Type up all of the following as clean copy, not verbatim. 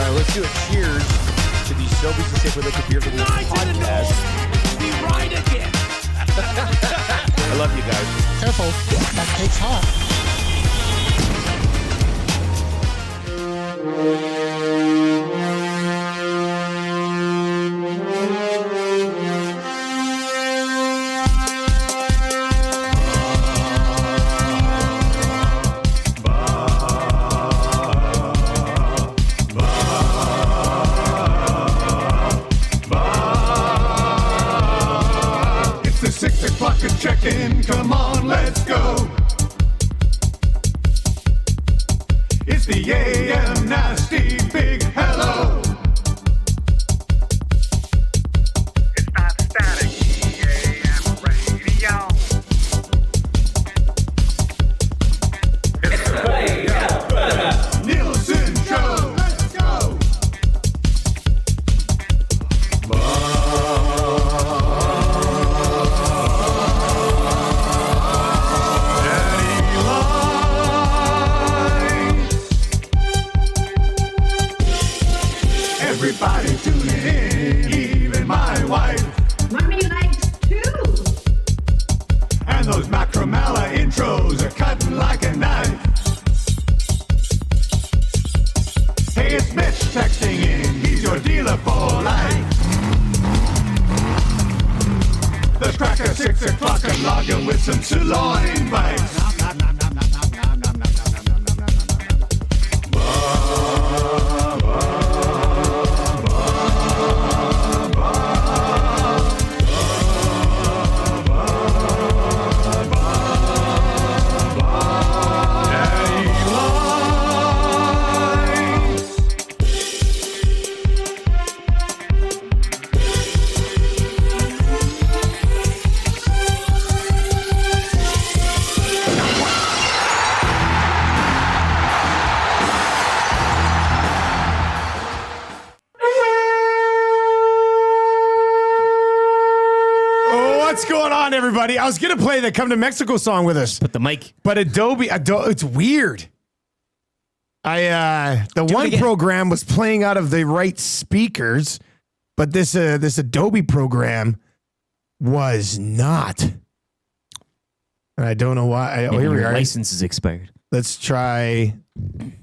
right, let's do a cheers to the Sobeys and Safeway Liquid Beer for the podcast. We ride again. I love you guys. Careful, that takes hot. It's the 6 o'clock check-in. Come on, let's go. It's the AM Nasty Big Hello. It's not static AM radio. It's the Nielson Show. Let's go. Everybody tune in, even my wife. Mommy likes too. And those Macromella intros are cutting like a knife. Hey, it's Mitch texting in, he's your dealer for life. Let's crack at 6 o'clock and log in with some sirloin bites. What's going on, everybody? I was going to play the Come to Mexico song with us. Put the mic. But Adobe, it's weird. The one program was playing out of the right speakers, but this Adobe program was not. And I don't know why. Here we are. License is expired. Let's try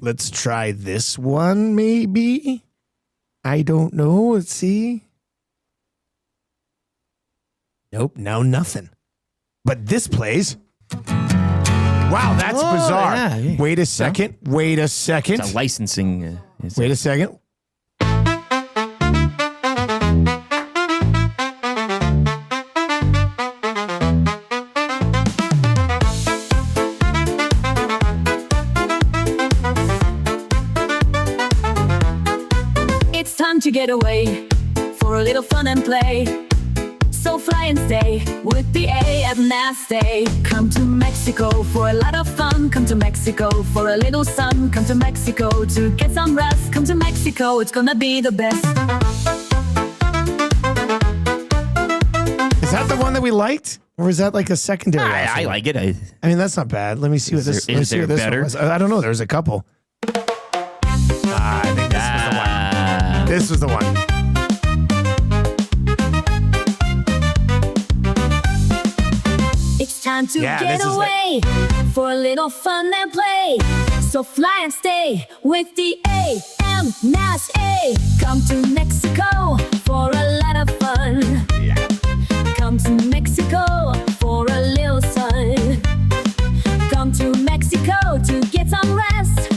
this one, maybe. I don't know. Let's see. Nope, now nothing. But this plays. Wow, that's bizarre. Yeah. Wait a second. Wait a second. It's a licensing. Wait a second. It's time to get away for a little fun and play. So fly and stay with the AF Nasty. Come to Mexico for a lot of fun. Come to Mexico for a little sun. Come to Mexico to get some rest. Come to Mexico, it's gonna be the best. Is that the one that we liked? Or is that like a secondary? I like it. I mean, that's not bad. Let me see what this Is there one better? was. I don't know. There's a couple. I think this was the one. This was the one. It's time to get away for a little fun and play. So fly and stay with the AM Nasty. Come to Mexico for a lot of fun. Come to Mexico for a little sun. Come to Mexico to get some rest.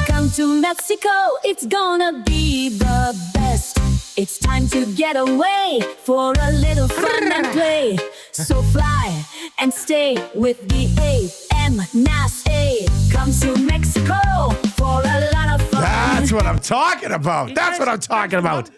Come to Mexico, it's gonna be the best. It's time to get away for a little fun and play. So fly and stay with the AM Nasty. Come to Mexico for a lot of fun. That's what I'm talking about. That's what I'm talking about.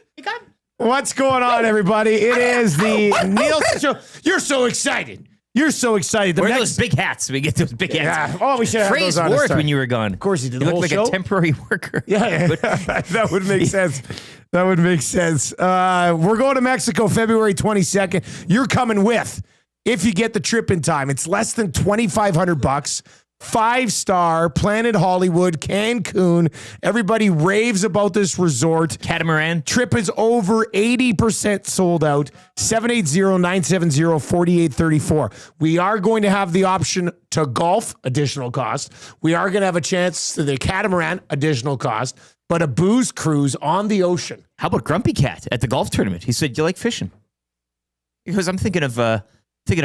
What's going on, everybody? It is the Nielson Show. You're so excited. You're so excited. Where are those big hats? We get those big hats. Yeah. Oh, we should have Phrase those on worth when you were gone. Of course, he did. You The look whole like show? a temporary worker. Yeah, that would make sense. That would make sense. We're going to Mexico February 22nd. You're coming with. If you get the trip in time, it's less than $2,500. 5-star, Planet Hollywood, Cancun. Everybody raves about this resort. Catamaran. Trip is over 80% sold out. 780-970-4834. We are going to have the option to golf, additional cost. We are going to have a chance to the catamaran, additional cost, but a booze cruise on the ocean. How about Grumpy Cat at the golf tournament? He said, "You like fishing?" Because I'm thinking of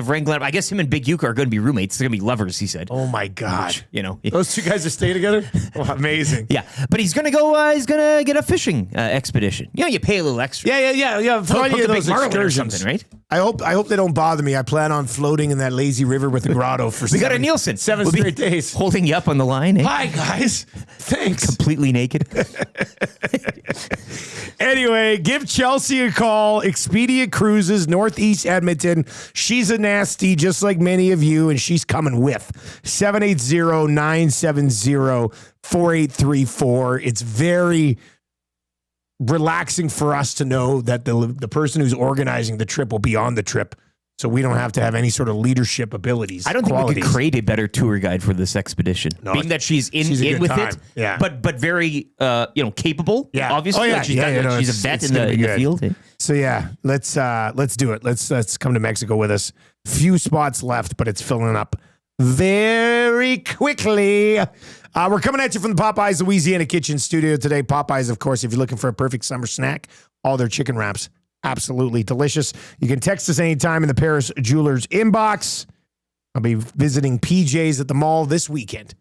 Wrangler. I guess him and Big Yuka are going to be roommates. They're going to be lovers, he said. Oh my God. Which, you know. Those two guys are staying together? Oh, amazing. Yeah. But he's going to go, he's going to get a fishing expedition. You know, you pay a little extra. Yeah. For Hook any a of big those marlin or excursions. something, right? I hope they don't bother me. I plan on floating in that lazy river with the grotto for We got a Nielson. seven We'll be straight days. Holding you up on the line, eh? Hi, guys. Thanks. Completely naked. Anyway, give Chelsea a call. Expedia Cruises, Northeast Edmonton. She's a nasty, just like many of you, and she's coming with 780-970-4834. It's very relaxing for us to know that the person who's organizing the trip will be on the trip, so we don't have to have any sort of leadership abilities. I don't think we could create a better tour guide for this expedition. No, being that she's in with time. it, Yeah. but very capable. Yeah. Obviously, Oh, yeah. like she's a vet it's in gonna be the good. field. Eh? So yeah, let's do it. Let's come to Mexico with us. Few spots left, but it's filling up very quickly. We're coming at you from the Popeyes Louisiana Kitchen Studio today. Popeyes, of course, if you're looking for a perfect summer snack, all their chicken wraps, absolutely delicious. You can text us anytime in the Paris Jewelers inbox. I'll be visiting PJ's at the mall this weekend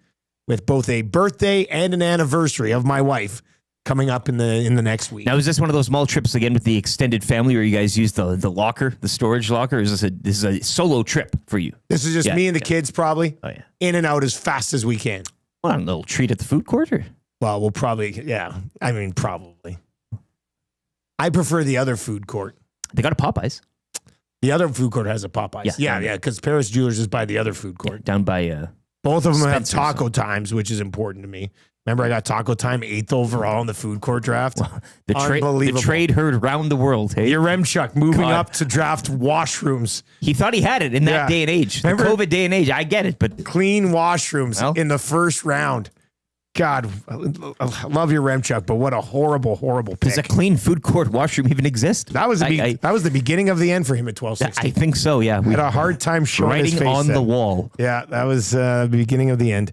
with both a birthday and an anniversary of my wife coming up in the next week. Now, is this one of those mall trips again with the extended family where you guys use the locker, the storage locker? Or is this is a solo trip for you? This is just me and the kids probably. Oh, yeah. In and out as fast as we can. Well, a little treat at the food court? Or? Well, we'll probably, probably. I prefer the other food court. They got a Popeyes. The other food court has a Popeyes. Yeah. Yeah, because Paris Jewelers is by the other food court. Down by... Both of them Spencer's. have taco times, which is important to me. Remember, I got taco time 8th overall in the food court draft? The Unbelievable. trade heard round the world. Hey? Yaremchuk moving God. up to draft washrooms. He thought he had it in that Yeah. day and age. Remember- The COVID day and age. I get it, but... Clean washrooms Well. in the first round. God, I love Yaremchuk, but what a horrible, horrible pick. Does a clean food court washroom even exist? That was the beginning of the end for him at 1260. I think so, yeah. We had a hard time showing his writing face on then. the wall. Yeah, that was the beginning of the end.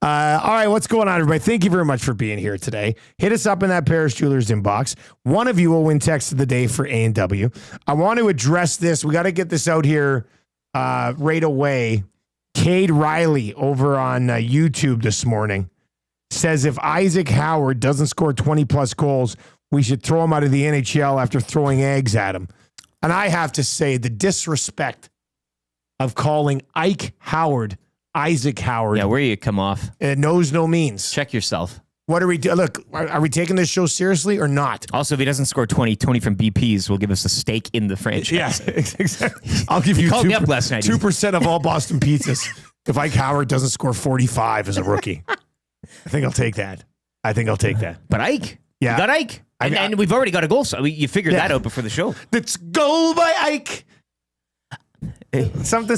All right, what's going on, everybody? Thank you very much for being here today. Hit us up in that Paris Jewelers inbox. One of you will win text of the day for A&W. I want to address this. We got to get this out here right away. Cade Riley over on YouTube this morning says if Ike Howard doesn't score 20-plus goals, we should throw him out of the NHL after throwing eggs at him. And I have to say, the disrespect of calling Ike Howard Ike Howard. Yeah, where you come off. It knows no means. Check yourself. What are we doing? Look, are we taking this show seriously or not? Also, if he doesn't score 20 from BPs will give us a stake in the franchise. Yeah, exactly. I'll give you called me up last night. 2% of all Boston pizzas if Ike Howard doesn't score 45 as a rookie. I think I'll take that. But Ike. Yeah. You got Ike. And we've already got a goal. So you figured that out before the show. It's goal by Ike. Something.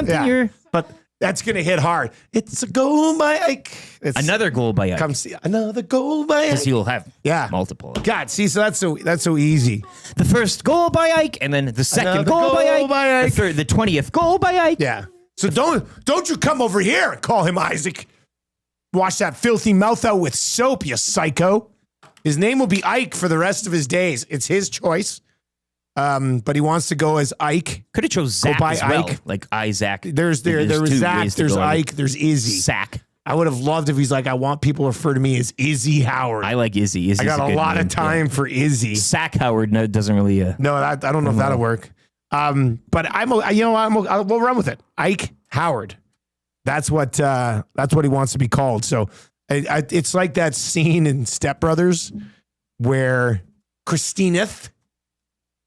Yeah. You're. But that's going to hit hard. It's a goal by Ike. It's Another goal by Ike. Come see another goal by Ike. Because he will have Yeah. multiple. God, see, so that's so easy. The first goal by Ike, and then the second Another goal by goal Ike, by Ike. the 20th goal by Ike. Yeah. So don't you come over here and call him Isaac. Wash that filthy mouth out with soap, you psycho. His name will be Ike for the rest of his days. It's his choice. But he wants to go as Ike. Could have chose Zach by as well. Ike. Like Isaac. There was Zach, there's Ike, there's Izzy. Sack. I would have loved if he's like, I want people to refer to me as Izzy Howard. I like Izzy. Izzy's I got a good lot name. of time for Izzy. Sack Howard doesn't really. No, I don't know if that'll work. But we'll run with it. Ike Howard. That's what he wants to be called. So it's like that scene in Step Brothers where Christineth.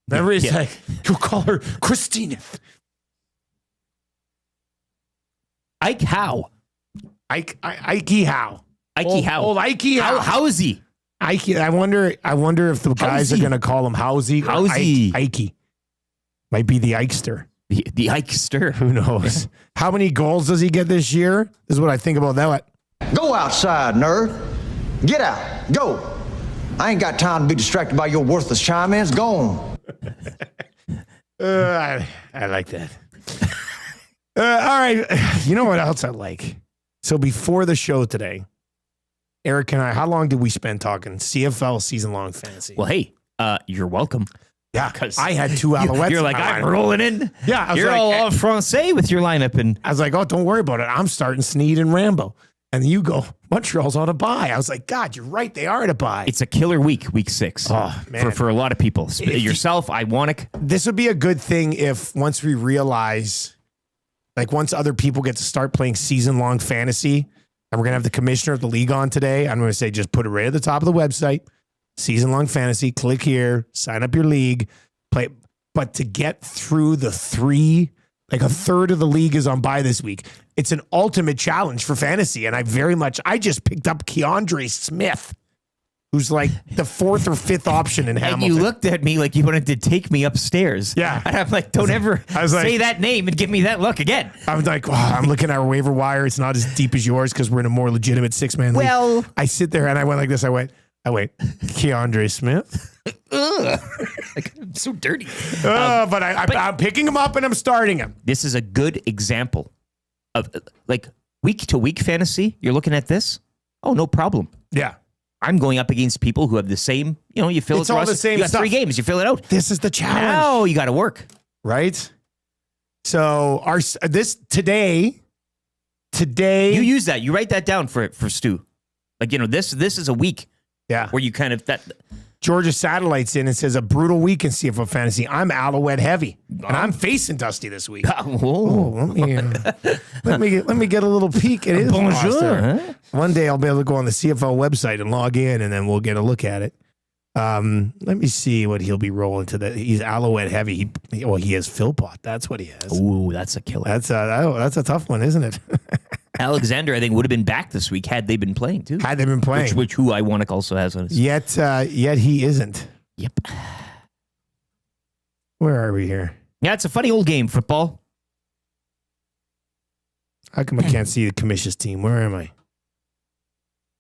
Remember, he's like, you'll call her Christineth. Ike Howe. Ike Howe. Ike Howe. Old Ike Howe. How is he? Ike. I wonder if the guys are Housey. going to call him Housey or Housey. Ike. Might be the Ikester. The Ike stir. Who knows? How many goals does he get this year? This is what I think about that. Go outside, nerd. Get out. Go. I ain't got time to be distracted by your worthless chime-ins. Go on. I like that. All right. You know what else I like? So before the show today, Eric and I, how long did we spend talking CFL season-long fantasy? Well, hey, you're welcome. Yeah, because I had 2 Alouettes. You're like, I'm rolling in. Yeah, I was you're like, all en français with your lineup. And I was like, oh, don't worry about it. I'm starting Snead and Rambo. And you go, Montreal's on a bye. I was like, God, you're right. They are at a bye. it's a killer week 6. Oh, man. For a lot of people. Yourself, Iwonic. This would be a good thing if once we realize, like once other people get to start playing season-long fantasy, and we're going to have the commissioner of the league on today, I'm going to say just put it right at the top of the website, season-long fantasy, click here, sign up your league, play. But to get through the 3, like a third of the league is on bye this week. It's an ultimate challenge for fantasy. And I just picked up Keandre Smith, who's like the 4th or 5th option in Hamilton. And you looked at me like you wanted to take me upstairs. Yeah. And I'm like, don't ever say that name and give me that look again. I'm like, I'm looking at our waiver wire. It's not as deep as yours because we're in a more legitimate 6-man league. Well, I sit there and I went like this. I went, Keandre Smith. like, I'm so dirty. But I'm picking him up and I'm starting him. This is a good example of like week to week fantasy. You're looking at this. Oh, no problem. Yeah. I'm going up against people who have the same, you fill It's it. all the same You got stuff. 3 games. You fill it out. This is the challenge. Now you got to work. Right? So today. You use that. You write that down for Stu. Like, this is a week Yeah. where you kind of that. Georgia Satellite's in and says a brutal week in CFL fantasy. I'm Alouette heavy, and I'm facing Dusty this week. Whoa. Let me get a little peek at his Bonjour, roster. huh? One day I'll be able to go on the CFL website and log in, and then we'll get a look at it. Let me see what he'll be rolling to. He's Alouette heavy. He has Philpott. That's what he has. Ooh, that's a killer. That's a tough one, isn't it? Alexander, I think, would have been back this week had they been playing too. Had they been playing, which who Iwonic also has on his. Yet he isn't. Yep. Where are we here? Yeah, it's a funny old game, football. How come I can't see the Commish's team? Where am I?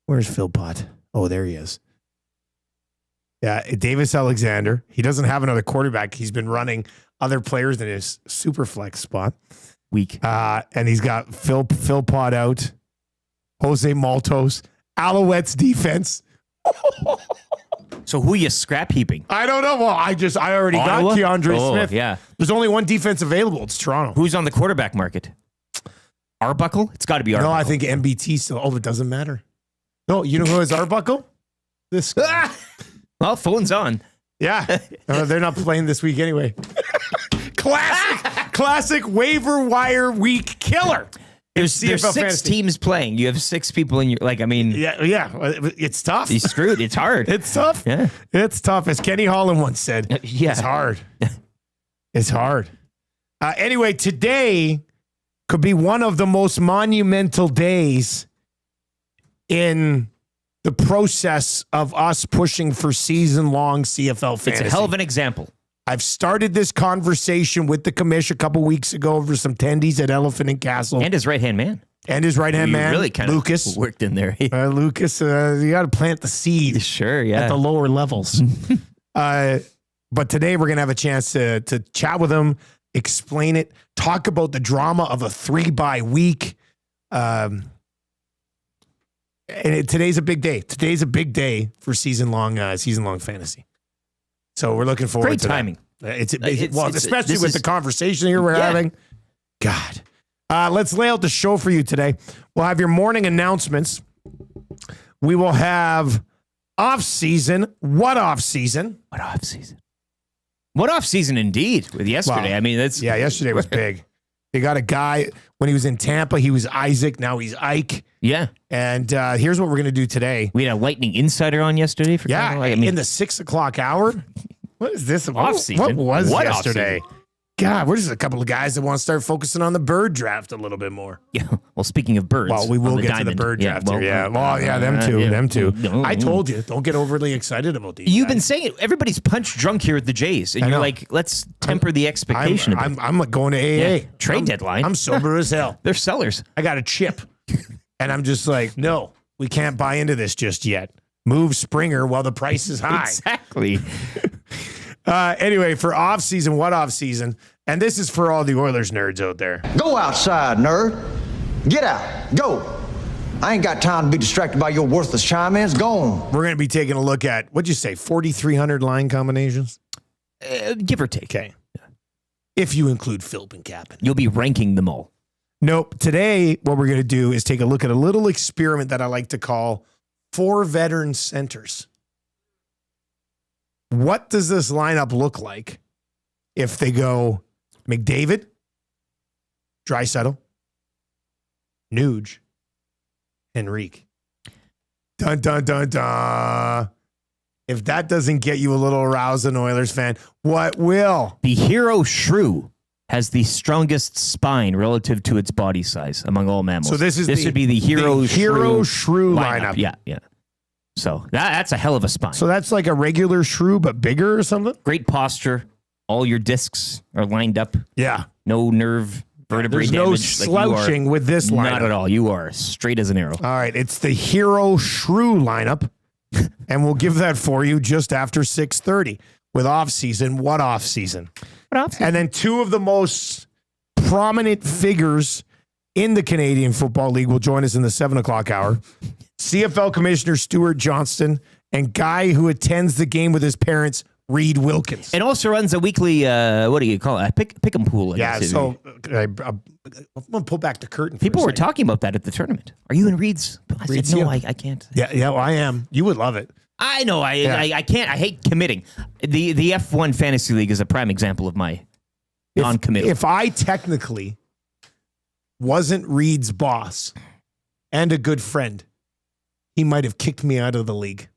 Where's Philpott? Oh, there he is. Yeah, Davis Alexander. He doesn't have another quarterback. He's been running other players in his super flex spot. Week. And he's got Philpott out. Jose Maltos. Alouettes defense. So who are you scrap heaping? I don't know. Well, I already Ottawa? got Keandre Smith. Yeah. There's only one defense available. It's Toronto. Who's on the quarterback market? Arbuckle? It's got to be Arbuckle. No, I think MBT still. Oh, it doesn't matter. No, you know who has Arbuckle? This guy. Well, phone's on. Yeah. They're not playing this week anyway. Classic waiver wire week killer. There's 6 fantasy. teams playing. You have 6 people in your, Yeah. It's tough. you're screwed. It's hard. It's tough. Yeah. It's tough. As Kenny Holland once said, Yeah. it's hard. It's hard. Anyway, today could be one of the most monumental days in the process of us pushing for season-long CFL fantasy. It's a hell of an example. I've started this conversation with the commish a couple weeks ago over some tendies at Elephant and Castle. And his right-hand man. And his right-hand man, Really kind Lucas. of worked in there. Lucas, you got to plant the seed Sure, yeah. at the lower levels. But today we're going to have a chance to chat with him, explain it, talk about the drama of a 3-bye week. And today's a big day. Today's a big day for season-long fantasy. So we're looking forward Great to timing. that. It's It's- especially this with is- the conversation here we're having. God. Let's lay out the show for you today. We'll have your morning announcements. We will have off-season. What off-season? What off-season? What off-season indeed with yesterday. Wow. I mean, that's... Yeah, yesterday was big. They got a guy, when he was in Tampa, he was Isaac. Now he's Ike. Yeah. And here's what we're going to do today. We had a lightning insider on yesterday. For Yeah, I mean, in the 6 o'clock hour. What is this? Off-season? What was What yesterday? God, we're just a couple of guys that want to start focusing on the bird draft a little bit more. Yeah. Well, speaking of birds. Well, we will on get diamond. to the bird draft here. Yeah. Well, Them too. yeah. Them too. No. I told you, don't get overly excited about these You've guys. been saying it. Everybody's punch drunk here at the Jays. And I you're know. like, let's temper the expectation a bit. I'm going to AA. Yeah. Trade deadline. I'm sober as hell. They're sellers. I got a chip. And I'm just like, no, we can't buy into this just yet. Move Springer while the price is high. Exactly. Anyway, for off season, what off season? And this is for all the Oilers nerds out there. Go outside, nerd. Get out. Go. I ain't got time to be distracted by your worthless chime-ins. Go on. We're going to be taking a look at, what'd you say, 4,300 line combinations? Give or take. Okay. If you include Philp and Kappen. You'll be ranking them all. Nope. Today, what we're going to do is take a look at a little experiment that I like to call 4 veteran centers. What does this lineup look like if they go McDavid, Draisaitl, Nuge, Henrique? Dun, dun, dun, dun. If that doesn't get you a little aroused, an Oilers fan, what will? The Hero Shrew has the strongest spine relative to its body size among all mammals. So this would be the Hero Shrew lineup. Yeah, yeah. So that's a hell of a spine. So that's like a regular shrew, but bigger or something? Great posture. All your discs are lined up. Yeah. No nerve vertebrae There's damage. no slouching with this lineup. Not at all. You are straight as an arrow. All right. It's the Hero Shrew lineup. And we'll give that for you just after 6:30 with off-season. What off-season? And then 2 of the most prominent figures in the Canadian Football League will join us in the 7 o'clock hour. CFL Commissioner Stewart Johnston and guy who attends the game with his parents, Reid Wilkins. And also runs a weekly, what do you call it? Pick 'em pool. I guess. So I'm going to pull back the curtain. People were talking about that at the tournament. Are you in Reid's? I Reid's, said, no, yeah. I can't. Yeah, well, I am. You would love it. I know. I can't. I hate committing. The F1 Fantasy League is a prime example of my non-committal. If I technically wasn't Reid's boss and a good friend, he might have kicked me out of the league.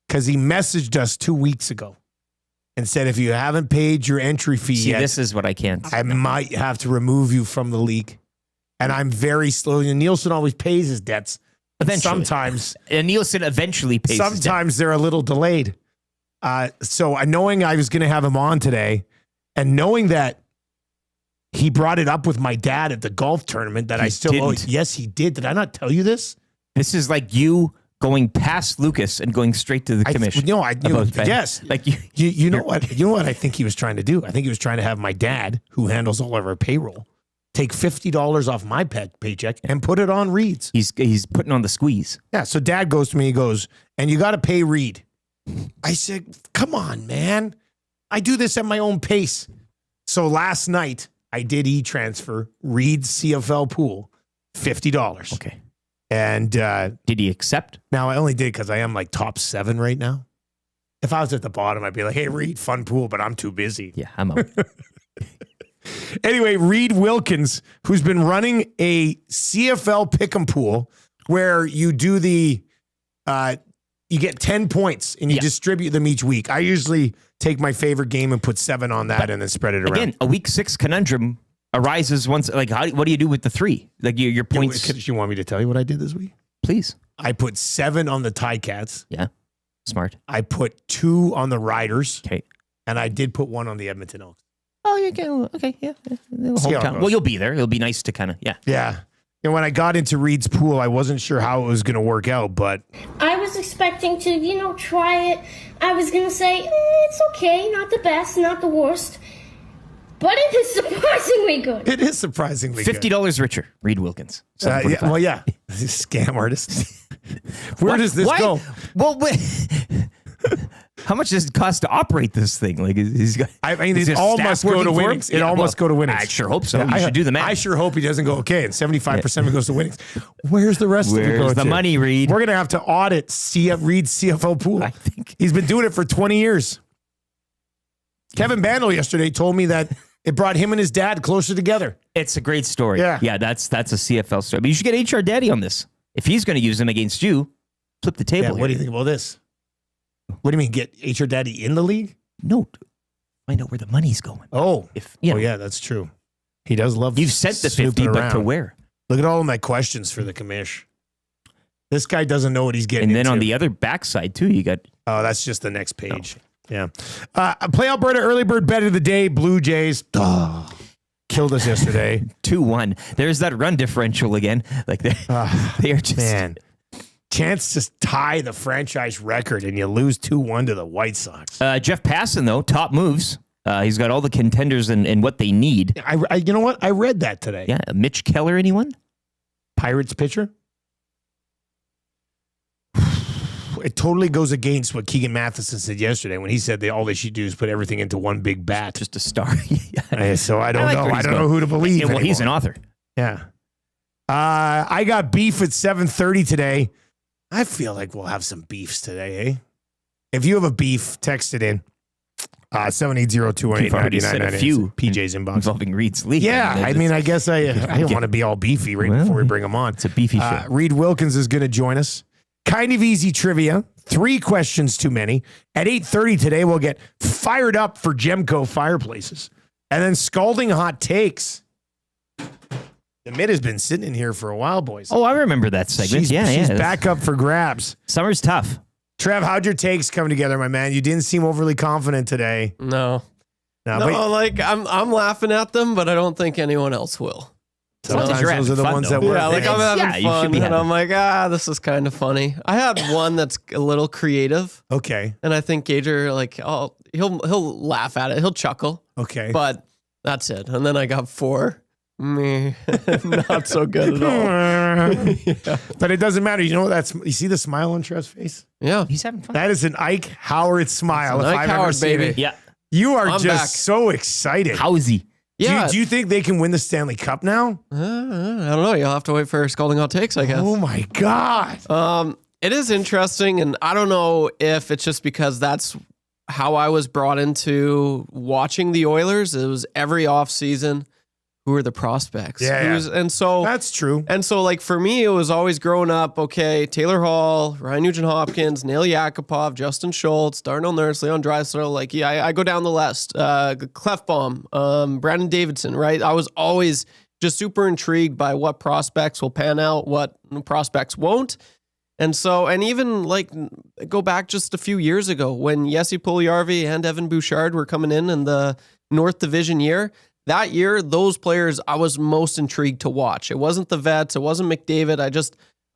Because he messaged us 2 weeks ago and said, if you haven't paid your entry fee See, yet, this is what I can't. I might have to remove you from the league. And I'm very slow. And Nielsen always pays his debts. Eventually. Sometimes. And Nielsen eventually pays his debt. Sometimes they're a little delayed. So knowing I was going to have him on today and knowing that he brought it up with my dad at the golf tournament that He I still didn't. Yes, he did. Did I not tell you this? This is like you going past Lucas and going straight to the commission. Yes. Like you know what? You know what I think he was trying to do? I think he was trying to have my dad, who handles all of our payroll, take $50 off my paycheck and put it on Reid's. He's putting on the squeeze. Yeah. So dad goes to me, he goes, and you got to pay Reid. I said, come on, man. I do this at my own pace. So last night I did e-transfer Reid's CFL pool, $50. Okay. And did he accept? now I only did because I am like top 7 right now. If I was at the bottom, I'd be like, hey, Reid, fun pool, but I'm too busy. Yeah, I'm out. Anyway, Reid Wilkins, who's been running a CFL pick'em pool where you do the, you get 10 points and you distribute them each week. I usually take my favorite game and put 7 on that and then spread it around. Again, a week 6 conundrum arises once. Like, what do you do with the 3? Like your points. Do you want me to tell you what I did this week? Please. I put 7 on the Ticats. Yeah. Smart. I put 2 on the Riders. Okay. And I did put 1 on the Edmonton Elks. Oh, you can. Okay. Yeah. See how it goes. Well, you'll be there. It'll be nice to kind of, yeah. Yeah. And when I got into Reid's pool, I wasn't sure how it was going to work out, but I was expecting to, try it. I was going to say, it's okay, not the best, not the worst. But it is surprisingly good. it is surprisingly good. $50 richer, Reid Wilkins. Yeah. Scam artist. Where does this go? Well, how much does it cost to operate this thing? Like, he's got. I mean, is it his all staff must go working to for him? winnings. It all must go to winnings. I sure hope so. Yeah, You should do the math. I sure hope he doesn't go okay, and 75% of it goes to winnings. Where's the rest of it Where's going the to? money, Reid? We're gonna have to audit Reid's CFL pool. I think He's been doing it for 20 years. Kevin Bandel yesterday told me that it brought him and his dad closer together. it's a great story. Yeah. That's a CFL story. But you should get HR Daddy on this. If he's going to use him against you, flip the table. Yeah, what do you think about this? What do you mean, get HR Daddy in the league? No, find out where the money's going. Oh, If you know, yeah, that's true. He does love. you've sent the snooping 50, but to around. where? Look at all of my questions for the commish. This guy doesn't know what he's getting And then into. on the other backside too, you got Oh, that's just the next page. Yeah. Play Alberta early bird bet of the day. Blue Jays. Killed us yesterday. 2-1. There's that run differential again. Like they are just Man. Chance to tie the franchise record and you lose 2-1 to the White Sox. Jeff Passan though, top moves. He's got all the contenders and what they need. I you know what? I read that today. Yeah, Mitch Keller, anyone? Pirates pitcher. It totally goes against what Keegan Matheson said yesterday when he said all they should do is put everything into one big bat. Just a star. So I don't like know. where I he's don't going. know who to believe. Yeah, well, he's an anymore. author. Yeah. I got beef at 7:30 today. I feel like we'll have some beefs today, eh? If you have a beef, text it in. 780-218-9999. You've already said a few PJ's inbox. involving Reid's league. Yeah, I mean, I guess I don't want to be all beefy right before we bring him on. It's a beefy show. Reid Wilkins is going to join us. Kind of easy trivia. 3 questions too many. At 8:30 today, we'll get fired up for Gemco fireplaces. And then Scalding Hot Takes. The mid has been sitting in here for a while, boys. Oh, I remember that segment. She's back up for grabs. Summer's tough. Trev, how'd your takes come together, my man? You didn't seem overly confident today. No, but like I'm laughing at them, but I don't think anyone else will. sometimes you're those are the having ones fun, that though. work. Yeah, like I'm Yeah, having you should fun, be and having I'm like, this is kind of funny. I had one that's a little creative, Okay. and I think Gager, like, he'll laugh at it, he'll chuckle, Okay. but that's it. And then I got 4. Me, not so good at all. But it doesn't matter. You know what? You see the smile on Trev's face? Yeah, He's having fun. That is an Ike Howard smile. It's an if Ike I've ever Howard, seen baby. it. Yeah. You are I'm just back. so excited. Howsy. yeah. Do you think they can win the Stanley Cup now? I don't know. You'll have to wait for Scalding Hot Takes, I guess. Oh my God. It is interesting, and I don't know if it's just because that's how I was brought into watching the Oilers. It was every offseason, who are the prospects? Yeah. And so That's true. like for me, it was always growing up, okay, Taylor Hall, Ryan Nugent-Hopkins, Nail Yakupov, Justin Schultz, Darnell Nurse, Leon Draisaitl, like, yeah, I go down the list. Clefbaum, Brandon Davidson, right? I was always just super intrigued by what prospects will pan out, what prospects won't. And so, and even like go back just a few years ago when Jesse Puljujarvi and Evan Bouchard were coming in the North Division year. That year, those players I was most intrigued to watch. It wasn't the vets, it wasn't McDavid.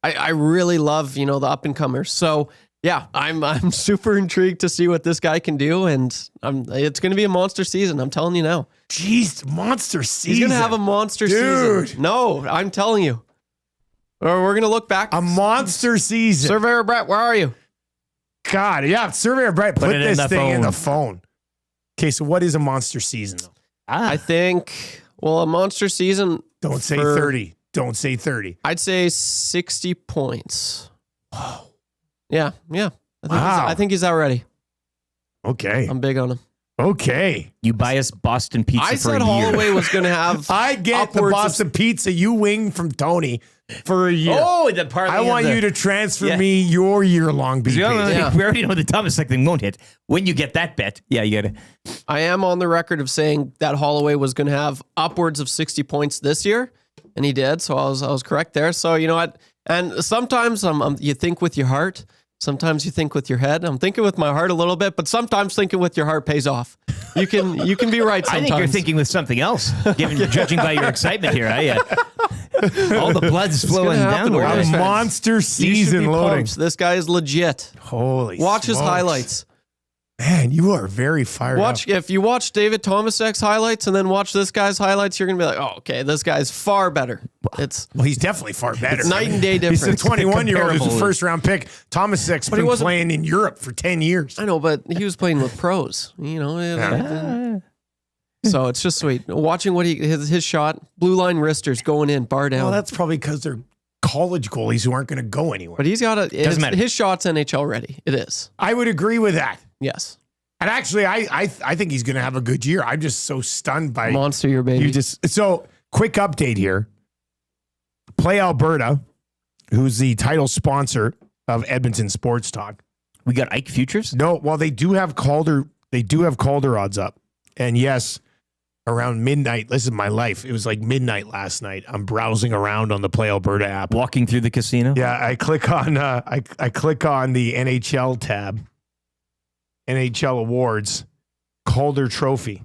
I really love, the up and comers. So yeah, I'm super intrigued to see what this guy can do, and it's going to be a monster season. I'm telling you now. Jeez, monster season. He's going to have a monster season. No, I'm telling you. Or we're going to look back. A monster season. Surveyor Brett, where are you? God, yeah. Surveyor Brett, put it in this the thing in phone. the phone. Okay, so what is a monster season, though? I think, a monster season. Don't say for- 30. Don't say 30. I'd say 60 points. Wow. Yeah. I think he's already. Okay. I'm big on him. Okay. You buy us Boston pizza I for said a year. Holloway was going to have. I get the upwards of- Boston pizza you wing from Tony for a year. Oh, the part. I want you to transfer Yeah. me your year-long BP. We Yeah. already know the Thomas thing won't hit. When you get that bet, yeah, you got to. I am on the record of saying that Holloway was going to have upwards of 60 points this year, and he did. So I was correct there. So you know what? And sometimes you think with your heart. Sometimes you think with your head. I'm thinking with my heart a little bit, but sometimes thinking with your heart pays off. You can be right I sometimes. think you're thinking with something else, judging by your excitement here. All the blood's flowing happen, downward. Oilers A fans. monster You should season be loading. pumped. This guy is legit. Holy Watch his smokes. highlights. Man, you are very fired up. If you watch David Tomasek's highlights and then watch this guy's highlights, you're gonna be like, oh, okay, this guy's far better. It's Well, he's definitely far better. night and day He's a difference. 21-year-old who's a Comparable. first-round pick. Thomas Six But he been wasn't- playing in Europe for 10 years. I know, but he was playing with pros, So it's just sweet watching what his shot, blue line wristers going in, bar down. Well, that's probably because they're college goalies who aren't going to go anywhere. but he's got matter. his shot's NHL ready. It is. I would agree with that. Yes. And actually, I think he's going to have a good year. I'm just so stunned by Monster year, baby. So quick update here. Play Alberta, who's the title sponsor of Edmonton Sports Talk. We got Ike Futures. No, well, they do have Calder odds up. And yes, around midnight, this is my life. It was like midnight last night. I'm browsing around on the Play Alberta app. Walking through the casino? Yeah, I click on I click on the NHL tab. NHL Awards, Calder Trophy.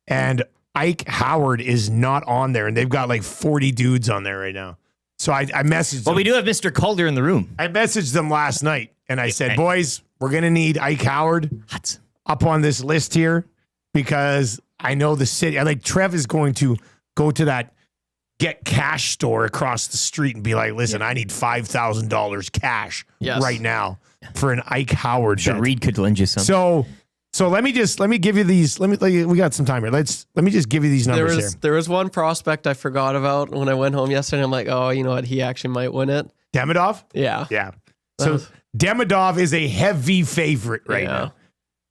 And Ike Howard is not on there, and they've got like 40 dudes on there right now. So I messaged them. Well, we do have Mr. Calder in the room. I messaged them last night, and I said, boys, we're going to need Ike Howard up on this list here because I know the city. Like, Trev is going to go to that Get Cash store across the street and be like, listen, I need $5,000 cash right now for an Ike Howard. Sure, Reid could lend you some. So let me give you these. We got some time here. Let me just give you these numbers here. There was one prospect I forgot about when I went home yesterday. I'm like, oh, you know what? He actually might win it. Demidov? Yeah. Yeah. So Demidov is a heavy favorite right now.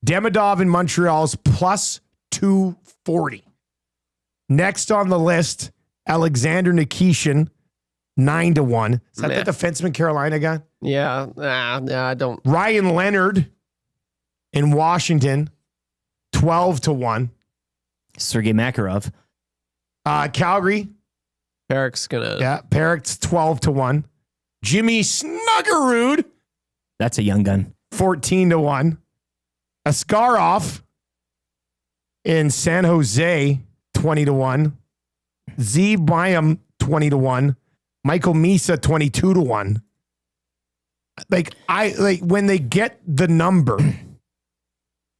Demidov in Montreal's plus 240. Next on the list, Alexander Nikishin, 9-1. Is that the defenseman Carolina guy? Yeah. I don't. Ryan Leonard in Washington, 12-1. Sergei Makarov. Calgary. Perrick's gonna. Yeah, Perrick's 12-1. Jimmy Snuggerud. That's a young gun. 14-1. Askarov in San Jose, 20-1. Z Byam, 20-1. Michael Misa, 22-1. When they get the number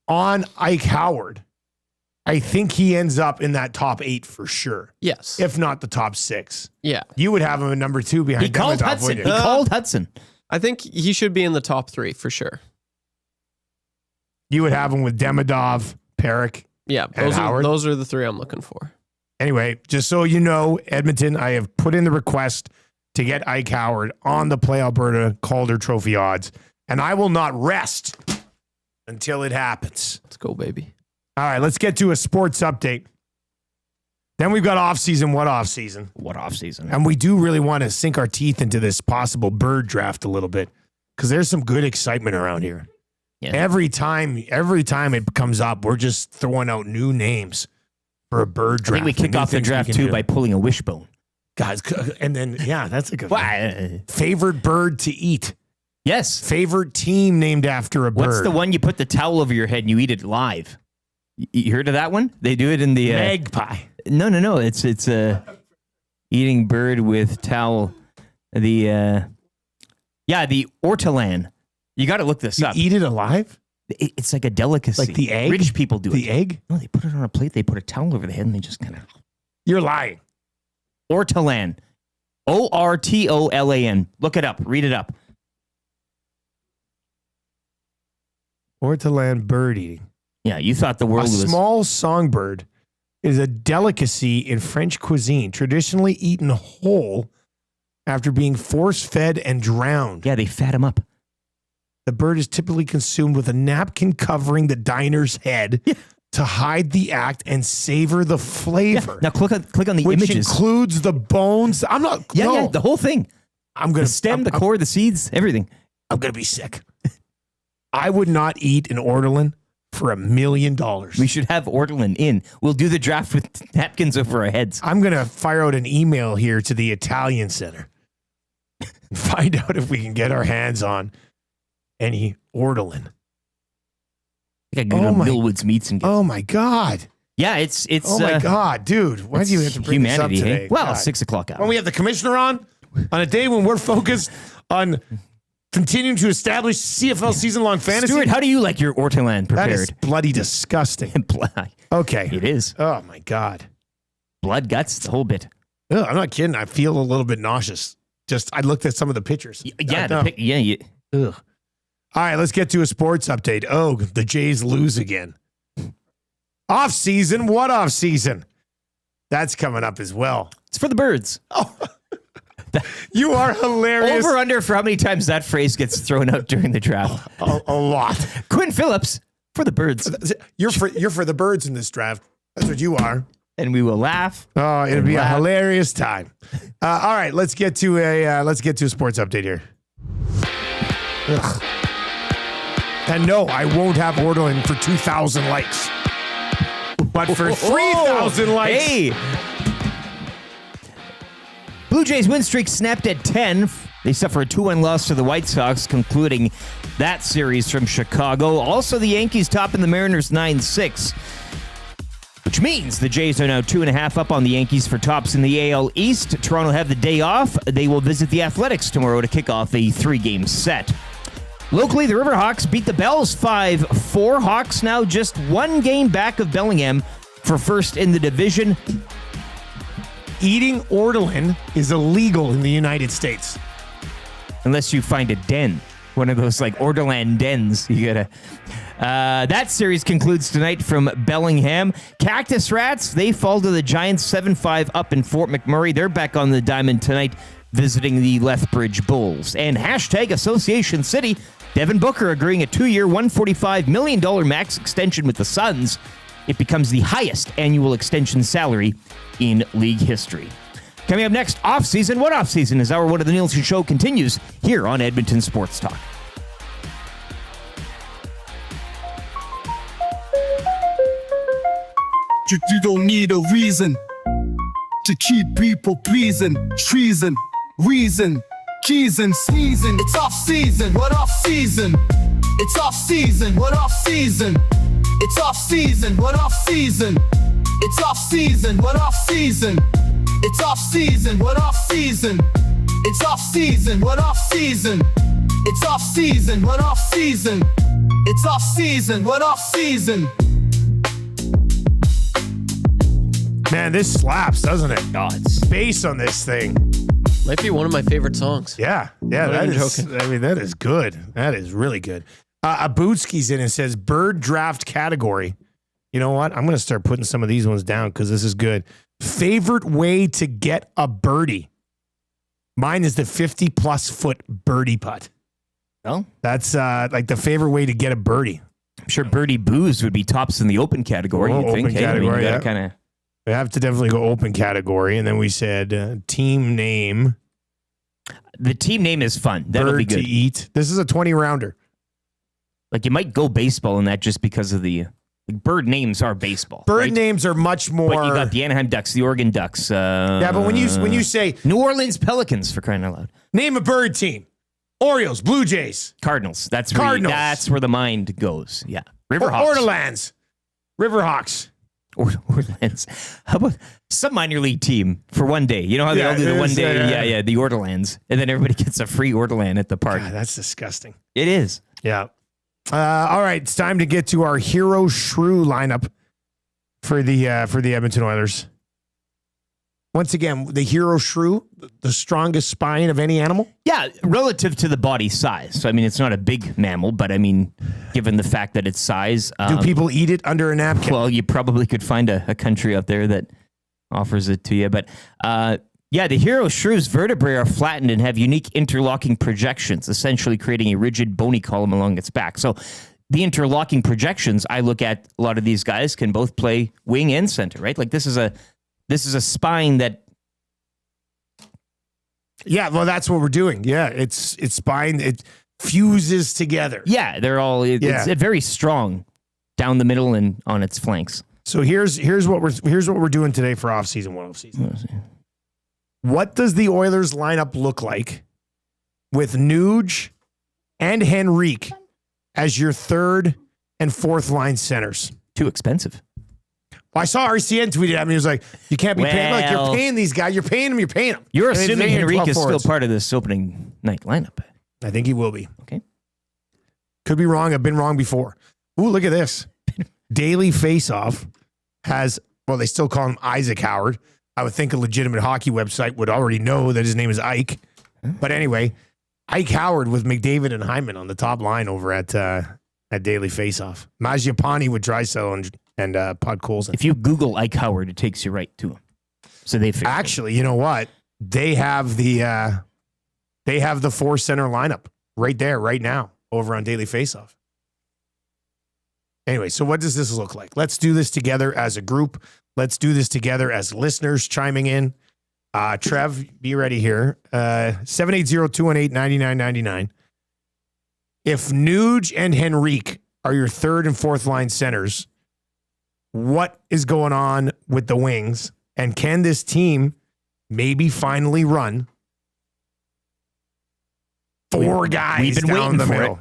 on Ike Howard, I think he ends up in that top 8 for sure. Yes. If not the top 6. Yeah. You would have him at number 2 behind Demidov, Hudson. He called Hudson. I think he should be in the top 3 for sure. You would have him with Demidov, Perrick, those are the 3 I'm looking for. Anyway, just so you know, Edmonton, I have put in the request to get Ike Howard on the Play Alberta Calder Trophy odds, and I will not rest until it happens. Let's go, baby. All right, let's get to a sports update. Then we've got off-season. What off-season? What off-season? And we do really want to sink our teeth into this possible bird draft a little bit because there's some good excitement around here. Yeah. Every time it comes up, we're just throwing out new names for a bird draft. I think we kick off the draft too by pulling a wishbone. Guys, and then, that's a good one. Favorite bird to eat. Yes. Favorite team named after a bird. What's the one you put the towel over your head and you eat it live? You heard of that one? They do it in the... Magpie. No. It's eating bird with towel. The ortolan. You got to look this up. Eat it alive? It's like a delicacy. Like the egg? Rich people do it. The egg? No, they put it on a plate. They put a towel over the head and they just kind of... You're lying. Ortolan. Ortolan. Look it up. Read it up. Ortolan bird eating. Yeah, you thought the world was... A small songbird is a delicacy in French cuisine, traditionally eaten whole after being force-fed and drowned. Yeah, they fat him up. The bird is typically consumed with a napkin covering the diner's head to hide the act and savor the flavor. Yeah. Now click on the images. Which includes the bones. I'm not... Yeah, the whole thing. I'm going to... The stem, the core, the seeds, everything. I'm going to be sick. I would not eat an ortolan for $1 million. We should have ortolan in. We'll do the draft with napkins over our heads. I'm going to fire out an email here to the Italian Center and find out if we can get our hands on any ortolan. I got to go to Millwoods Meats and get... Oh, my God. Yeah, it's... Oh, my God, dude. Why do you have to bring this up today? Hey? Well, 6 o'clock hour. When we have the commissioner on a day when we're focused on... continuing to establish CFL season-long fantasy. Stuart, how do you like your ortolan prepared? That is bloody disgusting. Okay. It is. Oh, my God. Blood, guts, the whole bit. Ugh, I'm not kidding. I feel a little bit nauseous. I looked at some of the pictures. Yeah. Ugh. All right, let's get to a sports update. Oh, the Jays lose again. Off-season? What off-season? That's coming up as well. It's for the birds. Oh. You are hilarious. Over under for how many times that phrase gets thrown out during the draft. A lot. Quinn Phillips for the birds. You're for the birds in this draft. That's what you are. And we will laugh. Oh, it'll be a hilarious time. All right, let's get to a sports update here. Ugh. And no, I won't have ortolan for 2,000 likes. but for 3,000 likes. Hey. Blue Jays win streak snapped at 10. They suffer a 2-1 loss to the White Sox, concluding that series from Chicago. Also, the Yankees topping the Mariners 9-6, which means the Jays are now 2.5 up on the Yankees for tops in the AL East. Toronto have the day off. They will visit the Athletics tomorrow to kick off a 3-game set. Locally, the Riverhawks beat the Bells 5-4. Hawks now just 1 game back of Bellingham for first in the division. Eating ortolan is illegal in the United States. Unless you find a den. One of those like ortolan dens. You gotta. That series concludes tonight from Bellingham. Cactus Rats, they fall to the Giants 7-5 up in Fort McMurray. They're back on the diamond tonight, visiting the Lethbridge Bulls. And hashtag Association City, Devin Booker agreeing a 2-year, $145 million max extension with the Suns. It becomes the highest annual extension salary in league history. Coming up next, off-season. What off-season? As Hour 1 of the Nielson Show continues here on Edmonton Sports Talk. You don't need a reason to keep people pleasing. Treason, reason, keys and season. It's off season. What off season? It's off season. What off season? It's off season. What off season? It's off season. What off season? It's off season. What off season? It's off season. What off season? It's off season. What off season? It's off season. What off season? Man, this slaps, doesn't it? Oh, it's Bass on this thing. Might be one of my favorite songs. Yeah, that is. joking. I mean, that is good. That is really good. Abutski's in and says bird draft category. You know what? I'm going to start putting some of these ones down because this is good. Favorite way to get a birdie. Mine is the 50+ foot birdie putt. Well, That's like the favorite way to get a birdie. I'm sure Birdie Booze would be tops in the open category. Oh, You'd think. open Hey, I mean, you category, gotta yeah. kind of. We have to definitely go open category. And then we said team name. The team name is fun. That'll Bird be good. to eat. This is a 20 rounder. Like you might go baseball in that just because of the bird names are baseball. Bird right? names are much more. But you got the Anaheim Ducks, the Oregon Ducks. Yeah, but when you say New Orleans Pelicans, for crying out loud, name a bird team, Orioles, Blue Jays, Cardinals. That's Cardinals. That's where the mind goes. Yeah, Riverhawks, Ortolans, Riverhawks. Orleans. How about some minor league team for one day? You know how they all do the one day? Yeah, the Ortolans, and then everybody gets a free Ortolan at the park. God, that's disgusting. It is. Yeah. All right, it's time to get to our hero shrew lineup for the Edmonton Oilers. Once again, the hero shrew, the strongest spine of any animal. Yeah, relative to the body size. So, I mean, it's not a big mammal, but I mean, given the fact that its size. Do people eat it under a napkin? Well, you probably could find a country out there that offers it to you. But yeah, the hero shrew's vertebrae are flattened and have unique interlocking projections, essentially creating a rigid bony column along its back. So the interlocking projections, I look at a lot of these guys can both play wing and center, right? Like this is a spine that. Yeah, well, that's what we're doing. Yeah, it's spine. It fuses together. Yeah, they're all. It's very strong down the middle and on its flanks. So here's what we're doing today for off season. What does the Oilers lineup look like with Nuge and Henrique as your third and fourth line centers? Too expensive. Well, I saw RCN tweeted at me. He was like, "You can't be paying. Like you're paying these guys. You're paying them. You're paying them." You're And assuming they're Henrique 12 is still forwards. part of this opening night lineup. I think he will be. Okay. Could be wrong. I've been wrong before. Ooh, look at this. Daily Faceoff has, well, they still call him Isaac Howard. I would think a legitimate hockey website would already know that his name is Ike. But anyway, Ike Howard with McDavid and Hyman on the top line over at Daily Faceoff. Mangiapane with Draisaitl and Podkolzin. If you Google Ike Howard, it takes you right to him. So they figured. Actually, you know what? They have the 4 center lineup right there, right now, over on Daily Faceoff. Anyway, so what does this look like? Let's do this together as a group. Let's do this together as listeners chiming in. Trev, be ready here. 780-218-9999. If Nuge and Henrique are your third and fourth line centers, what is going on with the wings, and can this team maybe finally run 4 guys we've been down waiting the for middle? it.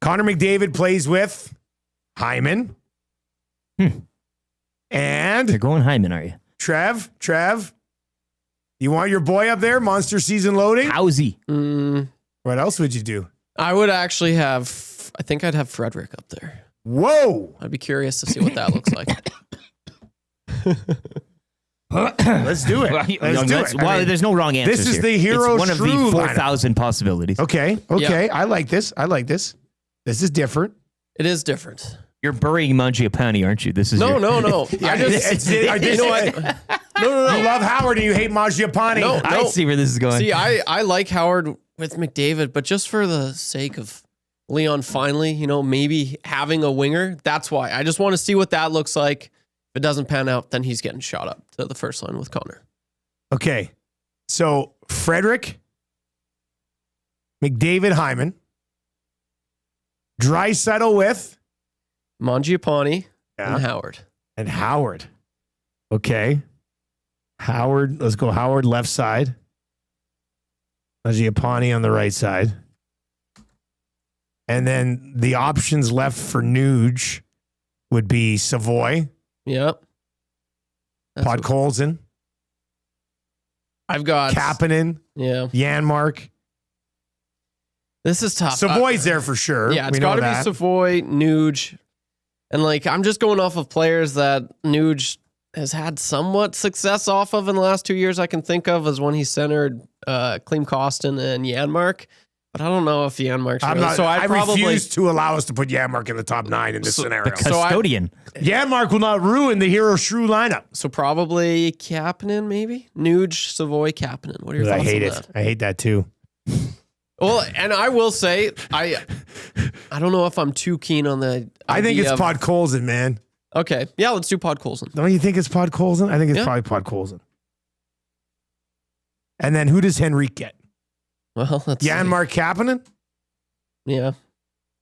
Connor McDavid plays with Hyman. And You're going Hyman, are you? Trev, you want your boy up there? Monster season loading? Howsy. What else would you do? I would actually I think I'd have Frederick up there. Whoa. I'd be curious to see what that looks like. Let's do it. Let's do it. Well, there's no wrong answers This is here. the hero It's one of the shrew 4,000 possibilities. Okay. Yeah. I like this. This is different. It is different. You're burying Mangiapane, aren't you? This is No. I just, You know what? No. You love Howard and you hate Mangiapane. No. I see where this is going. See, I like Howard with McDavid, but just for the sake of Leon finally, maybe having a winger, that's why. I just want to see what that looks like. If it doesn't pan out, then he's getting shot up to the first line with Connor. Okay. So Frederick, McDavid, Hyman, Draisaitl with Mangiapane Yeah. and Howard. Okay. Howard, let's go Howard left side. Mangiapane on the right side. And then the options left for Nuge would be Savoy, Yep. Podkolzin, I've got Kapanen, Yeah. Janmark. This is tough. Savoy's there for sure. Yeah, it's We know got to be that. Savoy, Nuge. And I'm just going off of players that Nuge has had somewhat success off of in the last 2 years I can think of as when he centered Klim Kostin and Janmark. But I don't know if Janmark's I'm really. not, So I probably refuse to allow us to put Janmark in the top 9 in this scenario. Custodian. Janmark will not ruin the hero shrew lineup. So probably Kapanen, maybe? Nuge, Savoy, Kapanen. What are your thoughts I hate on it. that? I hate that too. Well, and I will say, I don't know if I'm too keen on the I think idea it's Podkolzin, man. Okay. Yeah, let's do Podkolzin. Don't you think it's Podkolzin? I think it's probably Podkolzin. And then who does Henrique get? Well, let's see. Janmark Kapanen, Yeah.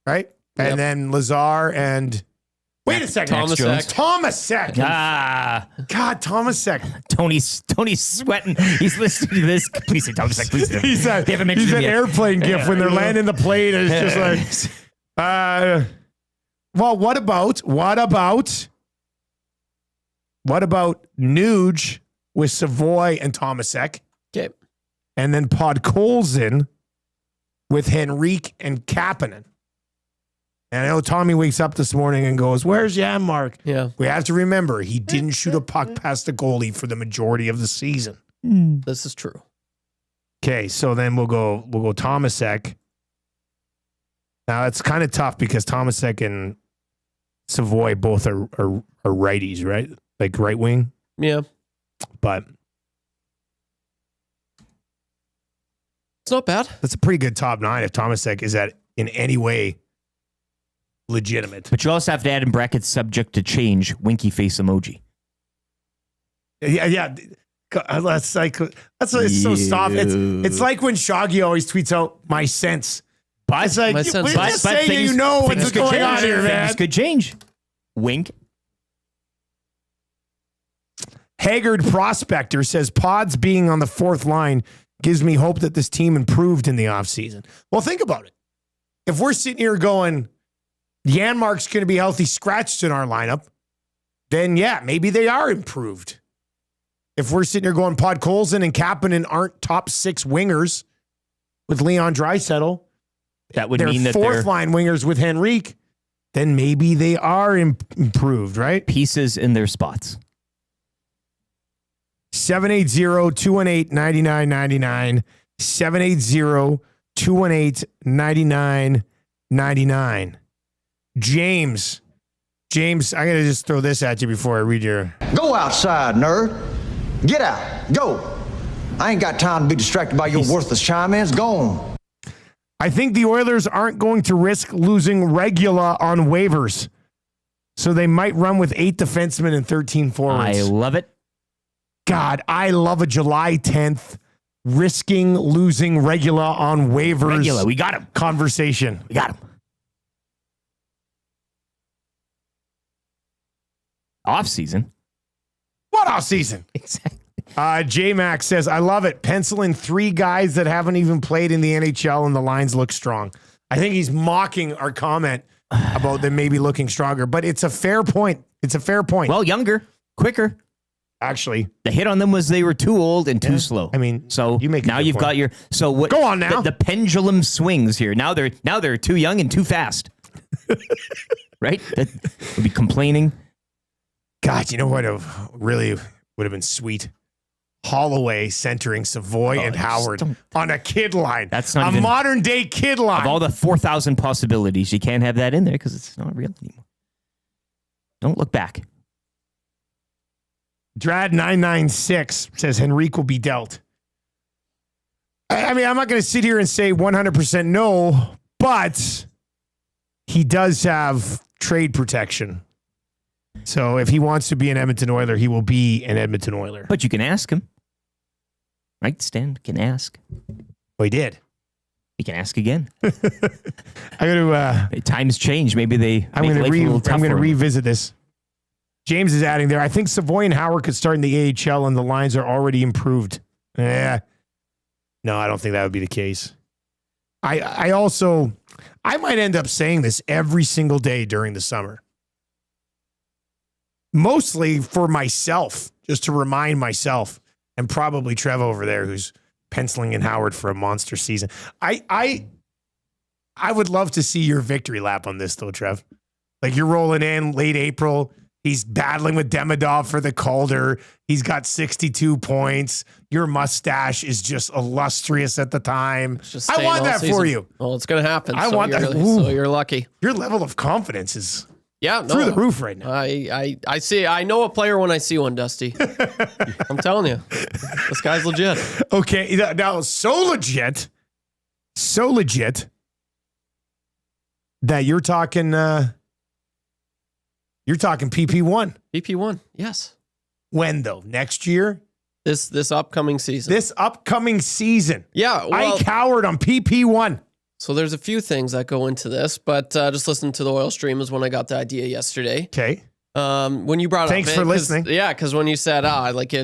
right? Yep. And then Lazar and wait a second, Thomasek. God, Thomasek. Tony's sweating. He's listening to this. Please say Thomasek. Please say. He's that, They haven't mentioned he's him that yet. airplane gif when they're landing the plane and it's just like, well, what about Nuge with Savoy and Thomasek? Okay. And then Podkolzin with Henrique and Kapanen. And I know Tommy wakes up this morning and goes, "Where's Janmark?" Yeah. We have to remember he didn't shoot a puck past the goalie for the majority of the season. This is true. Okay, so then we'll go Thomasek. Now it's kind of tough because Thomasek and Savoy both are righties, right? Like right wing. Yeah. But it's not bad. That's a pretty good top 9 if Thomasek is that in any way legitimate. But you also have to add in brackets subject to change, winky face emoji. Yeah. It's so soft. It's like when Shaggy always tweets out my sense. But it's like, just say you know what's going on here, man. Things could change. Wink. Haggard Prospector says Pods being on the 4th line gives me hope that this team improved in the offseason. Well, think about it. If we're sitting here going, Janmark's going to be healthy scratched in our lineup, then yeah, maybe they are improved. If we're sitting here going, Podkolzin and Kapanen aren't top 6 wingers with Leon Draisaitl, that would they're mean that 4th they're line wingers with Henrique, then maybe they are improved, right? Pieces in their spots. 780-218-9999. 780-218-9999. James, I'm going to just throw this at you before I read your... Go outside, nerd. Get out. Go. I ain't got time to be distracted by your worthless chime-ins. Go on. I think the Oilers aren't going to risk losing Regula on waivers. So they might run with 8 defensemen and 13 forwards. I love it. God, I love a July 10th risking losing Regula on waivers. Regula, we got him. Conversation. We got him. Off season. What off season? Exactly. J-Max says, I love it. Pencil in 3 guys that haven't even played in the NHL and the lines look strong. I think he's mocking our comment about them maybe looking stronger, but it's a fair point. It's a fair point. Well, younger, quicker. Actually, the hit on them was they were too old and too slow. I mean, so you make now you've got your what? Go on now. The pendulum swings here. Now they're too young and too fast. Right? That would be complaining. God, you know what really would have been sweet? Holloway centering Savoy and Howard on a kid line. That's not a even, modern day kid line. Of all the 4,000 possibilities, you can't have that in there because it's not real anymore. Don't look back. Drad996 says Henrique will be dealt. I mean, I'm not going to sit here and say 100% no, but he does have trade protection. So if he wants to be an Edmonton Oiler, he will be an Edmonton Oiler. But you can ask him. Right, Stan? Can ask. Well, he did. You can ask again. I'm going to... times change. Maybe I'm going to revisit this. James is adding there, I think Savoy and Howard could start in the AHL and the lines are already improved. No, I don't think that would be the case. I might end up saying this every single day during the summer. Mostly for myself, just to remind myself, and probably Trev over there who's penciling in Howard for a monster season. I would love to see your victory lap on this though, Trev. Like you're rolling in late April. He's battling with Demidov for the Calder. He's got 62 points. Your mustache is just illustrious at the time. I want that for you. Well, it's going to happen. I want that. So you're lucky. Your level of confidence is through the roof right now. I see. I know a player when I see one, Dusty. I'm telling you, this guy's legit. Okay, now so legit that you're talking PP1. PP1, yes. When though? Next year? This upcoming season. Yeah. Well, Ike Howard on PP1. So there's a few things that go into this, but just listen to the oil stream is when I got the idea yesterday. Okay. When you brought Thanks for listening. Yeah, because when you said,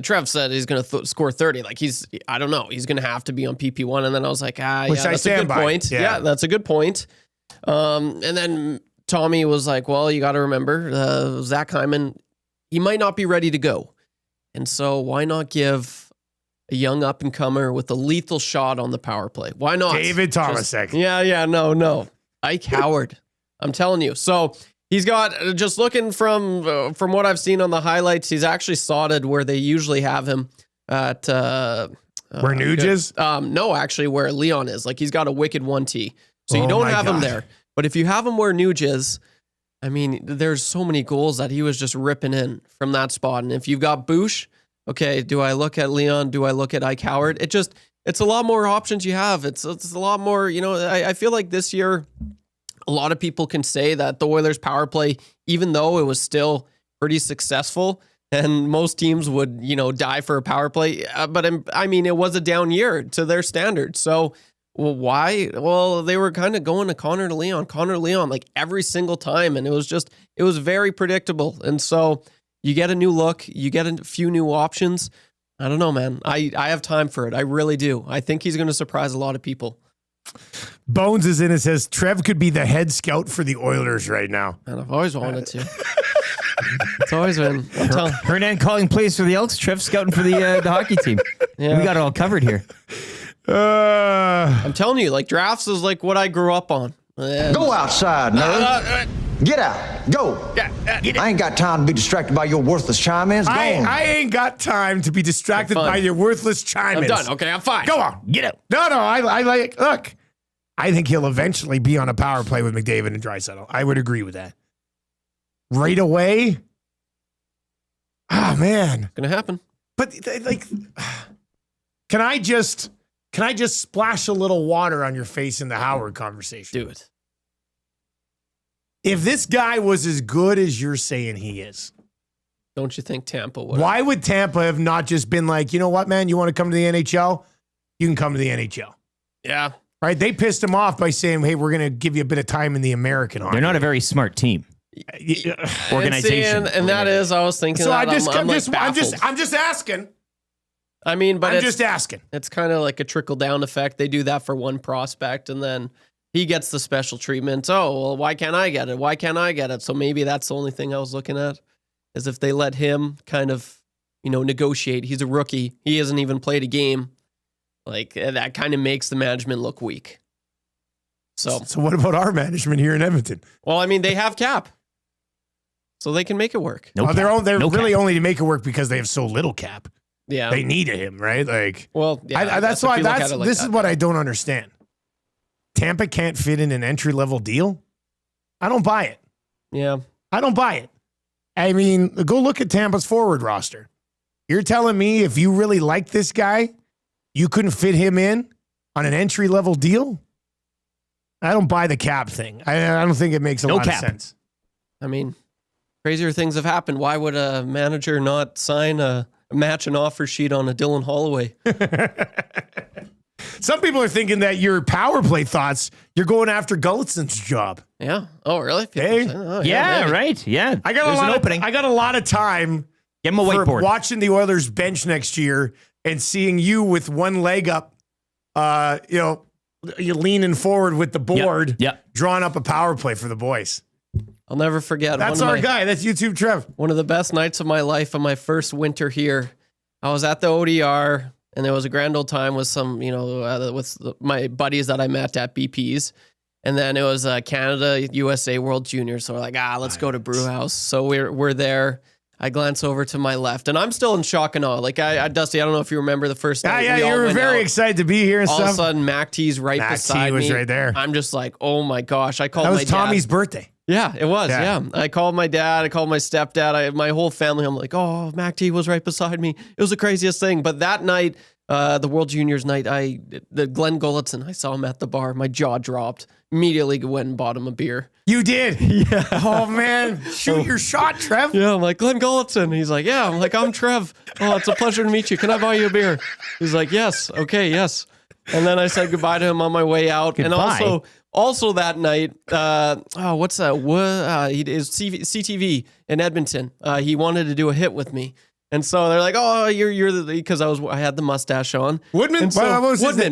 Trev said he's going to score 30, like I don't know, he's going to have to be on PP1. And then I was like, that's a good point. Yeah, that's a good point. And then Tommy was like, well, you got to remember, Zach Hyman, he might not be ready to go. And so why not give a young up-and-comer with a lethal shot on the power play? Why not? David Tomasek. No. Ike Howard. I'm telling you. So he's got, just looking from what I've seen on the highlights, he's actually slotted where they usually have him at... where Nuge is? No, actually where Leon is. Like he's got a wicked 1T. So you don't have him there. But if you have him where Nuge is, I mean, there's so many goals that he was just ripping in from that spot. And if you've got Bouch, okay, do I look at Leon? Do I look at Ike Howard? It's a lot more options you have. It's a lot more, I feel like this year, a lot of people can say that the Oilers power play, even though it was still pretty successful and most teams would, die for a power play. But I mean, it was a down year to their standards. So, well, why? Well, they were kind of going to Connor Leon, like every single time. And it was very predictable. And so you get a new look, you get a few new options. I don't know, man. I have time for it. I really do. I think he's going to surprise a lot of people. Bones is in and says, Trev could be the head scout for the Oilers right now. And I've always wanted to. It's always been. Hernan calling plays for the Elks, Trev scouting for the hockey team. Yeah. We got it all covered here. I'm telling you, like drafts is like what I grew up on. Go outside, nerd. Get out. Go. I ain't got time to be distracted by your worthless chime-ins. Go on. I ain't got time to be distracted by your worthless chime-ins. I'm done. Okay, I'm fine. Go on. Get out. No, I like, look, I think he'll eventually be on a power play with McDavid and Draisaitl. I would agree with that. Right away? Oh, man. Gonna happen. But, like, can I just splash a little water on your face in the Howard conversation? Do it. If this guy was as good as you're saying he is, don't you think Tampa would? Why would Tampa have not just been like, you know what, man, you want to come to the NHL? You can come to the NHL. Yeah. Right? They pissed him off by saying, hey, we're going to give you a bit of time in the American Hockey. They're not a very smart team. organization. And that is, I was thinking. So that I'm just asking. I mean, but I'm just asking. It's kind of like a trickle down effect. They do that for one prospect, and then he gets the special treatment. Oh, well, why can't I get it? Why can't I get it? So maybe that's the only thing I was looking at, is if they let him kind of, negotiate. He's a rookie. He hasn't even played a game. Like, that kind of makes the management look weak. So what about our management here in Edmonton? Well, I mean, they have cap, so they can make it work. They're really only to make it work because they have so little cap. Yeah, they need him, right? Like, well, yeah, that's why. This is what I don't understand. Tampa can't fit in an entry level deal. I don't buy it. Yeah, I don't buy it. I mean, go look at Tampa's forward roster. You're telling me if you really like this guy, you couldn't fit him in on an entry level deal? I don't buy the cap thing. I don't think it makes a lot of sense. I mean, crazier things have happened. Why would a manager not sign a match and offer sheet on a Dylan Holloway? Some people are thinking that your power play thoughts, you're going after Gullitson's job. Yeah. Oh, really? Hey. Oh, yeah, right. Yeah. I got a lot of time. Get him a whiteboard. Watching the Oilers bench next year and seeing you with one leg up, you're leaning forward with the board, drawing up a power play for the boys. I'll never forget. That's our guy. That's YouTube Trev. One of the best nights of my life on my first winter here. I was at the ODR, and there was a grand old time with some, with my buddies that I met at BP's. And then it was Canada, USA World Juniors. So we're like, let's go to Brewhouse. So we're there. I glance over to my left, and I'm still in shock and awe. Like, Dusty, I don't know if you remember the first night. Yeah, you were very excited to be here and all stuff. All of a sudden, Mac T's beside me. was right there. I'm just like, oh my gosh. I called my dad. That was Tommy's birthday. Yeah, it was. Yeah. I called my dad. I called my stepdad. My whole family. I'm like, oh, Mac T was right beside me. It was the craziest thing. But that night, the World Juniors night, the Glenn Gullitson, I saw him at the bar. My jaw dropped. Immediately went and bought him a beer. You did? Yeah. Oh, man. Shoot your shot, Trev. Yeah, I'm like, Glenn Gullitson. He's like, yeah. I'm like, I'm Trev. Oh, it's a pleasure to meet you. Can I buy you a beer? He's like, yes. Okay, yes. And then I said goodbye to him on my way out. Goodbye. And also that night, what's that? He is CTV in Edmonton. He wanted to do a hit with me. And so they're like, "Oh, you're the," because I had the mustache on. Woodman?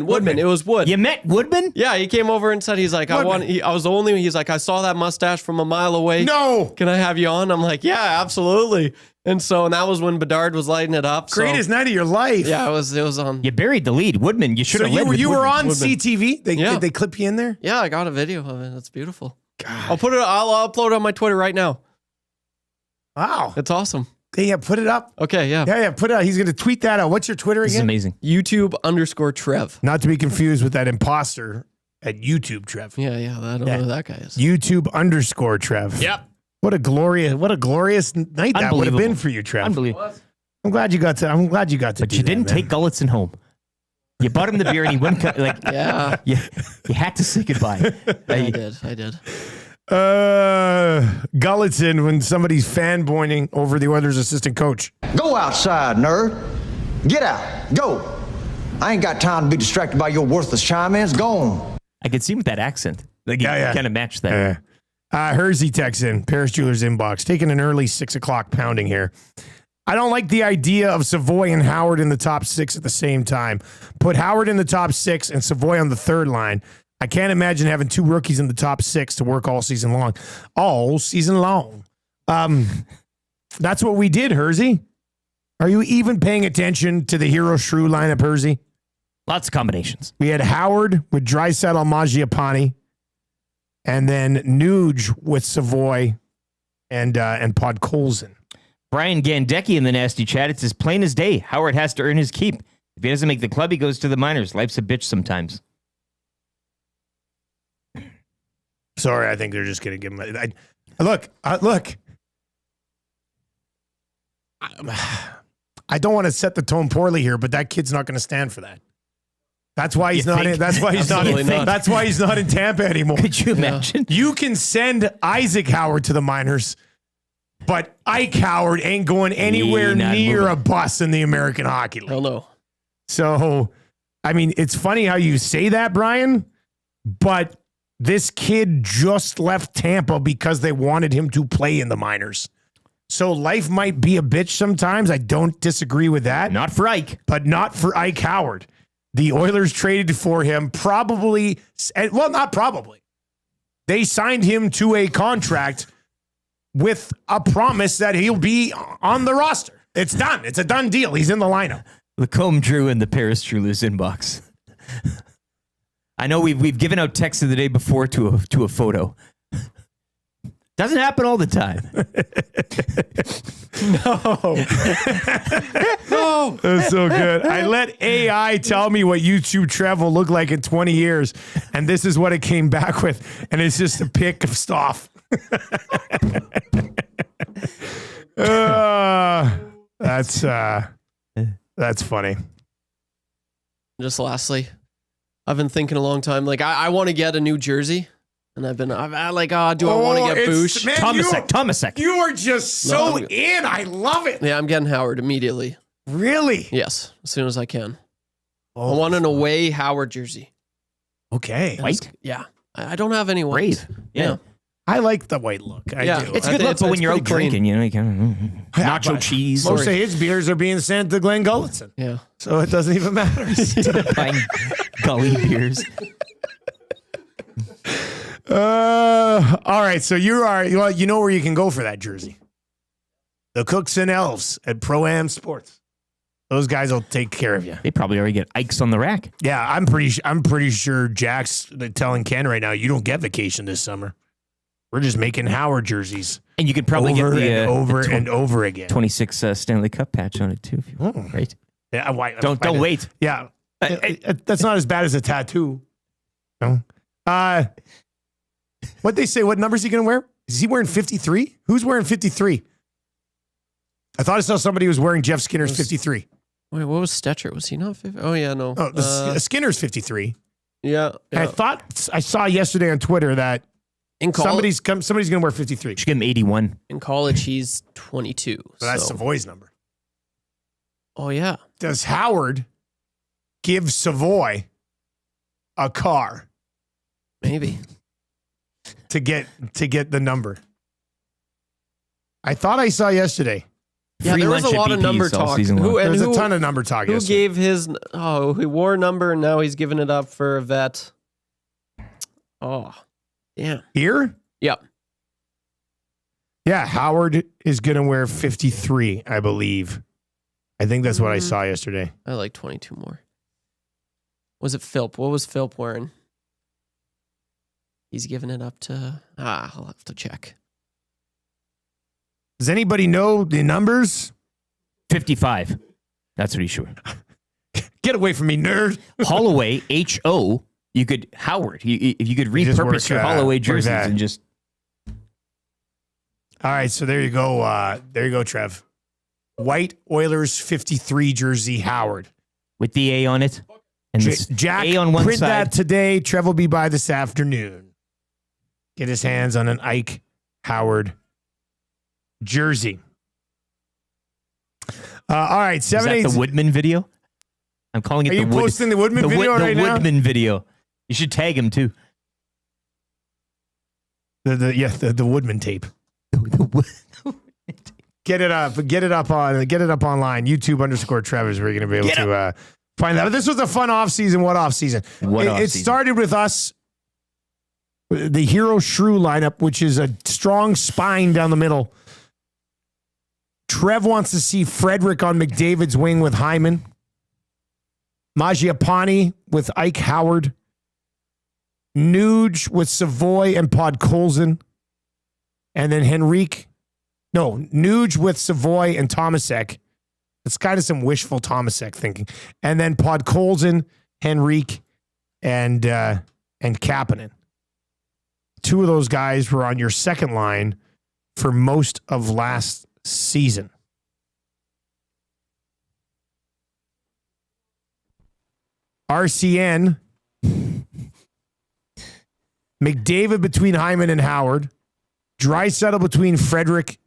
Woodman. It was Wood. You met Woodman? Yeah, he came over and said, he's like, I was the only one. He's like, I saw that mustache from a mile away. No. Can I have you on? I'm like, yeah, absolutely. And that was when Bedard was lighting it up. Greatest night of your life. Yeah, it was on. You buried the lead. Woodman, you should have led with you were Woodman. on CTV? Did they clip you in there? Yeah, I got a video of it. That's beautiful. God. I'll upload it on my Twitter right now. Wow. It's awesome. Yeah, put it up. Okay, yeah. Yeah, put it up. He's going to tweet that out. What's your Twitter again? This is amazing. YouTube_Trev. Not to be confused with that imposter at YouTube Trev. Yeah, I don't know who that guy is. YouTube_Trev. Yep. What a glorious night that would have been for you, Trev. Unbelievable. I'm glad you got to. But you didn't take Gullitson home. You bought him the beer and he wouldn't yeah. You had to say goodbye. I did. Gullitson, when somebody's fanboying over the Oilers assistant coach. Go outside, nerd. Get out. Go. I ain't got time to be distracted by your worthless chime-ins. Go on. I could see with that accent. Like, you kind of matched that. Hersey texts in, Paris Jewelers inbox, taking an early 6 o'clock pounding here. I don't like the idea of Savoy and Howard in the top six at the same time. Put Howard in the top six and Savoy on the third line. I can't imagine having two rookies in the top six to work all season long. All season long. That's what we did, Hersey. Are you even paying attention to the Hero Shrew lineup, Hersey? Lots of combinations. We had Howard with Draisaitl, Mangiapane, and then Nuge with Savoy and Podkolzin. Brian Gandecki in the nasty chat. It's as plain as day. Howard has to earn his keep. If he doesn't make the club, he goes to the minors. Life's a bitch sometimes. Sorry, I think they're just going to give him. Look. I don't want to set the tone poorly here, but that kid's not going to stand for that. That's why he's not in. That's why he's not in. That's why he's not in Tampa anymore. Could you imagine? You can send Isaac Howard to the minors, but Ike Howard ain't going anywhere near a bus in the American Hockey League. Hell no. So, I mean, it's funny how you say that, Brian, but This kid just left Tampa because they wanted him to play in the minors. So life might be a bitch sometimes. I don't disagree with that. Not for Ike. But not for Ike Howard. The Oilers traded for him probably, well, not probably. They signed him to a contract with a promise that he'll be on the roster. It's done. It's a done deal. He's in the lineup. Lacombe Drew in the Paris Trulus inbox. I know we've given out text of the day before to a photo. Doesn't happen all the time. No. That's so good. I let AI tell me what YouTube Trev will look like in 20 years, and this is what it came back with, and it's just a pic of Stoff. That's funny. Just lastly, I've been thinking a long time. Like, I want to get a new jersey. And I've like, do I want to get Boosh? Tomasek. You are just so in. I love it. Yeah, I'm getting Howard immediately. Really? Yes, as soon as I can. I want an away Howard jersey. Okay. White? Yeah. I don't have any white. Brave. Yeah. I like the white look. I do. It's a good look, but when you're out drinking, you can nacho cheese. Most of his beers are being sent to Glenn Gulletson. Yeah. So it doesn't even matter. Buying gully beers. All right, so you know where you can go for that jersey. The Cooks and Elves at Pro-Am Sports. Those guys will take care of you. They probably already get Ike's on the rack. Yeah, I'm pretty sure Jack's telling Ken right now, you don't get vacation this summer. We're just making Howard jerseys. And you could probably get the over again. 26 Stanley Cup patch on it too, if you want, right? Yeah, don't wait. Yeah, that's not as bad as a tattoo. No. What they say? What number is he going to wear? Is he wearing 53? Who's wearing 53? I thought I saw somebody who was wearing Jeff Skinner's 53. Wait, what was Stetcher? Was he not 50? Oh, yeah, no. Oh, Skinner's 53. Yeah. And I thought I saw yesterday on Twitter that in somebody's going to wear 53. Should give him 81. In college, he's 22. So that's Savoy's number. Oh, yeah. Does Howard give Savoy a car? Maybe. To get the number. I thought I saw yesterday. Yeah, there was a lot of number talk. There's a ton of number talk. Who gave his? Oh, he wore a number, and now he's giving it up for a vet. Oh, yeah. Here? Yep. Yeah, Howard is going to wear 53, I believe. I think that's what I saw yesterday. I like 22 more. Was it Philp? What was Philp wearing? He's giving it up to... I'll have to check. Does anybody know the numbers? 55. That's what he should wear. Get away from me, nerd. Holloway, H-O. You could... Howard. If you could repurpose your Holloway jerseys and just... All right, so there you go. There you go, Trev. White Oilers 53 jersey, Howard. With the A on it. And Jack, A on one print side. that today. Trev will be by this afternoon. Get his hands on an Ike Howard jersey. All right, 7-8. Is that the Woodman video? I'm calling it Are you posting the Woodman video right now? The Woodman video. You should tag him too. The Woodman tape. Get it up online. YouTube_Trev is where you're going to be able to find that. But this was a fun off season. What off season? It started with us, the Hero Shrew lineup, which is a strong spine down the middle. Trev wants to see Frederick on McDavid's wing with Hyman. Mangiapane with Ike Howard. Nuge with Savoy and Podkolzin. And then Nuge with Savoy and Tomasek. It's kind of some wishful Tomasek thinking. And then Podkolzin, Henrique, and Kapanen. Two of those guys were on your second line for most of last season. RCN. McDavid between Hyman and Howard. Draisaitl between Frederick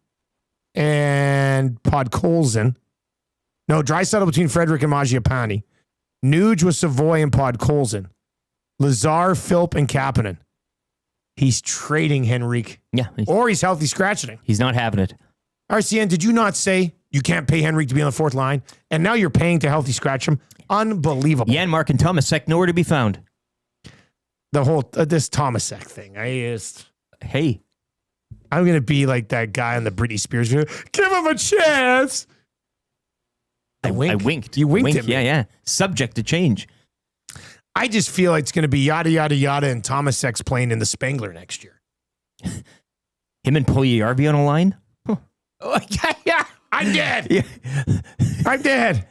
and Podkolzin. No, Draisaitl between Frederick and Mangiapane. Nuge with Savoy and Podkolzin. Lazar, Philp, and Kapanen. He's trading Henrique. Yeah. Or he's healthy scratching him. He's not having it. RCN, did you not say you can't pay Henrique to be on the fourth line? And now you're paying to healthy scratch him? Unbelievable. Jan, Mark, and Tomasek nowhere to be found. The whole, this Tomasek thing. Hey. I'm going to be like that guy on the Britney Spears video. Give him a chance. I winked. You winked at me. Yeah. Subject to change. I just feel like it's going to be yada, yada, yada, and Tomasek's playing in the Spangler next year. Him and Puljujärvi on a line? Huh. Oh, yeah. I'm dead. Yeah. I'm dead.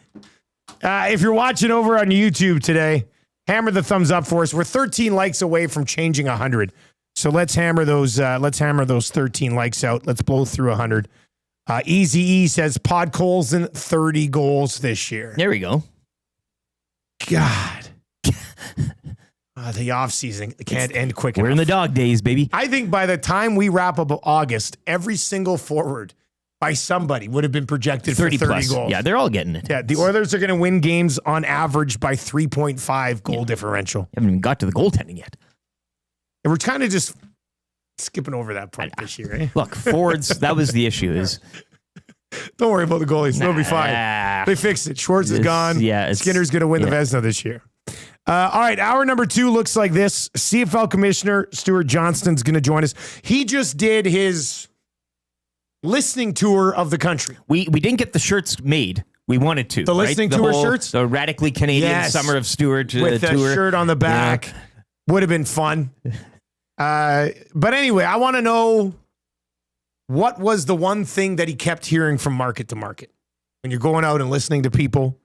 If you're watching over on YouTube today, hammer the thumbs up for us. We're 13 likes away from changing 100. So let's hammer those 13 likes out. Let's blow through 100. Easy E says Pod Colson 30 goals this year. There we go. God. The offseason can't end quick enough. We're in the dog days, baby. I think by the time we wrap up August, every single forward by somebody would have been projected for 30 plus. goals. Yeah, they're all getting it. Yeah, the Oilers are going to win games on average by 3.5 goal differential. Haven't even got to the goaltending yet. And we're kind of just skipping over that part this year, eh? Look, forwards, that was the issue. Don't worry about the goalies. They'll be fine. They fixed it. Schwartz is gone. Yeah, Skinner's going to win the Vezina this year. All right, hour number 2 looks like this. CFL Commissioner Stewart Johnston's going to join us. He just did his listening tour of the country. We didn't get the shirts made. We wanted to. The listening tour shirts? The Radically Canadian Summer of Stewart with the tour. shirt on the back. Yeah. Would have been fun. But anyway, I want to know, what was the one thing that he kept hearing from market to market? When you're going out and listening to people,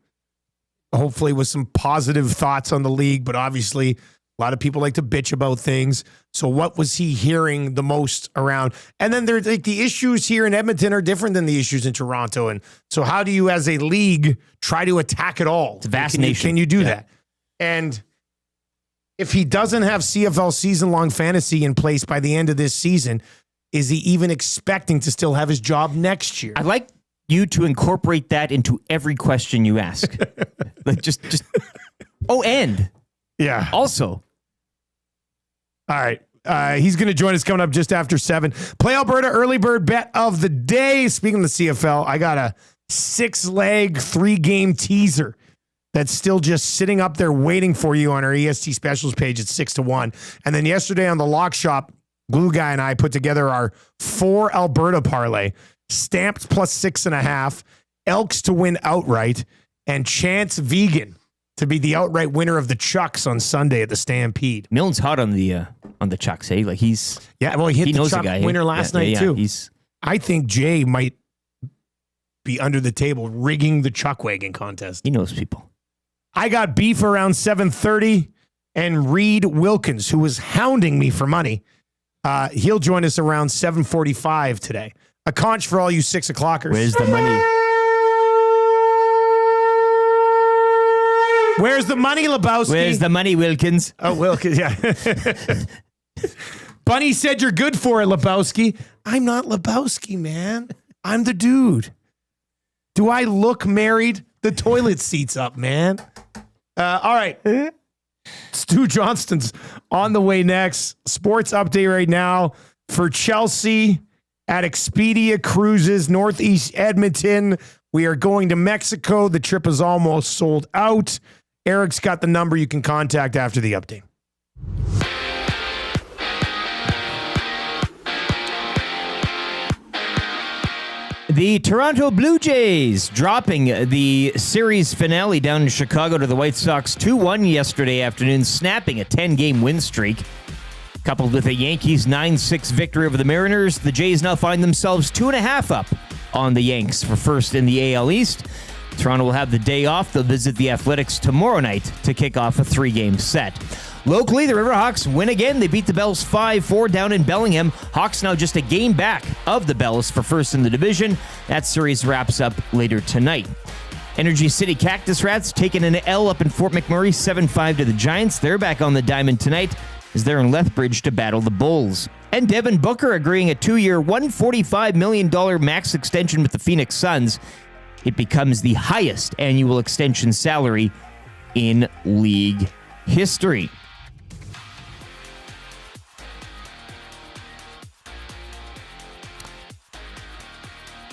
hopefully with some positive thoughts on the league, but obviously a lot of people like to bitch about things. So what was he hearing the most around? And then there's like the issues here in Edmonton are different than the issues in Toronto. And so how do you as a league try to attack it all? It's a vast nation. Can you do that? And if he doesn't have CFL season-long fantasy in place by the end of this season, is he even expecting to still have his job next year? I'd like you to incorporate that into every question you ask. Like just and yeah. Also. All right. He's going to join us coming up just after 7. Play Alberta early bird bet of the day. Speaking of the CFL, I got a 6-leg, 3-game teaser that's still just sitting up there waiting for you on our EST specials page at 6-1. And then yesterday on the Lock Shop, Glue Guy and I put together our 4 Alberta parlay, Stamped plus 6.5, Elks to win outright, and Chance Vegan to be the outright winner of the Chucks on Sunday at the Stampede. Milne's hot on the Chucks, eh? Like he hit the Chuck winner last night too. I think Jay might be under the table rigging the Chuck wagon contest. He knows people. I got beef around 7:30, and Reid Wilkins, who was hounding me for money, he'll join us around 7:45 today. A conch for all you 6 o'clockers. Where's the money? Where's the money, Lebowski? Where's the money, Wilkins? Oh, Wilkins, yeah. Bunny said you're good for it, Lebowski. I'm not Lebowski, man. I'm the dude. Do I look married? The toilet seat's up, man. All right. Stu Johnston's on the way next. Sports update right now for Chelsea at Expedia Cruises, Northeast Edmonton. We are going to Mexico. The trip is almost sold out. Eric's got the number you can contact after the update. The Toronto Blue Jays dropping the series finale down in Chicago to the White Sox 2-1 yesterday afternoon, snapping a 10-game win streak. Coupled with a Yankees 9-6 victory over the Mariners, the Jays now find themselves 2.5 up on the Yanks for first in the AL East. Toronto will have the day off. They'll visit the Athletics tomorrow night to kick off a 3-game set. Locally, the Riverhawks win again. They beat the Bells 5-4 down in Bellingham. Hawks now just a game back of the Bells for first in the division. That series wraps up later tonight. Energy City Cactus Rats taking an L up in Fort McMurray, 7-5 to the Giants. They're back on the diamond tonight as they're in Lethbridge to battle the Bulls. And Devin Booker agreeing a 2-year, $145 million max extension with the Phoenix Suns. It becomes the highest annual extension salary in league history.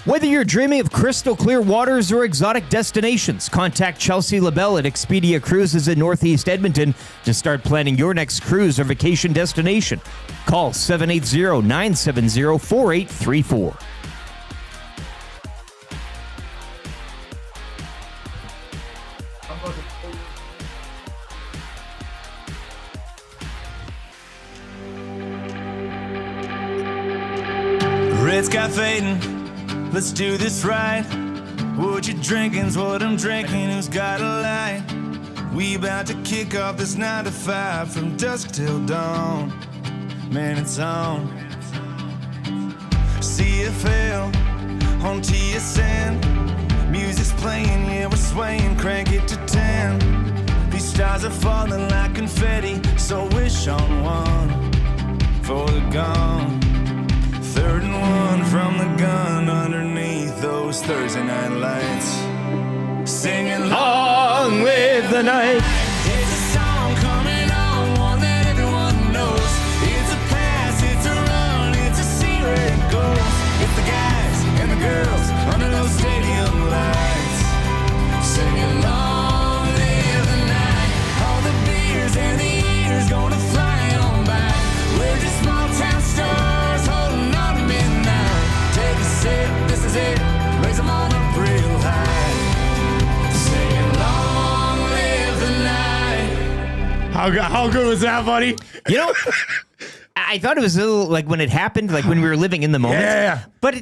Whether you're dreaming of crystal clear waters or exotic destinations, contact Chelsea LaBelle at Expedia Cruises in Northeast Edmonton to start planning your next cruise or vacation destination. Call 780-970-4834. Red sky fading, let's do this right. What you drinking's what I'm drinking, who's got a light? We about to kick off this 9 to 5 from dusk till dawn. Man, it's on. CFL on TSN. Music's playing, yeah, we're swaying, crank it to 10. These stars are falling like confetti, so wish on one for the gone. 3rd and 1 from the gun underneath those Thursday night lights. Singing Long live the night. It's a song coming on, one that everyone knows. It's a pass, it's a run, it's a see where it goes. It's the guys and the girls under those stadium lights. Singing long live the night. All the beers and the years gonna fly on by. We're just small town stars holding on to midnight. Take a sip, this is it. Raise them on up real high. Singing long live the night. How good was that, buddy? You know, I thought it was a little like when it happened, like when we were living in the moment. Yeah. But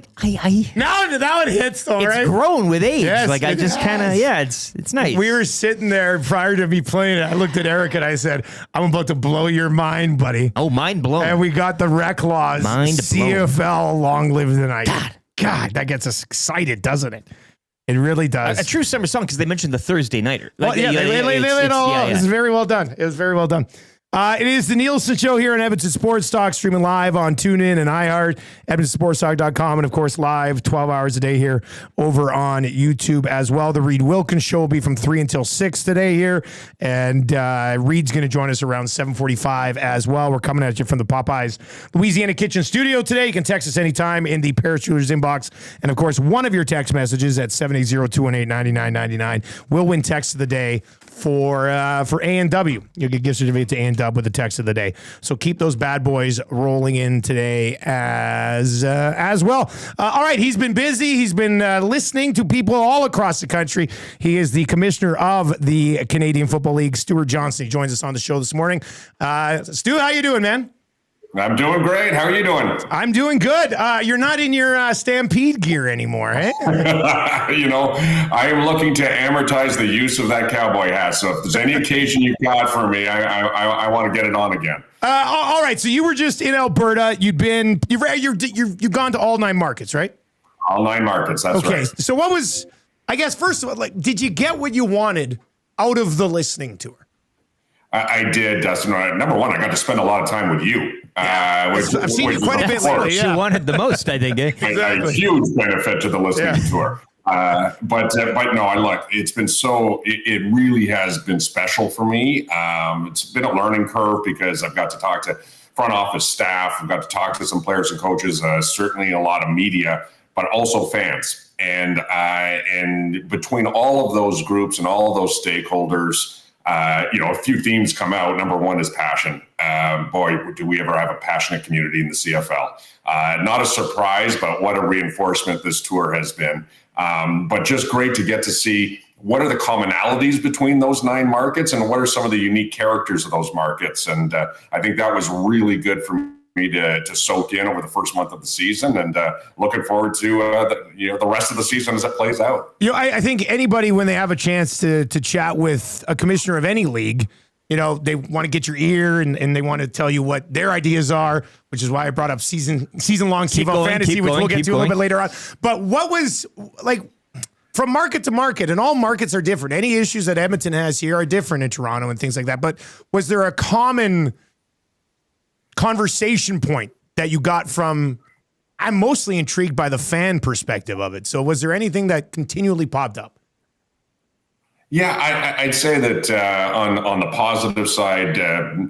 Now that one hits, though, it's right? grown with age. Yes, like I it just kind of, has. it's nice. We were sitting there prior to me playing it. I looked at Eric and I said, I'm about to blow your mind, buddy. Oh, mind blown. And we got the rec laws. Mind CFL, long live the night. God, that gets us excited, doesn't it? It really does. A true summer song because they mentioned the Thursday nighter. Well, yeah, they laid it all out. It was very well done. It was very well done. It is the Nielson Show here on Edmonton Sports Talk, streaming live on TuneIn and iHeart, EdmontonSportsTalk.com, and of course live 12 hours a day here over on YouTube as well. The Reid Wilkins Show will be from 3 until 6 today here, and Reid's going to join us around 7:45 as well. We're coming at you from the Popeyes Louisiana Kitchen Studio today. You can text us anytime in the Parachuters inbox, and of course one of your text messages at 780-218-9999 will win text of the day for A&W. You'll get gift certificate to A&W with the text of the day. So keep those bad boys rolling in today as well. All right, he's been busy. He's been listening to people all across the country. He is the commissioner of the Canadian Football League, Stewart Johnston. He joins us on the show this morning. Stu, how you doing, man? I'm doing great. How are you doing? I'm doing good. You're not in your Stampede gear anymore, eh? I am looking to amortize the use of that cowboy hat. So if there's any occasion you've got for me, I want to get it on again. All right. So you were just in Alberta. You've gone to all 9 markets, right? All 9 markets. That's right. Okay. So what was, I guess, first of all, like, did you get what you wanted out of the listening tour? I did, Dustin. Number one, I got to spend a lot of time with you. I've seen you quite a bit lately. You wanted the most, I think. A huge benefit to the listening tour. But no, look, it's been it really has been special for me. It's been a learning curve because I've got to talk to front office staff. I've got to talk to some players and coaches, certainly a lot of media, but also fans. And between all of those groups and all of those stakeholders, a few themes come out. Number one is passion. Boy, do we ever have a passionate community in the CFL. Not a surprise, but what a reinforcement this tour has been. But just great to get to see what are the commonalities between those 9 markets and what are some of the unique characters of those markets. And I think that was really good for me to soak in over the first month of the season, and looking forward to the rest of the season as it plays out. I think anybody, when they have a chance to chat with a commissioner of any league, they want to get your ear and they want to tell you what their ideas are, which is why I brought up season-long CFL fantasy, which we'll get to a little bit later on. But what was, like, from market to market, and all markets are different. Any issues that Edmonton has here are different in Toronto and things like that. But was there a common conversation point that you got from? I'm mostly intrigued by the fan perspective of it. So was there anything that continually popped up? Yeah, I'd say that on the positive side,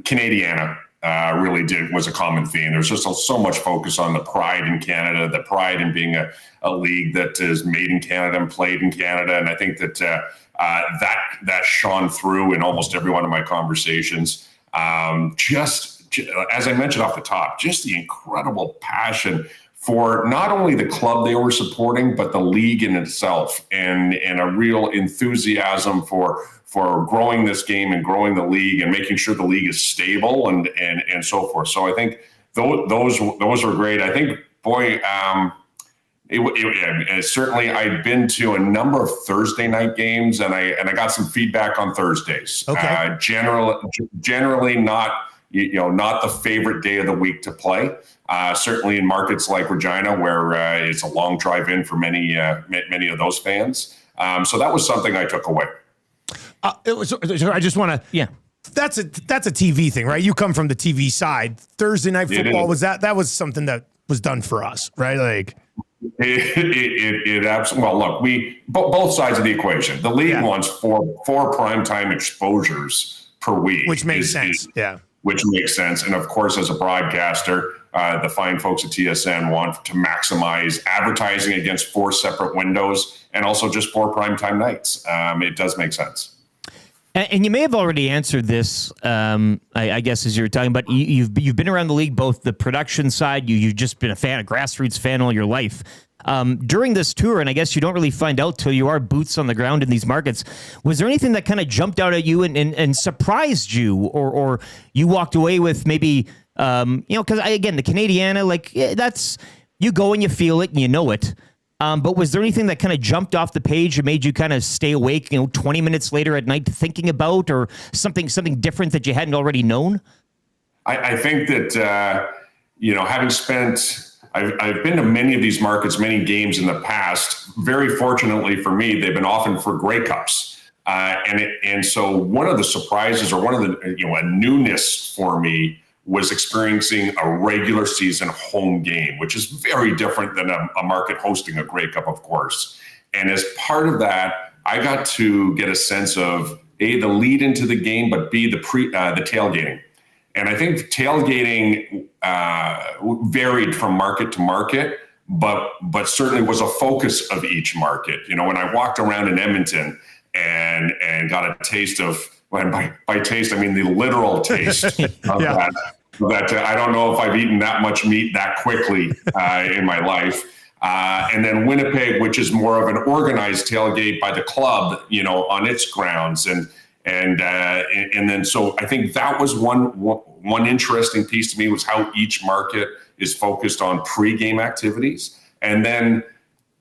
Canadiana really was a common theme. There's just so much focus on the pride in Canada, the pride in being a league that is made in Canada and played in Canada. And I think that that shone through in almost every one of my conversations. Just as I mentioned off the top, just the incredible passion for not only the club they were supporting, but the league in itself, and a real enthusiasm for growing this game and growing the league and making sure the league is stable and so forth. So I think those were great. I think, boy, certainly I'd been to a number of Thursday night games, and I got some feedback on Thursdays. Okay. Generally not the favorite day of the week to play. Certainly in markets like Regina, where it's a long drive in for many of those fans. So that was something I took away. I just want to. Yeah. That's a TV thing, right? You come from the TV side. Thursday night football that was something that was done for us, right? Like it absolutely. Well, look, both sides of the equation. The league wants four primetime exposures per week, which makes sense. Which makes sense. And of course, as a broadcaster, the fine folks at TSN want to maximize advertising against 4 separate windows and also just 4 primetime nights. It does make sense. And you may have already answered this, I guess, as you were talking about. You've been around the league, both the production side. You've just been a grassroots fan all your life. During this tour, and I guess you don't really find out till you are boots on the ground in these markets, was there anything that kind of jumped out at you and surprised you, or you walked away with maybe, because again, the Canadiana, that's, you go and you feel it and you know it. But was there anything that kind of jumped off the page and made you kind of stay awake, 20 minutes later at night thinking about, or something different that you hadn't already known? I think that, having spent, I've been to many of these markets, many games in the past. Very fortunately for me, they've been often for Grey Cups. And so one of the surprises, or one of the, a newness for me, was experiencing a regular season home game, which is very different than a market hosting a Grey Cup, of course. And as part of that, I got to get a sense of A, the lead into the game, but B, the tailgating. And I think tailgating varied from market to market, but certainly was a focus of each market. When I walked around in Edmonton and got a taste of, and by taste, I mean the literal taste of that I don't know if I've eaten that much meat that quickly in my life. And then Winnipeg, which is more of an organized tailgate by the club, on its grounds. And then, so I think that was one interesting piece to me, was how each market is focused on pre-game activities. And then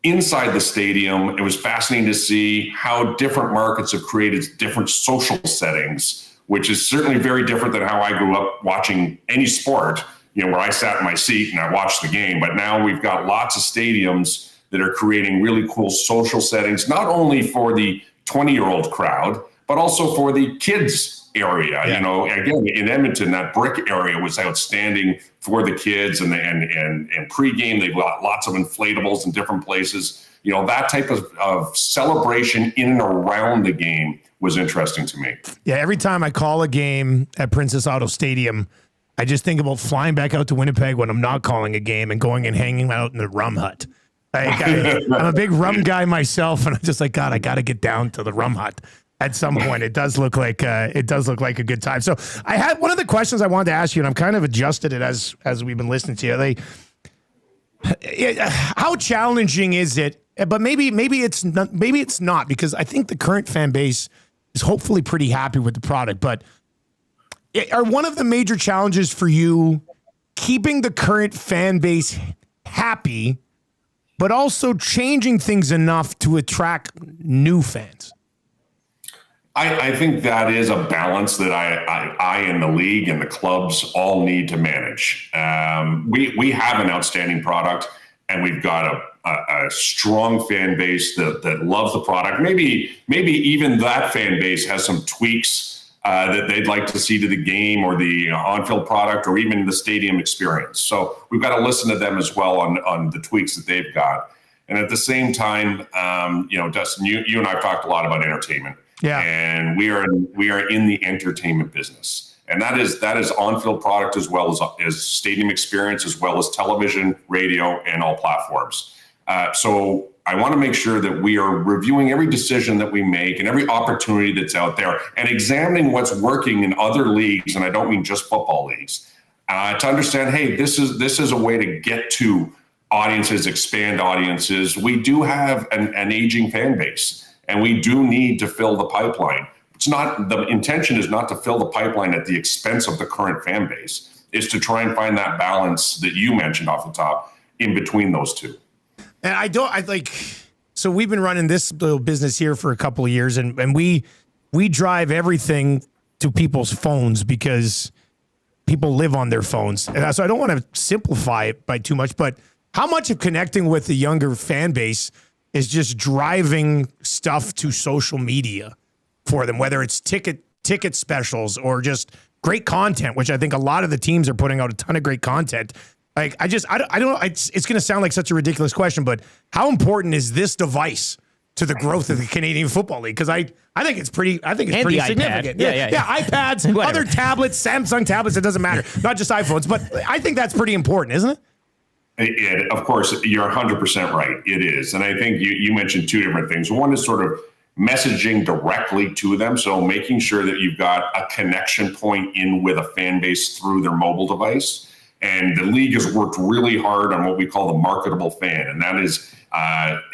inside the stadium, it was fascinating to see how different markets have created different social settings, which is certainly very different than how I grew up watching any sport, where I sat in my seat and I watched the game. But now we've got lots of stadiums that are creating really cool social settings, not only for the 20-year-old crowd, but also for the kids area. Again, in Edmonton, that brick area was outstanding for the kids, and pregame, they've got lots of inflatables in different places. That type of celebration in and around the game was interesting to me. Yeah, every time I call a game at Princess Auto Stadium, I just think about flying back out to Winnipeg when I'm not calling a game and going and hanging out in the rum hut. I'm a big rum guy myself, and I'm just like, God, I got to get down to the rum hut at some point. It does look like a good time. So I had one of the questions I wanted to ask you, and I'm kind of adjusted it as we've been listening to you. How challenging is it? But maybe it's not, because I think the current fan base is hopefully pretty happy with the product. But are one of the major challenges for you keeping the current fan base happy, but also changing things enough to attract new fans? I think that is a balance that I and the league and the clubs all need to manage. We have an outstanding product, and we've got a strong fan base that loves the product. Maybe even that fan base has some tweaks that they'd like to see to the game or the on-field product, or even the stadium experience. So we've got to listen to them as well on the tweaks that they've got. And at the same time, Dustin, you and I have talked a lot about entertainment. Yeah. And we are in the entertainment business. And that is on-field product as well as stadium experience, as well as television, radio, and all platforms. So I want to make sure that we are reviewing every decision that we make and every opportunity that's out there and examining what's working in other leagues, and I don't mean just football leagues, to understand, hey, this is a way to get to audiences, expand audiences. We do have an aging fan base, and we do need to fill the pipeline. The intention is not to fill the pipeline at the expense of the current fan base. It's to try and find that balance that you mentioned off the top in between those two. And so we've been running this little business here for a couple of years, and we drive everything to people's phones because people live on their phones. And so I don't want to simplify it by too much, but how much of connecting with the younger fan base is just driving stuff to social media for them, whether it's ticket specials or just great content, which I think a lot of the teams are putting out a ton of great content. Like, I don't know. It's going to sound like such a ridiculous question, but how important is this device to the growth of the Canadian Football League? Because I think it's pretty significant. Yeah, iPads, other tablets, Samsung tablets. It doesn't matter. Not just iPhones, but I think that's pretty important, isn't it? Of course, you're 100% right. It is. And I think you mentioned two different things. One is sort of messaging directly to them. So making sure that you've got a connection point in with a fan base through their mobile device. And the league has worked really hard on what we call the marketable fan. And that is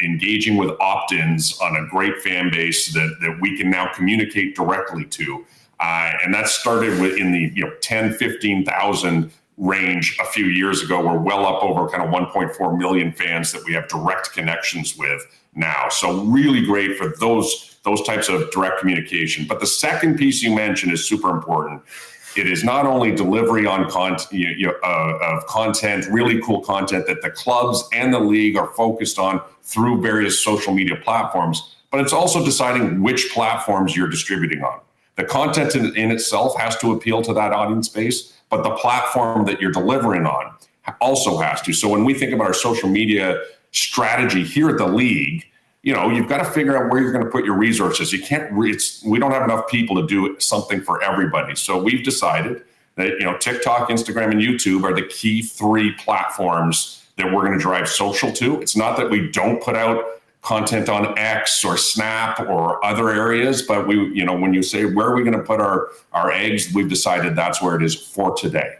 engaging with opt-ins on a great fan base that we can now communicate directly to. And that started in the 10, 15,000 range a few years ago. We're well up over kind of 1.4 million fans that we have direct connections with now. So really great for those types of direct communication. But the second piece you mentioned is super important. It is not only delivery on of content, really cool content that the clubs and the league are focused on through various social media platforms, but it's also deciding which platforms you're distributing on. The content in itself has to appeal to that audience base, but the platform that you're delivering on also has to. So when we think about our social media strategy here at the league, you've got to figure out where you're going to put your resources. You can't. We don't have enough people to do something for everybody. So we've decided that TikTok, Instagram, and YouTube are the key three platforms that we're going to drive social to. It's not that we don't put out content on X or Snap or other areas, but when you say where are we going to put our eggs, we've decided that's where it is for today.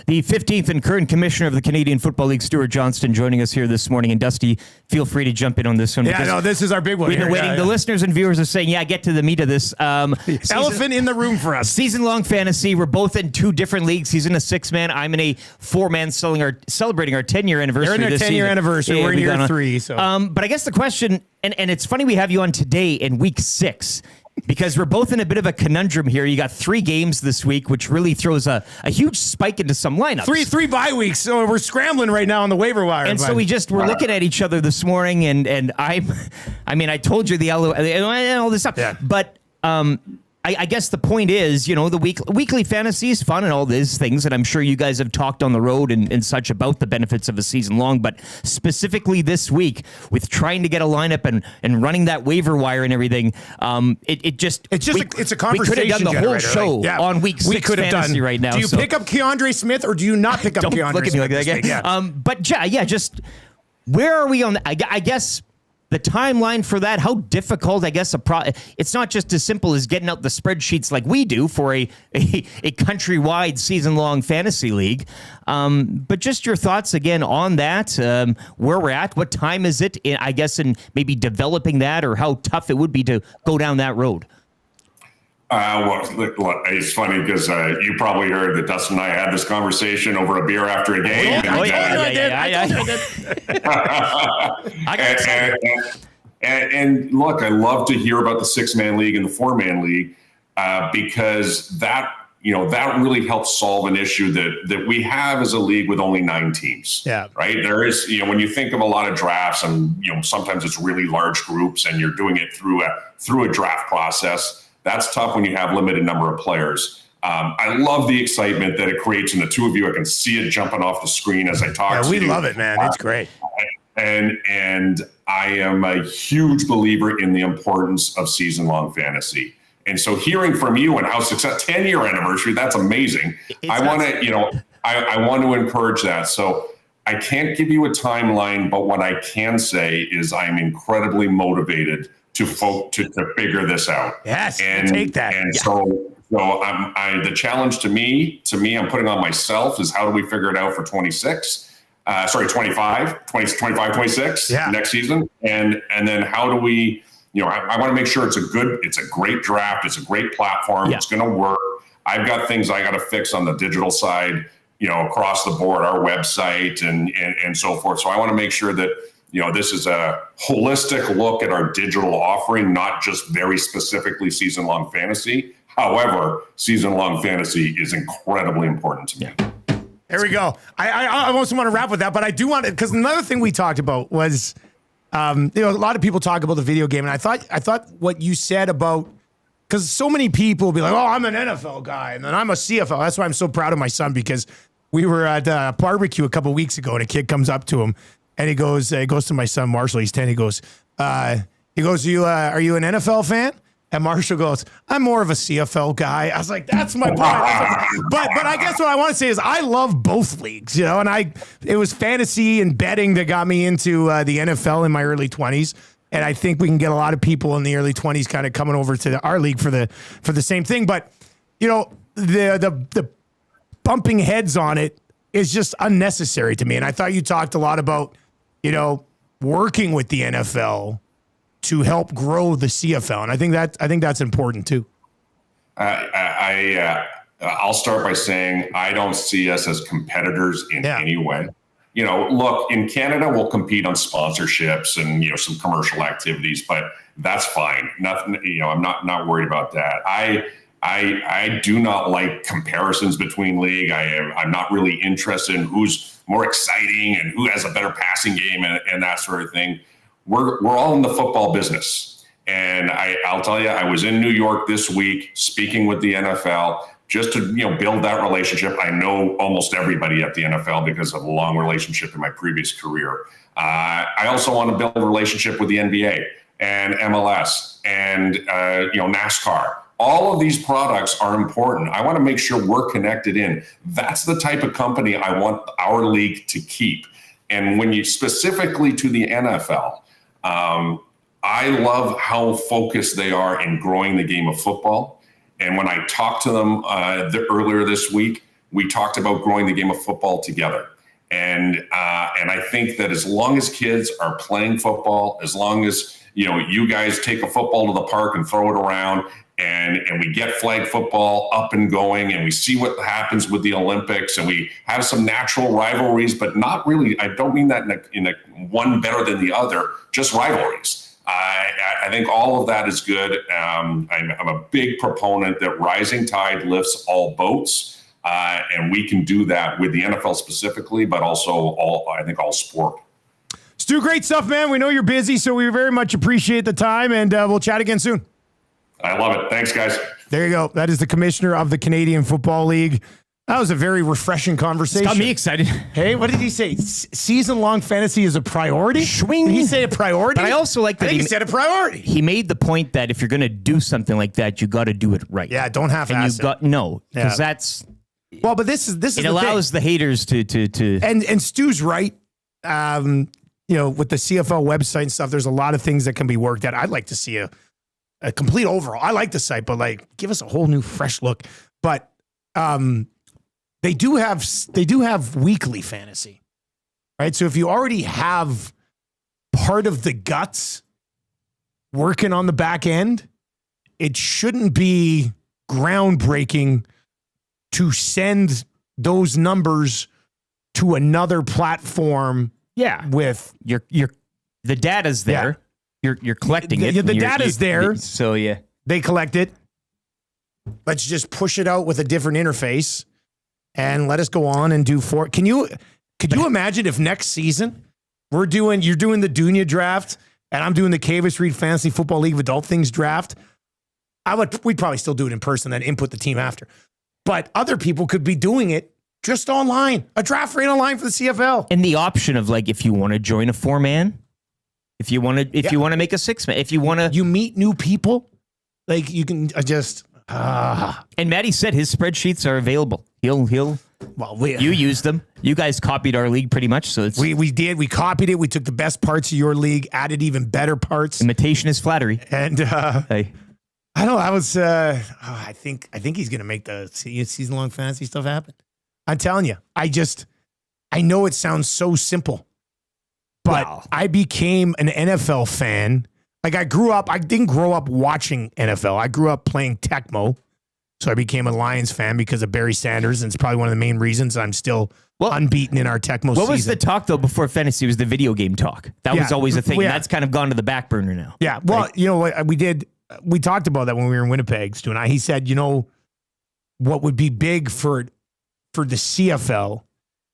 The 15th and current commissioner of the Canadian Football League, Stewart Johnston, joining us here this morning. And Dusty, feel free to jump in on this one. Yeah, no, this is our big one. We've been waiting. The listeners and viewers are saying, get to the meat of this. Elephant in the room for us. Season-long fantasy. We're both in two different leagues. He's in a 6-man. I'm in a 4-man, celebrating our 10-year anniversary. They're in their 10-year anniversary. We're in year 3. So. But I guess the question, and it's funny we have you on today in week 6, because we're both in a bit of a conundrum here. You got 3 games this week, which really throws a huge spike into some lineups. Three bye weeks, so we're scrambling right now on the waiver wire. And so we're looking at each other this morning, and I told you all this stuff, yeah. But I guess the point is, the weekly fantasy is fun and all these things, and I'm sure you guys have talked on the road and such about the benefits of a season long, but specifically this week, with trying to get a lineup and running that waiver wire and everything, it's a conversation. We could have done the whole show on week 6 fantasy right now. Do you pick up Keandre Smith or do you not pick up Keandre Smith? Don't look at me like that again. Yeah. Just where are we on? I guess. The timeline for that, how difficult, I guess, it's not just as simple as getting out the spreadsheets like we do for a countrywide season-long fantasy league. But just your thoughts again on that, where we're at, what time is it, in maybe developing that, or how tough it would be to go down that road. Well, it's funny because you probably heard that Dustin and I had this conversation over a beer after a game. And look, I love to hear about the 6-man league and the 4-man league because that really helps solve an issue that we have as a league with only 9 teams. Yeah. Right. There is, when you think of a lot of drafts and, sometimes it's really large groups and you're doing it through a draft process. That's tough when you have limited number of players. I love the excitement that it creates in the two of you. I can see it jumping off the screen as I talk to you. We love it, man. It's great. And I am a huge believer in the importance of season-long fantasy. And so hearing from you and how 10-year anniversary, that's amazing. I want to, I want to encourage that. So I can't give you a timeline, but what I can say is I'm incredibly motivated to figure this out. Yes, and take that. And so the challenge to me, I'm putting on myself is how do we figure it out for 25, 26 next season. And then how do we, I want to make sure it's a great draft. It's a great platform. It's going to work. I've got things I got to fix on the digital side, across the board, our website and so forth. So I want to make sure that, this is a holistic look at our digital offering, not just very specifically season-long fantasy. However, season-long fantasy is incredibly important to me. There we go. I also want to wrap with that, but I do want to, because another thing we talked about was, a lot of people talk about the video game, and I thought what you said about, because so many people will be like, oh, I'm an NFL guy, and then I'm a CFL. That's why I'm so proud of my son, because we were at a barbecue a couple weeks ago, and a kid comes up to him, and he goes to my son Marshall. He's 10. He goes, are you an NFL fan? And Marshall goes, I'm more of a CFL guy. I was like, that's my point. But I guess what I want to say is I love both leagues, and it was fantasy and betting that got me into the NFL in my early 20s. And I think we can get a lot of people in the early 20s kind of coming over to our league for the same thing. But, the bumping heads on it is just unnecessary to me. And I thought you talked a lot about, working with the NFL to help grow the CFL. And I think that's important too. I'll start by saying I don't see us as competitors in any way. Look, in Canada, we'll compete on sponsorships and, some commercial activities, but that's fine. Nothing, I'm not worried about that. I do not like comparisons between league. I'm not really interested in who's more exciting and who has a better passing game and that sort of thing. We're all in the football business. And I'll tell you, I was in New York this week speaking with the NFL just to build that relationship. I know almost everybody at the NFL because of a long relationship in my previous career. I also want to build a relationship with the NBA and MLS and NASCAR. All of these products are important. I want to make sure we're connected in. That's the type of company I want our league to keep. And when you specifically to the NFL, I love how focused they are in growing the game of football. And when I talked to them earlier this week, we talked about growing the game of football together. And I think that as long as kids are playing football, as long as you guys take a football to the park and throw it around, and we get flag football up and going, and we see what happens with the Olympics, and we have some natural rivalries, but not really. I don't mean that in a one better than the other, just rivalries. I think all of that is good. I'm a big proponent that rising tide lifts all boats, and we can do that with the NFL specifically, but also all sport. Stu, great stuff, man. We know you're busy, so we very much appreciate the time, and we'll chat again soon. I love it. Thanks, guys. There you go. That is the commissioner of the Canadian Football League. That was a very refreshing conversation. Got me excited. Hey, what did he say? Season-long fantasy is a priority? Swing. Did he say a priority? But I also like that he said a priority. He made the point that if you're going to do something like that, you got to do it right. Yeah, don't half-ass it. Because that's... Well, but this is it allows the haters to And Stu's right. With the CFL website and stuff, there's a lot of things that can be worked at. I'd like to see a complete overhaul. I like the site, but give us a whole new fresh look. But they do have weekly fantasy, right? So if you already have part of the guts working on the back end, it shouldn't be groundbreaking to send those numbers to another platform. Yeah, with the data's there. Yeah. You're collecting it. The data's there. So yeah, they collect it. Let's just push it out with a different interface, and let us go on and do four. Could you imagine if next season you're doing the Dunya draft and I'm doing the Cavis Reid Fantasy Football League of Adult Things draft? We'd probably still do it in person, then input the team after. But other people could be doing it just online, a draft rate online for the CFL, and the option of if you want to join a 4-man. If you want to make a 6-man, if you want to, you meet new people. Like you can adjust. And Matty said his spreadsheets are available. He'll. Well, you used them. You guys copied our league pretty much, so it's we did. We copied it. We took the best parts of your league, added even better parts. imitation is flattery. And Hey, I don't know. I was. I think he's gonna make the season long fantasy stuff happen. I'm telling you. I know it sounds so simple, but Wow. I became an NFL fan. Like I didn't grow up watching NFL. I grew up playing Tecmo. So I became a Lions fan because of Barry Sanders, and it's probably one of the main reasons I'm still unbeaten in our Tecmo season. what was the talk though before fantasy? Was the video game talk? That was always a thing. Yeah. That's kind of gone to the back burner now. Yeah. Well, you know what we did? We talked about that when we were in Winnipeg, Stu and I. He said, you know, what would be big for the CFL,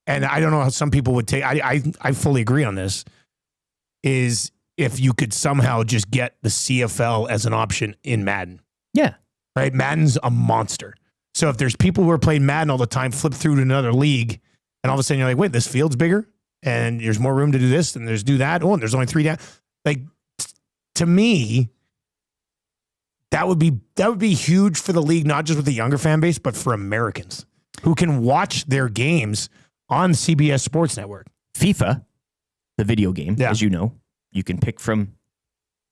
and I don't know how some people would take. I fully agree on this. Is if you could somehow just get the CFL as an option in Madden. Yeah. Right? Madden's a monster. So if there's people who are playing Madden all the time, flip through to another league, and all of a sudden you're like, wait, this field's bigger, and there's more room to do this, and there's do that. Oh, and there's only 3 down. Like, to me, that would be huge for the league, not just with the younger fan base, but for Americans who can watch their games on CBS Sports Network. FIFA, the video game, as you know, you can pick from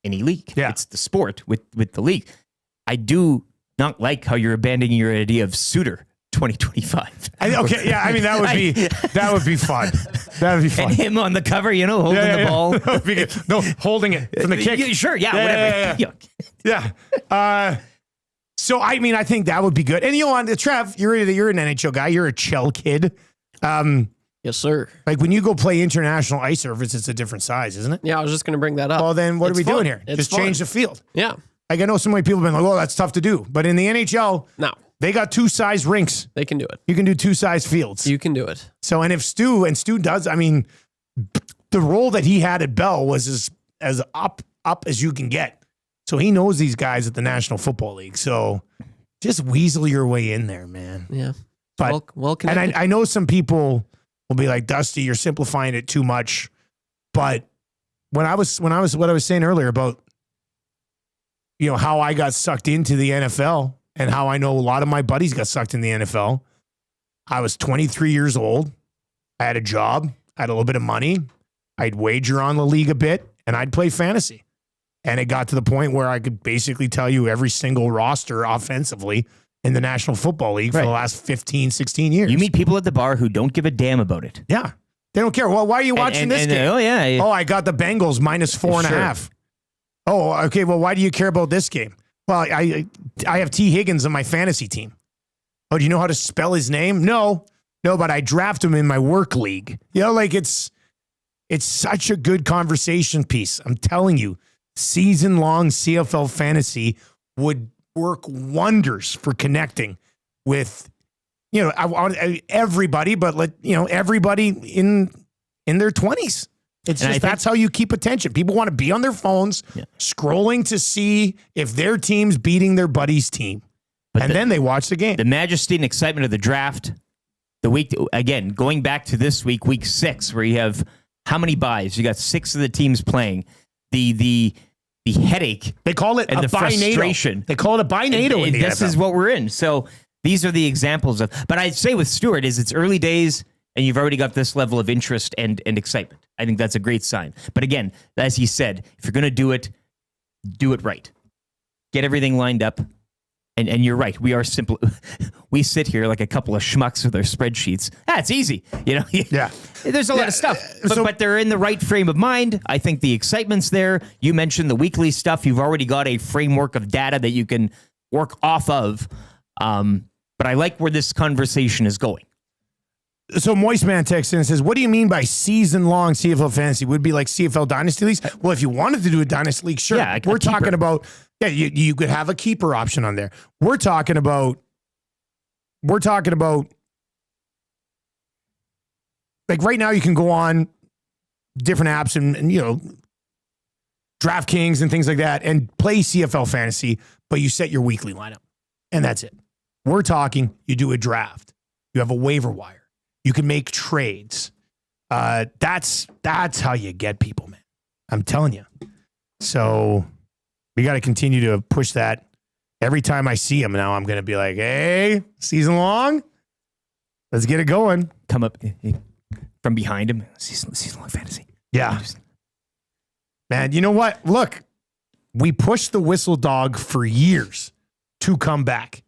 any league. Yeah. It's the sport with the league. I do not like how you're abandoning your idea of Suitor 2025. Okay, yeah, I mean that would be fun. That would be fun. And him on the cover, you know, holding the ball. That would be good. No, holding it from the kick. Yeah, sure, whatever. Yeah. So I mean, I think that would be good. And you know, Trev, you're an NHL guy. You're a Chell kid. Yes, sir. Like when you go play international ice surface, it's a different size, isn't it? Yeah, I was just going to bring that up. Well, then what It's are we fun. doing here? It's Just fun. change the field. Yeah. Like I know so many people have been like, oh, that's tough to do. But in the NHL, No, they got 2-size rinks. they can do it. You can do 2-size fields. You can do it. So, and if Stu does, I mean, the role that he had at Bell was as up as you can get. So he knows these guys at the National Football League. So just weasel your way in there, man. Yeah. But well and connected. I know some people will be like, Dusty, you're simplifying it too much. But what I was saying earlier about, you know, how I got sucked into the NFL and how I know a lot of my buddies got sucked in the NFL. I was 23 years old. I had a job. I had a little bit of money. I'd wager on the league a bit and I'd play fantasy. And it got to the point where I could basically tell you every single roster offensively in the National Football League for the last 15, 16 years. You meet people at the bar who don't give a damn about it. Yeah. They don't care. Well, why are you watching this game? Oh, yeah. Oh, I got the Bengals minus 4.5. Oh, okay. Well, why do you care about this game? Well, I have T. Higgins on my fantasy team. Oh, do you know how to spell his name? No, but I draft him in my work league. You know, like it's such a good conversation piece. I'm telling you, season-long CFL fantasy would work wonders for connecting with, you know, everybody, but everybody in their 20s. That's how you keep attention. People want to be on their phones, scrolling to see if their team's beating their buddy's team. Then they watch the game. The majesty and excitement of the draft, the week, again, going back to this week, week 6, where you have how many buys? You got 6 of the teams playing. The headache. They call it and a the frustration. They call it a binado in the This NFL. is what we're in. So these are the examples of. But I'd say with Stewart is it's early days, and you've already got this level of interest and excitement. I think that's a great sign. But again, as he said, if you're going to do it right. Get everything lined up. And you're right. We are simple. We sit here like a couple of schmucks with our spreadsheets. It's easy. You know. Yeah. There's a lot of stuff, but they're in the right frame of mind. I think the excitement's there. You mentioned the weekly stuff. You've already got a framework of data that you can work off of. But I like where this conversation is going. So Moist Man texts in and says, what do you mean by season-long CFL fantasy? Would it be like CFL Dynasty Leagues? Well, if you wanted to do a Dynasty League, sure. Yeah, we're talking about, you could have a keeper option on there. We're talking about, like right now you can go on different apps and you know, DraftKings and things like that and play CFL fantasy, but you set your weekly lineup and that's it. We're talking, you do a draft. You have a waiver wire. You can make trades. That's how you get people, man. I'm telling you. So we got to continue to push that. every time I see him now, I'm going to be like, hey, season long, let's get it going. Come up from behind him. Season long fantasy. Yeah. Man, you know what? Look, we pushed the whistle dog for years to come back.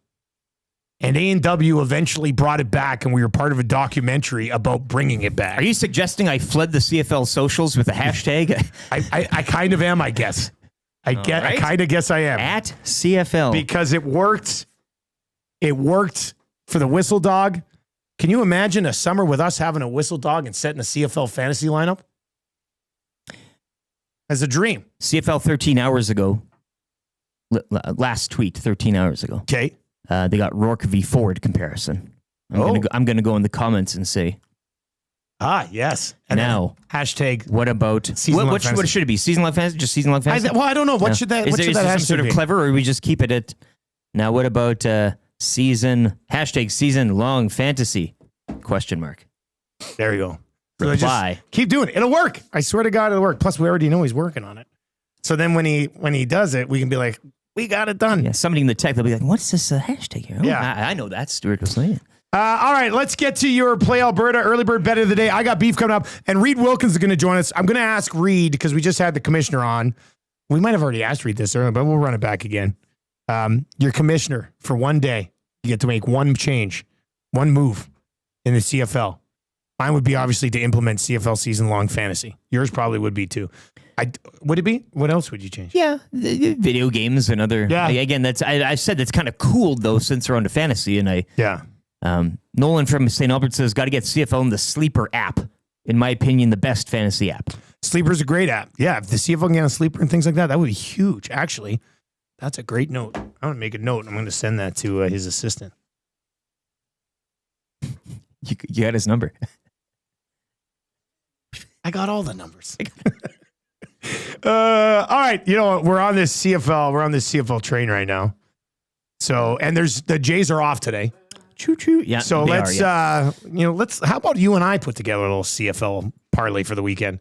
And A&W eventually brought it back, and we were part of a documentary about bringing it back. Are you suggesting I fled the CFL socials with a hashtag? I kind of am, I guess. I kind of guess I am. At CFL. Because it worked. It worked for the whistle dog. Can you imagine a summer with us having a whistle dog and setting a CFL fantasy lineup? As a dream. CFL 13 hours ago. Last tweet 13 hours ago. Okay. They got Rourke v. Ford comparison. I'm going to go in the comments and say. Yes. And now, hashtag. What about what should it be? Season long fantasy? Just season long fantasy? I don't know. What should that? Is there some sort of clever, or we just keep it at? Now, what about season long fantasy? Question mark. There you go. Reply. Keep doing it. It'll work. I swear to God, it'll work. Plus, we already know he's working on it. So then when he does it, we can be like, we got it done. Yeah, somebody in the tech, they'll be like, what's this hashtag here? Oh, yeah. I know that. Stewart was saying. All right, let's get to your Play Alberta early bird bet of the day. I got beef coming up, and Reid Wilkins is going to join us. I'm going to ask Reid, because we just had the commissioner on. We might have already asked Reid this earlier, but we'll run it back again. Your commissioner for one day. You get to make one change, one move in the CFL. Mine would be obviously to implement CFL season-long fantasy. Yours probably would be too. Would it be? What else would you change? Yeah, video games and other. Yeah. Again, I said that's kind of cooled though since they're on to fantasy, and Nolan from St. Albert says got to get CFL in the Sleeper app. In my opinion, the best fantasy app. Sleeper's a great app. Yeah, if the CFL can get on Sleeper and things like that, that would be huge. Actually, that's a great note. I'm going to make a note. I'm going to send that to his assistant. You got his number. I got all the numbers. All right. You know what? We're on this CFL train right now. So, and the Jays are off today. Choo choo. Yeah. So let's, how about you and I put together a little CFL parlay for the weekend?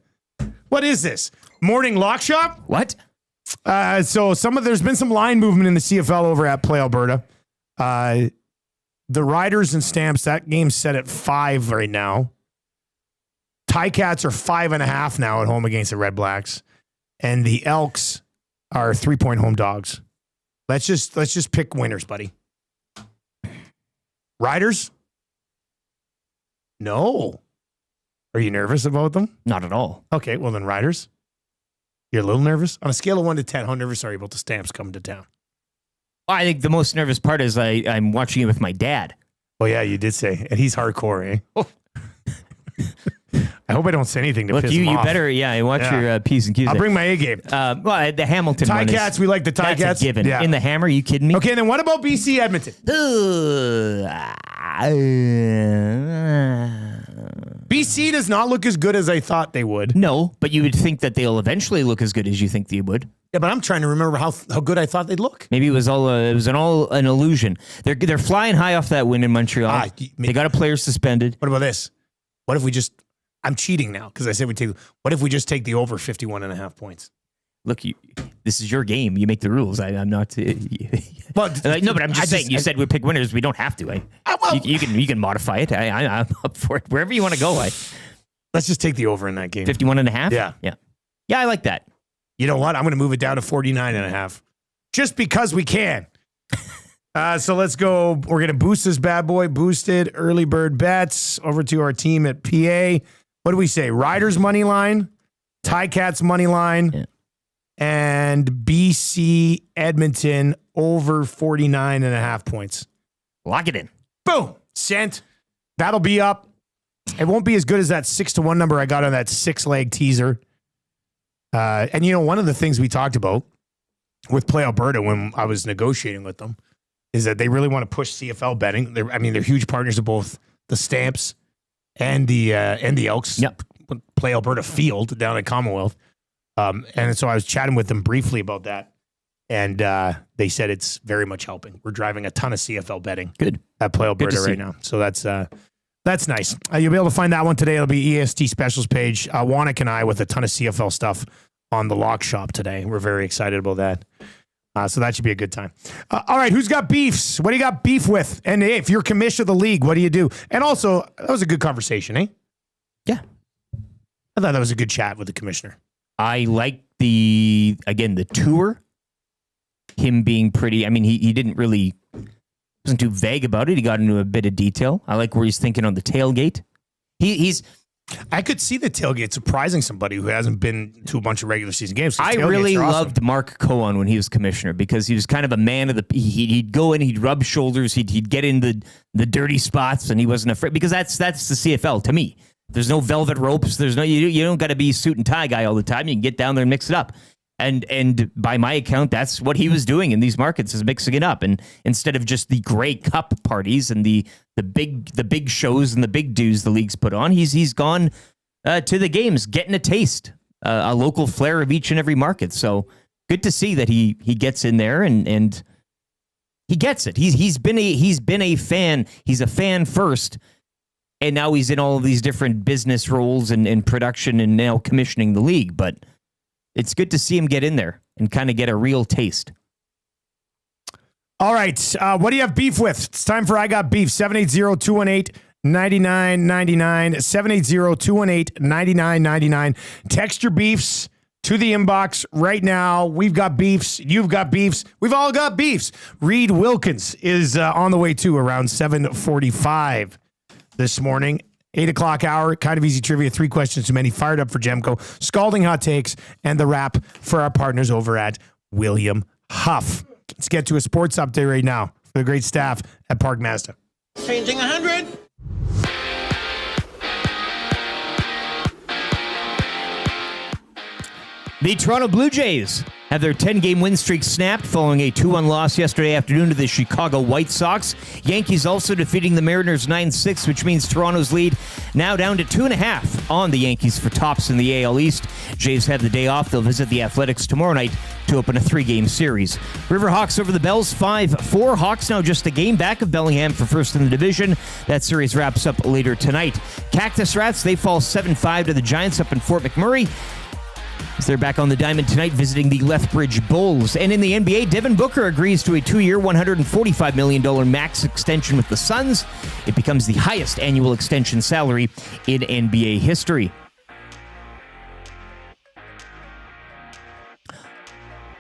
What is this? Morning lock shop? What? So there's been some line movement in the CFL over at Play Alberta. The Riders and Stamps, that game's set at 5 right now. Ticats are 5.5 now at home against the Red Blacks. And the Elks are 3-point home dogs. Let's just pick winners, buddy. Riders? No. Are you nervous about them? Not at all. Okay, well then Riders. You're a little nervous? On a scale of 1 to 10, how nervous are you about the Stamps coming to town? Well, I think the most nervous part is I'm watching it with my dad. Oh yeah, you did say. And he's hardcore, eh? I hope I don't say anything to piss him off. You better, watch your P's and Q's. I'll bring my A game. The Hamilton one Ticats, we like the Ticats. That's a given. Yeah. In the Hammer, you kidding me? Okay, and then what about BC Edmonton? BC does not look as good as I thought they would. No, but you would think that they'll eventually look as good as you think they would. Yeah, but I'm trying to remember how good I thought they'd look. Maybe it was all an illusion. They're flying high off that win in Montreal. They got a player suspended. What about this? What if we just? I'm cheating now because I said we take. What if we just take the over 51.5 points? Look, this is your game. You make the rules. I'm not. But no, but I'm just saying. You said we pick winners. We don't have to. You can modify it. I'm up for it. Wherever you want to go. Let's just take the over in that game. 51.5. Yeah. I like that. You know what? I'm going to move it down to 49.5, just because we can. So let's go. We're going to boost this bad boy. Boosted early bird bets over to our team at PA. What do we say? Riders money line, Ticats money line, and BC Edmonton over 49.5 points. Lock it in. Boom. Sent. That'll be up. It won't be as good as that 6-1 number I got on that 6-leg teaser. And one of the things we talked about with Play Alberta when I was negotiating with them is that they really want to push CFL betting. They're huge partners of both the Stamps and the Elks. Yep. Play Alberta Field down at Commonwealth. And so I was chatting with them briefly about that. And they said it's very much helping. We're driving a ton of CFL betting. Good. At Play Alberta right now. So that's nice. You'll be able to find that one today. It'll be EST Specials page. Wannick and I with a ton of CFL stuff on the Lock Shop today. We're very excited about that. So that should be a good time. All right, who's got beefs? What do you got beef with? And hey, if you're commissioner of the league, what do you do? And also, that was a good conversation, eh? Yeah. I thought that was a good chat with the commissioner. I like the tour. Him being pretty, I mean, he didn't really, wasn't too vague about it. He got into a bit of detail. I like where he's thinking on the tailgate. I could see the tailgate surprising somebody who hasn't been to a bunch of regular season games. I really loved Mark Cohen when he was commissioner because he was kind of a man of the. He'd go in, he'd rub shoulders, he'd get in the dirty spots, and he wasn't afraid because that's the CFL to me. There's no velvet ropes. There's no you don't got to be suit and tie guy all the time. You can get down there and mix it up. And by my account, that's what he was doing in these markets, is mixing it up. And instead of just the Grey Cup parties and the big shows and the big dues the league's put on, he's gone to the games, getting a taste, a local flair of each and every market. So good to see that he gets in there and he gets it. He's been a fan. He's a fan first, and now he's in all of these different business roles and production and now commissioning the league. But it's good to see him get in there and kind of get a real taste. All right. What do you have beef with? It's time for I Got Beef. 780-218-9999. 780-218-9999. Text your beefs to the inbox right now. We've got beefs. You've got beefs. We've all got beefs. Reid Wilkins is on the way too around 7:45 this morning. 8 o'clock hour, kind of easy trivia, 3 questions too many, fired up for Gemco, Scalding Hot Takes, and the wrap for our partners over at William Huff. Let's get to a sports update right now for the great staff at Park Mazda. Changing 100. The Toronto Blue Jays have their 10-game win streak snapped following a 2-1 loss yesterday afternoon to the Chicago White Sox. Yankees also defeating the Mariners 9-6, which means Toronto's lead now down to 2.5 on the Yankees for tops in the AL East. Jays have the day off. They'll visit the Athletics tomorrow night to open a 3-game series. Riverhawks over the Bells 5-4. Hawks now just a game back of Bellingham for first in the division. That series wraps up later tonight. Cactus Rats, they fall 7-5 to the Giants up in Fort McMurray, as they're back on the diamond tonight visiting the Lethbridge Bulls. And in the NBA, Devin Booker agrees to a 2-year, $145 million max extension with the Suns. It becomes the highest annual extension salary in NBA history.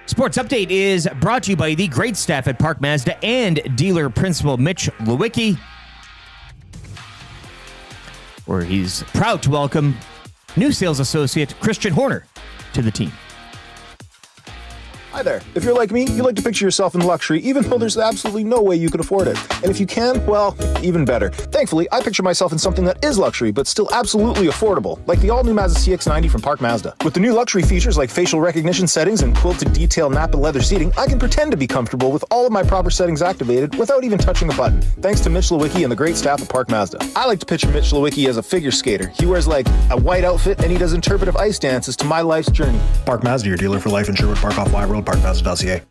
Sports Update is brought to you by the great staff at Park Mazda and dealer principal Mitch Lewicki, where he's proud to welcome new sales associate Christian Horner to the team. Hi there. If you're like me, you like to picture yourself in luxury, even though there's absolutely no way you could afford it. And if you can, well, even better. Thankfully, I picture myself in something that is luxury, but still absolutely affordable, like the all-new Mazda CX-90 from Park Mazda. With the new luxury features like facial recognition settings and quilted detail Napa leather seating, I can pretend to be comfortable with all of my proper settings activated without even touching a button, thanks to Mitch Lewicki and the great staff at Park Mazda. I like to picture Mitch Lewicki as a figure skater. He wears like a white outfit and he does interpretive ice dances to my life's journey. Park Mazda, your dealer for life in Sherwood Park off Y Road, parkmazda.ca.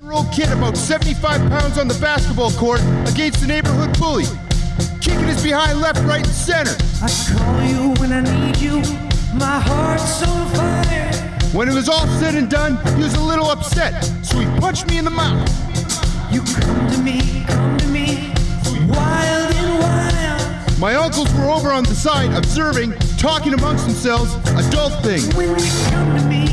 Year-old kid about 75 pounds on the basketball court against the neighborhood bully, kicking his behind left, right, and center. I call you when I need you, my heart's on fire. When it was all said and done, he was a little upset, so he punched me in the mouth. You come to me, wild and wild. My uncles were over on the side, observing, talking amongst themselves, adult things. When you come to me,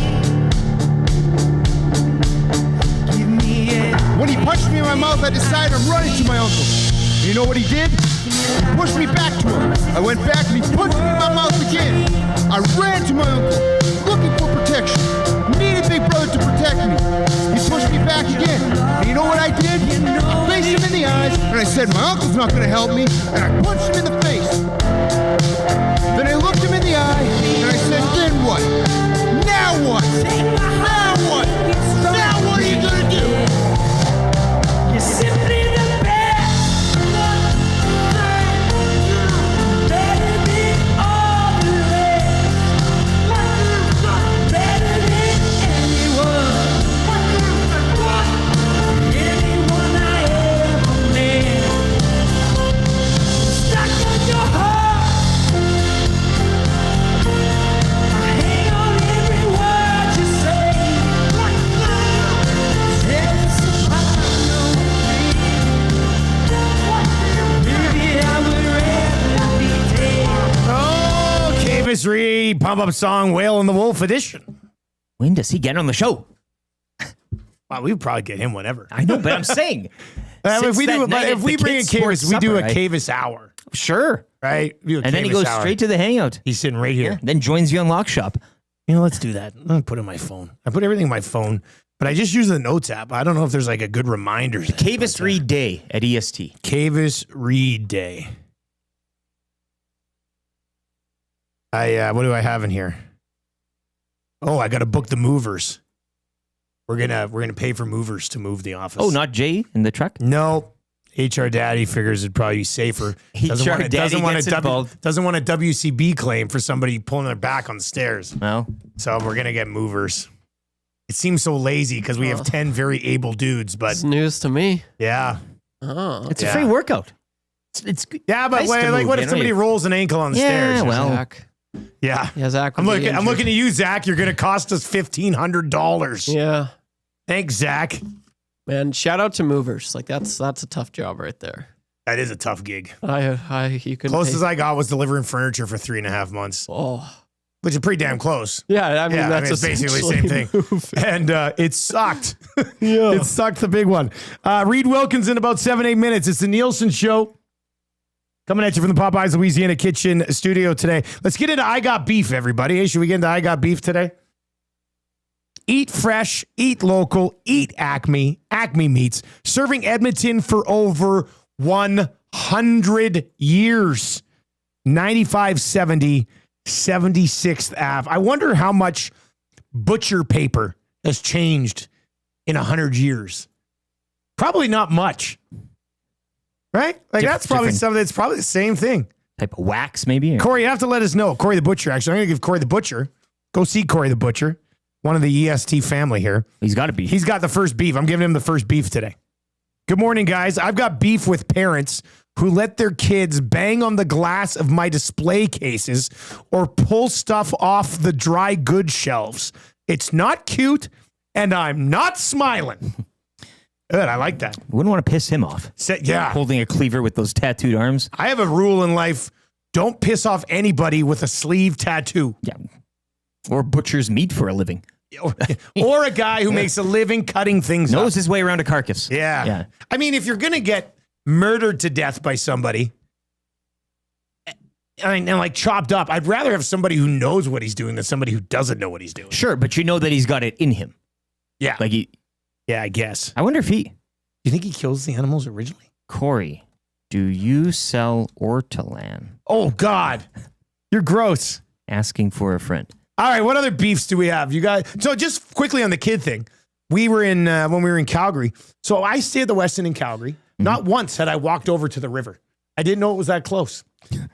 when he punched me in my mouth, I decided I'm running to my uncle. And you know what he did? He pushed me back to him. I went back and he punched me in my mouth again. I ran to my uncle, looking for protection. Needed Big Brother to protect me. He pushed me back again. And you know what I did? I faced him in the eyes and I said, my uncle's not going to help me. And I punched him in the face. Then I looked him in the eye and I said, then what? Now what? Now what? Now what are you going to do? you're simply the best. Better than all the rest. Better than anyone. Anyone I ever met. Stuck in your heart. I hang on every word you say. pump up song, Whale and the Wolf edition. When does he get on the show? Well, we would probably get him whenever. I know, but I'm saying. If we bring in Cavis, we do a Cavis hour. Sure. Right? And then he goes straight to the hangout. He's sitting right here. Yeah, then joins you on Lock Shop. You know, let's do that. I'm going to put it in my phone. I put everything in my phone, but I just use the Notes app. I don't know if there's like a good reminder. Cavis Reid Day at EST. Cavis Reid Day. What do I have in here? Oh, I got to book the movers. We're gonna pay for movers to move the office. Oh, not Jay in the truck? No. HR Daddy figures it'd probably be safer. Doesn't want a WCB claim for somebody pulling their back on the stairs. No. So we're going to get movers. It seems so lazy because we have 10 very able dudes, but It's news to me. yeah. Oh. It's a free workout. It's Yeah, but nice to like move, what you if know, somebody you- rolls an ankle on the stairs? well. Zach. Yeah. Yeah, Zach. I'm would be looking injured. at you, Zach. You're going to cost us $1,500. Yeah. Thanks, Zach. Man, shout out to movers. Like that's a tough job right there. That is a tough gig. You could Closest I got was delivering furniture for 3.5 months. Oh. Which is pretty damn close. Yeah, I mean that's it's basically the same thing. And it sucked. Yeah. It sucked the big one. Reid Wilkins in about 7-8 minutes. It's the Nielson Show. Coming at you from the Popeyes Louisiana Kitchen studio today. Let's get into I Got Beef, everybody. Hey, should we get into I Got Beef today? Eat fresh, eat local, eat Acme Meats. Serving Edmonton for over 100 years. 9570 76th Ave. I wonder how much butcher paper has changed in 100 years. Probably not much. Right? Like that's probably something that's probably the same thing. Type of wax, maybe? Or? Corey, you have to let us know. Corey the Butcher, actually. I'm going to give Corey the Butcher. Go see Corey the Butcher. One of the EST family here. He's got to be. He's got the first beef. I'm giving him the first beef today. Good morning, guys. I've got beef with parents who let their kids bang on the glass of my display cases or pull stuff off the dry goods shelves. It's not cute, and I'm not smiling. Good, I like that. Wouldn't want to piss him off. Yeah. Holding a cleaver with those tattooed arms. I have a rule in life. Don't piss off anybody with a sleeve tattoo. Yeah. Or butchers meat for a living. Or a guy who makes a living cutting things up. Knows his way around a carcass. Yeah. I mean, if you're going to get murdered to death by somebody, and like chopped up, I'd rather have somebody who knows what he's doing than somebody who doesn't know what he's doing. Sure, but you know that he's got it in him. Yeah. Like yeah, I guess. I wonder if Do you think he kills the animals originally? Corey, do you sell ortolan? Oh, God. You're gross. Asking for a friend. All right, what other beefs do we have? You guys. So just quickly on the kid thing, we were in when we were in Calgary. So I stayed at the Westin in Calgary. Mm-hmm. Not once had I walked over to the river. I didn't know it was that close.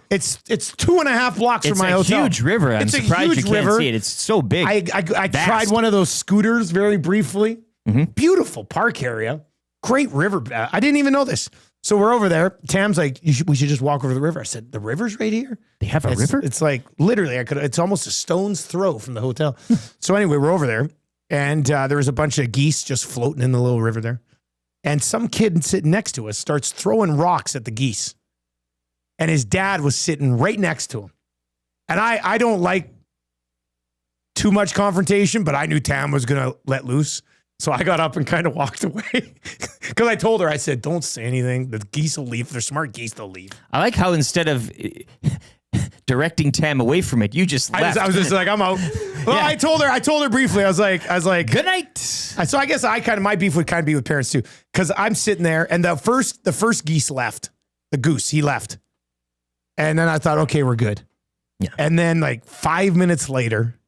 It's 2.5 blocks from my hotel. It's a huge river. I'm surprised you can't see it. It's so big. I tried one of those scooters very briefly. Mm-hmm. Beautiful park area. Great river. I didn't even know this. So we're over there. Tam's like, we should just walk over the river. I said, the river's right here? They have a river? It's like literally, it's almost a stone's throw from the hotel. So anyway, we're over there. And there was a bunch of geese just floating in the little river there. And some kid sitting next to us starts throwing rocks at the geese. And his dad was sitting right next to him. And I don't like too much confrontation, but I knew Tam was going to let loose. So I got up and kind of walked away because I told her, I said, don't say anything. The geese will leave. If they're smart geese, they'll leave. I like how instead of directing Tam away from it, you just left. I was just like, I'm out. Well, yeah. I told her briefly. I was like, good night. So I guess my beef would kind of be with parents too. Cause I'm sitting there and the first geese left, the goose, he left. And then I thought, okay, we're good. Yeah. And then like 5 minutes later,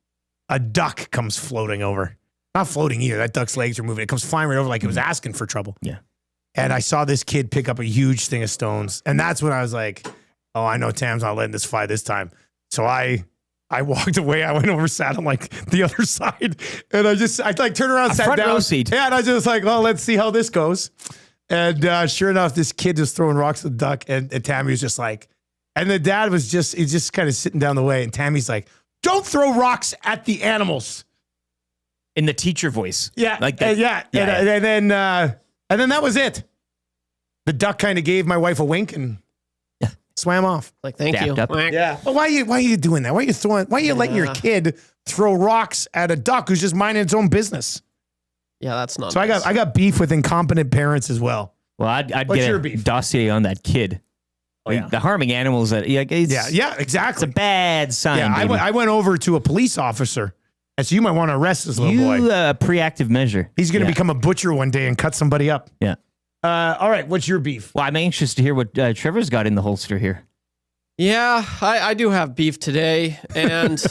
a duck comes floating over. Not floating either. That duck's legs are moving. It comes flying right over like it was asking for trouble. Yeah. And I saw this kid pick up a huge thing of stones. And that's when I was like, oh, I know Tam's not letting this fly this time. So I walked away. I went over, sat on like the other side. And I like turned around, sat front down. Row seat. Yeah. And I was just like, well, let's see how this goes. And sure enough, this kid was throwing rocks at the duck. And Tammy was just like, and the dad was he's just kind of sitting down the way. And Tammy's like, don't throw rocks at the animals. In the teacher voice. Yeah. Like that. And then that was it. The duck kind of gave my wife a wink and Swam off. Like, thank you. Dapped up. Yeah. Well, why are you doing that? Why are you letting your kid throw rocks at a duck who's just minding its own business? Yeah, that's not. So I got beef with incompetent parents as well. Well, I'd What's get your a beef? dossier on that kid. Like, the harming animals that Yeah, exactly. It's a bad sign. Yeah, I went over to a police officer. And so you might want to arrest this little boy. Preactive measure. He's going to become a butcher one day and cut somebody up. Yeah. All right, what's your beef? Well, I'm anxious to hear what Trevor's got in the holster here. Yeah, I do have beef today. And,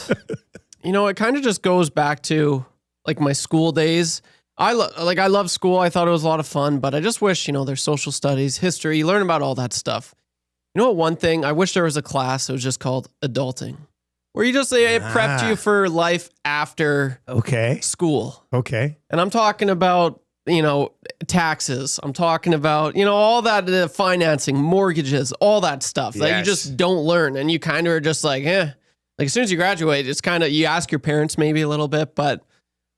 it kind of just goes back to like my school days. I love school. I thought it was a lot of fun, but I just wish, there's social studies, history, you learn about all that stuff. You know what? One thing, I wish there was a class that was just called adulting, where you just say it prepped you for life after school. Okay. And I'm talking about, taxes. I'm talking about, all that financing, mortgages, all that stuff that you just don't learn. And you kind of are just like, Like as soon as you graduate, it's kind of, you ask your parents maybe a little bit, but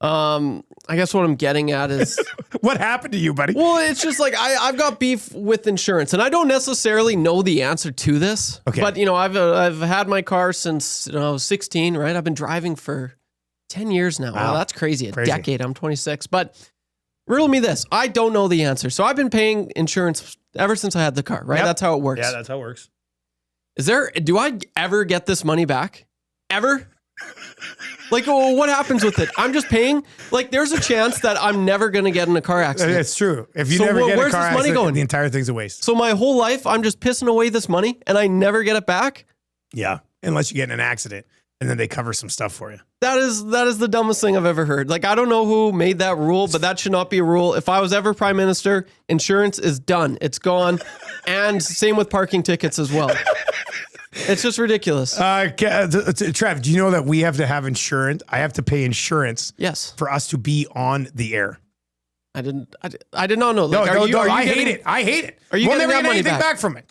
I guess what I'm getting at is what happened to you, buddy? Well, it's just like I've got beef with insurance, and I don't necessarily know the answer to this. Okay. But I've had my car since I was 16, right? I've been driving for 10 years now. Wow, that's crazy. A decade. I'm 26. But riddle me this. I don't know the answer. So I've been paying insurance ever since I had the car, right? Yep. That's how it works. Yeah, that's how it works. Do I ever get this money back? Ever? Like, what happens with it? I'm just paying. Like, there's a chance that I'm never going to get in a car accident. It's true. If you never get a car accident, the entire thing's a waste. So my whole life, I'm just pissing away this money, and I never get it back? Yeah, unless you get in an accident, and then they cover some stuff for you. That is the dumbest thing I've ever heard. Like, I don't know who made that rule, but that should not be a rule. If I was ever prime minister, insurance is done. It's gone. And same with parking tickets as well. It's just ridiculous. Trev, do you know that we have to have insurance? I have to pay insurance. Yes. For us to be on the air. I did not know. Like, I hate it. I hate it. Are you we'll getting never that get money anything back? back from it.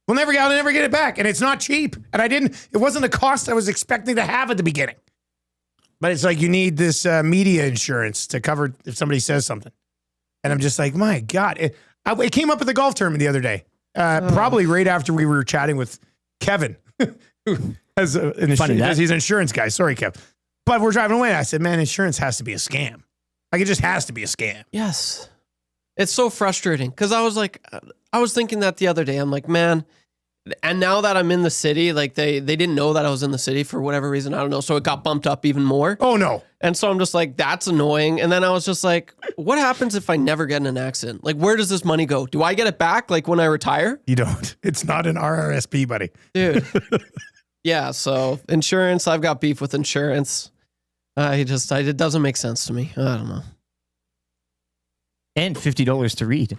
I'll never get it back. And it's not cheap. And it wasn't the cost I was expecting to have at the beginning. But it's like you need this media insurance to cover if somebody says something. And I'm just like, my God. It came up at the golf tournament the other day. Probably right after we were chatting with Kevin, who has he's an insurance guy. Sorry, Kev. But we're driving away. And I said, man, insurance has to be a scam. Like, it just has to be a scam. Yes. It's so frustrating because I was thinking that the other day. I'm like, man, and now that I'm in the city, like they didn't know that I was in the city for whatever reason. I don't know. So it got bumped up even more. Oh, no. And so I'm just like, that's annoying. And then I was just like, what happens if I never get in an accident? Like, where does this money go? Do I get it back like when I retire? You don't. It's not an RRSP, buddy. Dude. Yeah. So insurance, I've got beef with insurance. It doesn't make sense to me. I don't know. And $50 to read.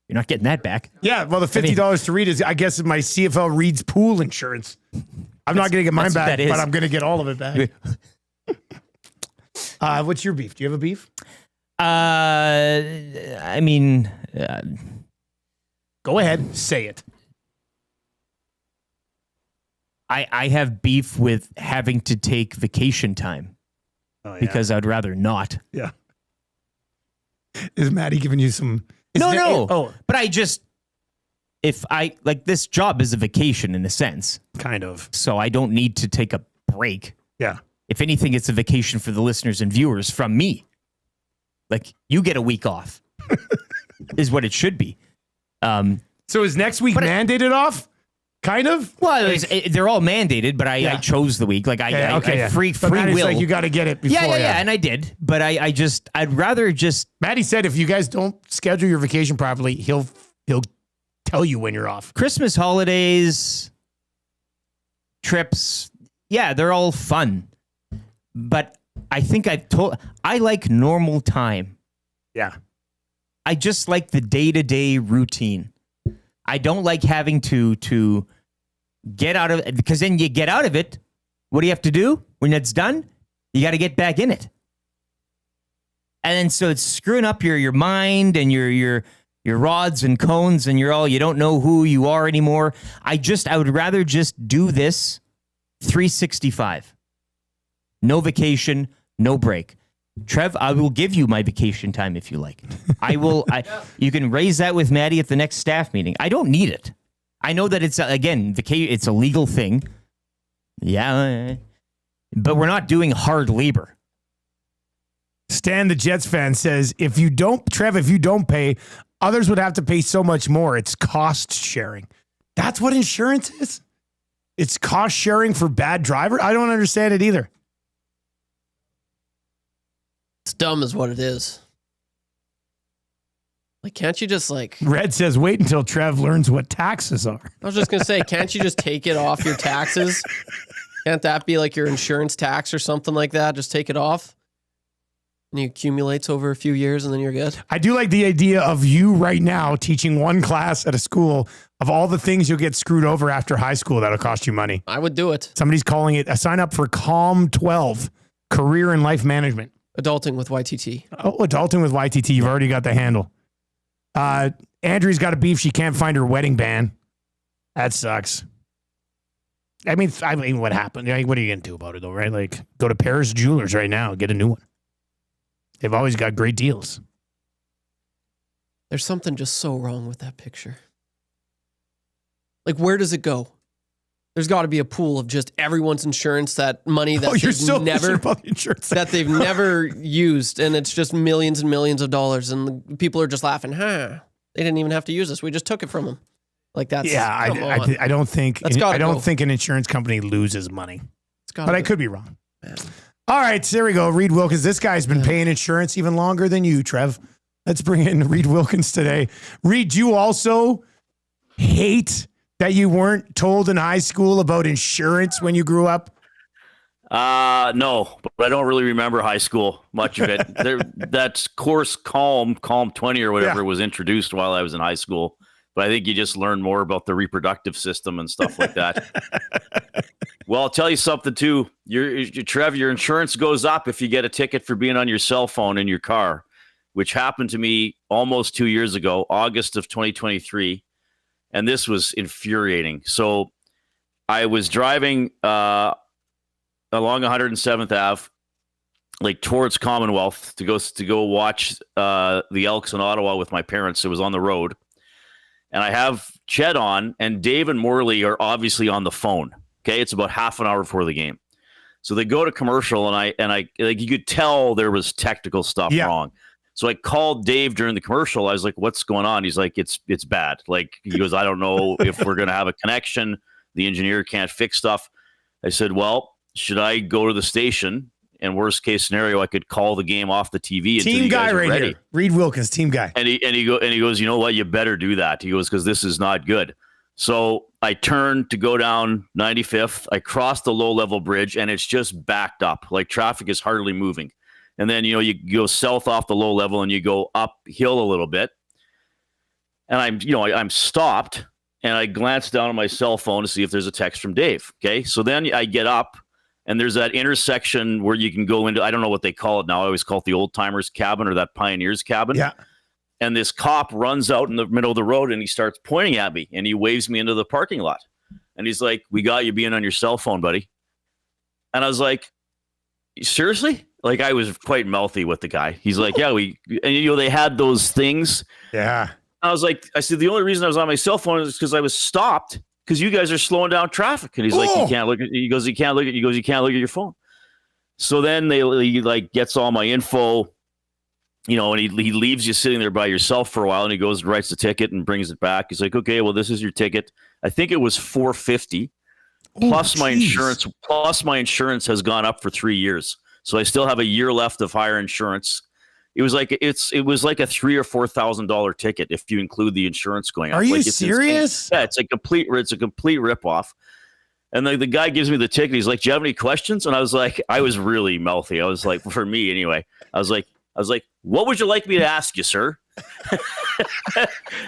You're not getting that back. Yeah, well, the $50 to read is, I guess, my CFL Reed's pool insurance. I'm not going to get mine back, but I'm going to get all of it back. What's your beef? Do you have a beef? I mean, go ahead, say it. I have beef with having to take vacation time because I'd rather not. Yeah. Is Maddie giving you some? No. But this job is a vacation in a sense. Kind of. So I don't need to take a break. Yeah. If anything, it's a vacation for the listeners and viewers from me. Like, you get a week off is what it should be. So is next week mandated off? Kind of? Well, they're all mandated, but I chose the week. Like, free will. Like, you got to get it before. Yeah, and I did. But I'd rather just... Maddie said if you guys don't schedule your vacation properly, he'll tell you when you're off. Christmas holidays, trips, yeah, they're all fun. But I think I like normal time. Yeah. I just like the day-to-day routine. I don't like having to get out of it, because then you get out of it. What do you have to do when it's done? You got to get back in it. And then so it's screwing up your mind and your rods and cones, and you don't know who you are anymore. I would rather just do this 365. No vacation, no break. Trev, I will give you my vacation time if you like. You can raise that with Maddie at the next staff meeting. I don't need it. I know that it's it's a legal thing. Yeah, but we're not doing hard labor. Stan, the Jets fan, says, if you don't pay, others would have to pay so much more. It's cost sharing. That's what insurance is? It's cost sharing for bad driver? I don't understand it either. It's dumb is what it is. Like, can't you just like... Red says, wait until Trev learns what taxes are. I was just going to say, can't you just take it off your taxes? Can't that be like your insurance tax or something like that? Just take it off. And it accumulates over a few years and then you're good. I do like the idea of you right now teaching one class at a school of all the things you'll get screwed over after high school that'll cost you money. I would do it. Somebody's calling it a sign up for CALM 12, Career and Life Management. Adulting with YTT. Oh, Adulting with YTT. You've already got the handle. Andrew's got a beef. She can't find her wedding band. That sucks. I mean, what happened? Like, what are you going to do about it, though, right? Like, go to Paris Jewelers right now, get a new one. They've always got great deals. There's something just so wrong with that picture. Like, where does it go? There's got to be a pool of just everyone's insurance, that money that they've never used, and it's just millions and millions of dollars, and the people are just laughing. They didn't even have to use this. We just took it from them. Like that's I don't think think an insurance company loses money, but I could be wrong. Man. All right, so there we go. Reid Wilkins. This guy's been paying insurance even longer than you, Trev. Let's bring in Reid Wilkins today. Reid, you also hate that you weren't told in high school about insurance when you grew up? No, but I don't really remember high school, much of it. That course Calm 20 or whatever was introduced while I was in high school. But I think you just learn more about the reproductive system and stuff like that. Well, I'll tell you something too. Trev, your insurance goes up if you get a ticket for being on your cell phone in your car, which happened to me almost 2 years ago, August of 2023. And this was infuriating. So I was driving along 107th Ave, like towards Commonwealth to go watch the Elks in Ottawa with my parents. It was on the road. And I have Ched on, and Dave and Morley are obviously on the phone. Okay, it's about half an hour before the game. So they go to commercial, and I like you could tell there was technical stuff wrong. So I called Dave during the commercial. I was like, "What's going on?" He's like, "It's bad." Like he goes, "I don't know if we're gonna have a connection. The engineer can't fix stuff." I said, "Well, should I go to the station? And worst case scenario, I could call the game off the TV." Team guy right ready. Here, Reid Wilkins, team guy. And he goes, "You know what? You better do that." He goes, "Because this is not good." So I turned to go down 95th. I crossed the low-level bridge, and it's just backed up. Like traffic is hardly moving. And then, you go south off the low level and you go uphill a little bit. And I'm stopped, and I glance down on my cell phone to see if there's a text from Dave. Okay. So then I get up, and there's that intersection where you can go into, I don't know what they call it now. I always call it the old timers cabin or that pioneers cabin. Yeah. And this cop runs out in the middle of the road, and he starts pointing at me, and he waves me into the parking lot. And he's like, "We got you being on your cell phone, buddy." And I was like, "Seriously?" Like I was quite mouthy with the guy. He's like, "Yeah, and they had those things." Yeah. I said, "The only reason I was on my cell phone is because I was stopped because you guys are slowing down traffic." And he's like, "You can't look at," he goes, "You can't look at," "You can't look at your phone." So then he like gets all my info, and he leaves you sitting there by yourself for a while, and he goes and writes the ticket and brings it back. He's like, "Okay, well, this is your ticket." I think it was $450 plus my insurance. Plus my insurance has gone up for 3 years. So I still have a year left of higher insurance. It was like a $3,000 or $4,000 ticket if you include the insurance going up. Are you like, serious? Yeah, it's a complete ripoff. And the guy gives me the ticket. He's like, "Do you have any questions?" And I was really mouthy. I was like, for me anyway. I was like, "What would you like me to ask you, sir?"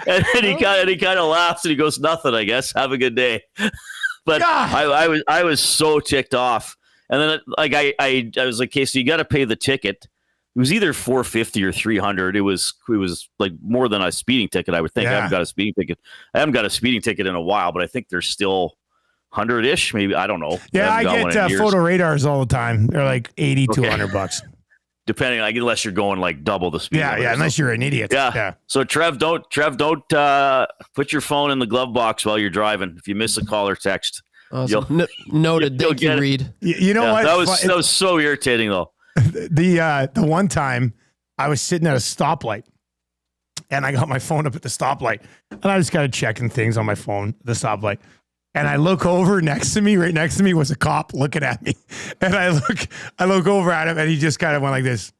and he kind of laughs and he goes, "Nothing, I guess. Have a good day." But I was so ticked off. And then I was like, "Okay, so you got to pay the ticket." It was either $450 or $300. It was like more than a speeding ticket, I would think. Yeah. I haven't got a speeding ticket in a while, but I think they're still 100-ish, maybe. I don't know. Yeah, I get photo radars all the time. They're like $80 to $100. depending, like, unless you're going like double the speed. Yeah, unless you're an idiot. Yeah. So Trev, don't put your phone in the glove box while you're driving. If you miss a call or text, noted. Thank you, Reid. You know what? That was so irritating though. The one time I was sitting at a stoplight and I got my phone up at the stoplight and I just started checking things on my phone, the stoplight. And I look over right next to me was a cop looking at me. And I look over at him and he just kind of went like this,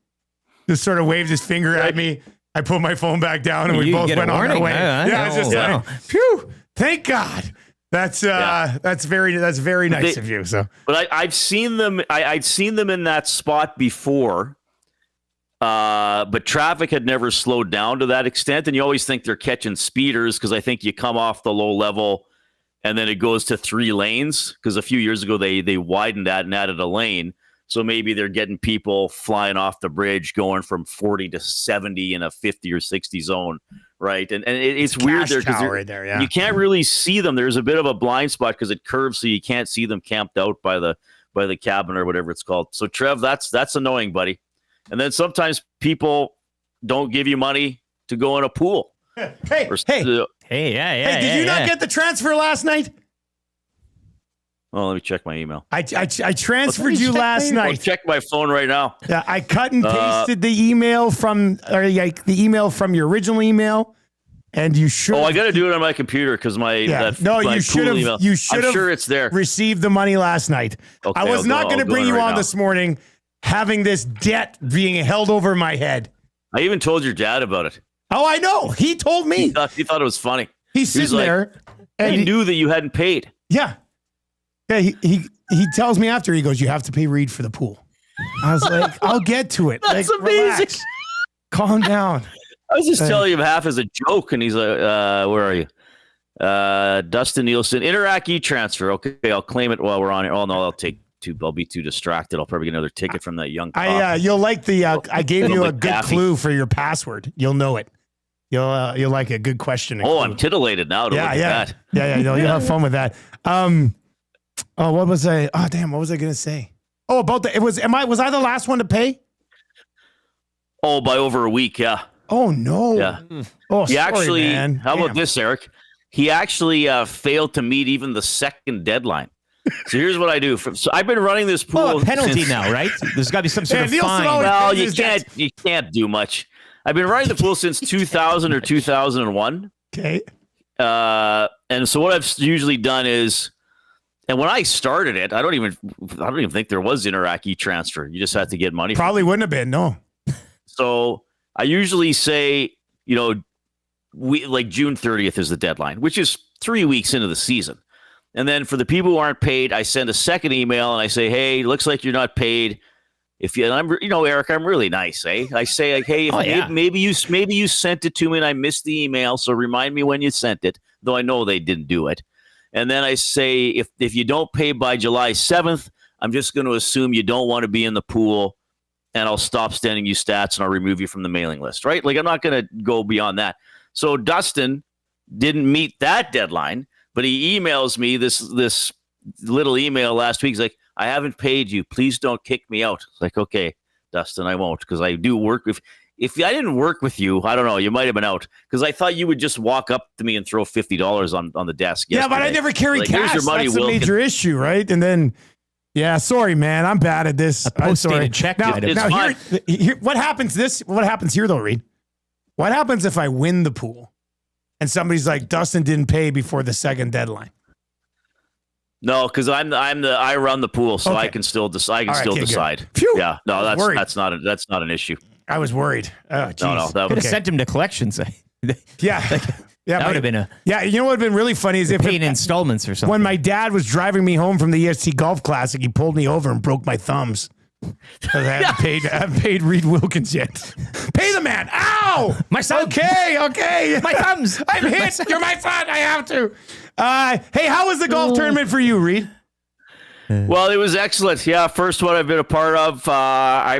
just sort of waved his finger at me. I put my phone back down and we both went on our way. I was just like, phew, thank God. That's very nice of you. So, but I've seen them. I'd seen them in that spot before, but traffic had never slowed down to that extent. And you always think they're catching speeders because I think you come off the low level, and then it goes to 3 lanes. Because a few years ago they widened that and added a lane. So maybe they're getting people flying off the bridge, going from 40 to 70 in a 50 or 60 zone. Right. And it's weird there because you can't really see them. There's a bit of a blind spot because it curves, so you can't see them camped out by the cabin or whatever it's called. So Trev, that's annoying, buddy. And then sometimes people don't give you money to go in a pool. Hey, Did you not get the transfer last night? Oh, let me check my email. I transferred you last night. I'll check my phone right now. Yeah, I cut and pasted the email from your original email, and you should. Oh, I got to do it on my computer because you should have. You should have. I'm sure it's there. Received the money last night. Okay, I was not going to bring you on this morning, having this debt being held over my head. I even told your dad about it. Oh, I know. He told me. He thought it was funny. He's sitting there, and he knew that you hadn't paid. Yeah. Yeah, he tells me after, he goes, you have to pay Reid for the pool. I was like, I'll get to it. That's like, amazing. Relax. Calm down. I was just telling him half as a joke, and he's like, where are you? Dustin Nielson, Interac e-transfer. Okay, I'll claim it while we're on it. Oh, no, I'll be too distracted. I'll probably get another ticket from that young cop. You'll like the, I gave you a good clue for your password. You'll know it. You'll like a good question. Oh, I'm titillated now to look at that. Yeah. You'll have fun with that. Oh, what was I? Oh, damn. What was I going to say? Oh, about was I the last one to pay? Oh, by over a week. Yeah. Oh, no. Yeah. Oh, sorry, man. How about this, Eric? He actually failed to meet even the second deadline. So here's what I do. So I've been running this pool. Well, a penalty now, right? There's got to be some sort of fine. Well, you can't do much. I've been running the pool since 2000 or 2001. Okay. And so what I've usually done is, and when I started it, I don't even think there was Interac e-transfer. You just had to get money. Probably wouldn't have been, no. So I usually say, like June 30th is the deadline, which is 3 weeks into the season. And then for the people who aren't paid, I send a second email and I say, hey, looks like you're not paid. Eric, I'm really nice, eh? I say, like, hey, maybe you sent it to me and I missed the email, so remind me when you sent it, though I know they didn't do it. And then I say, if you don't pay by July 7th, I'm just going to assume you don't want to be in the pool, and I'll stop sending you stats and I'll remove you from the mailing list, right? Like, I'm not going to go beyond that. So Dustin didn't meet that deadline, but he emails me this little email last week. He's like, I haven't paid you. Please don't kick me out. It's like, okay, Dustin, I won't, because I do work with. If I didn't work with you, I don't know, you might have been out, because I thought you would just walk up to me and throw $50 on the desk. Yeah, but I never carry cash. Here's your money, That's a major issue, right? And then, sorry, man, I'm bad at this. I'm sorry. Check. Now here, what happens? What happens here, though, Reid? What happens if I win the pool and somebody's like, Dustin didn't pay before the second deadline? No, because I run the pool, so I can still decide. Decide. Yeah, no, that's not an issue. I was worried. Oh, geez. No, could have sent him to collections. Yeah, that would have been a. Yeah, you know what would have been really funny is if paid in installments or something. When my dad was driving me home from the ESC Golf Classic, he pulled me over and broke my thumbs. Because I haven't paid Reid Wilkins yet. Pay the man. Ow! My son. Okay. My thumbs. I'm hit. You're my son. I have to. Hey, how was the golf tournament for you, Reid? Well, it was excellent. Yeah, first one I've been a part of.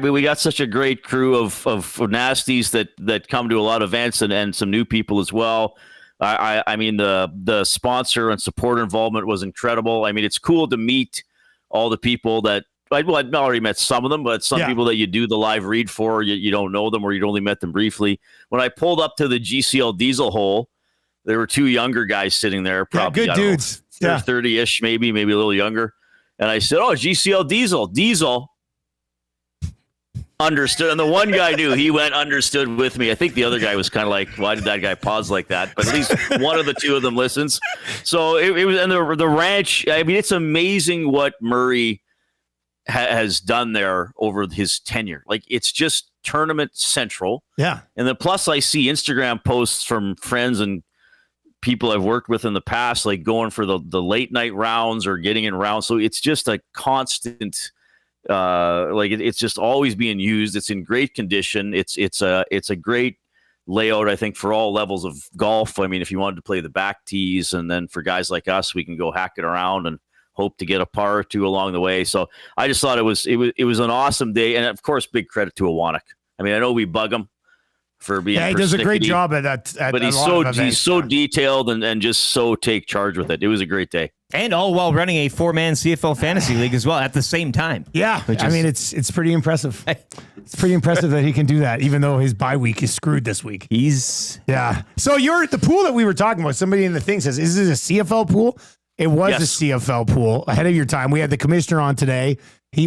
We got such a great crew of nasties that come to a lot of events and some new people as well. I mean, the sponsor and support involvement was incredible. I mean, it's cool to meet all the people that I'd already met some of them, but some people that you do the live read for, you don't know them or you'd only met them briefly. When I pulled up to the GCL diesel hole, there were 2 younger guys sitting there, probably good dudes. 30-ish, maybe a little younger. And I said, "Oh, GCL diesel." Understood. And the one guy knew. He went understood with me. I think the other guy was kind of like, why did that guy pause like that? But at least one of the 2 of them listens. So it was, and the ranch, I mean, it's amazing what Murray has done there over his tenure. Like, it's just tournament central. Yeah. And then plus I see Instagram posts from friends and people I've worked with in the past, like going for the late night rounds or getting in rounds. So it's just a constant, it's just always being used. It's in great condition. It's a great layout, I think, for all levels of golf. I mean, if you wanted to play the back tees, and then for guys like us, we can go hack it around and hope to get a par or 2 along the way. So I just thought it was an awesome day. And of course, big credit to Awanak. I mean, I know we bug him for being, he does a great job at that. But he's so detailed and just so take charge with it. It was a great day. And all while running a 4-man CFL fantasy league as well at the same time. Yeah, I mean, it's pretty impressive. It's pretty impressive that he can do that, even though his bye week is screwed this week. So you're at the pool that we were talking about. Somebody in the thing says, "Is this a CFL pool?" It was a CFL pool ahead of your time. We had the commissioner on today.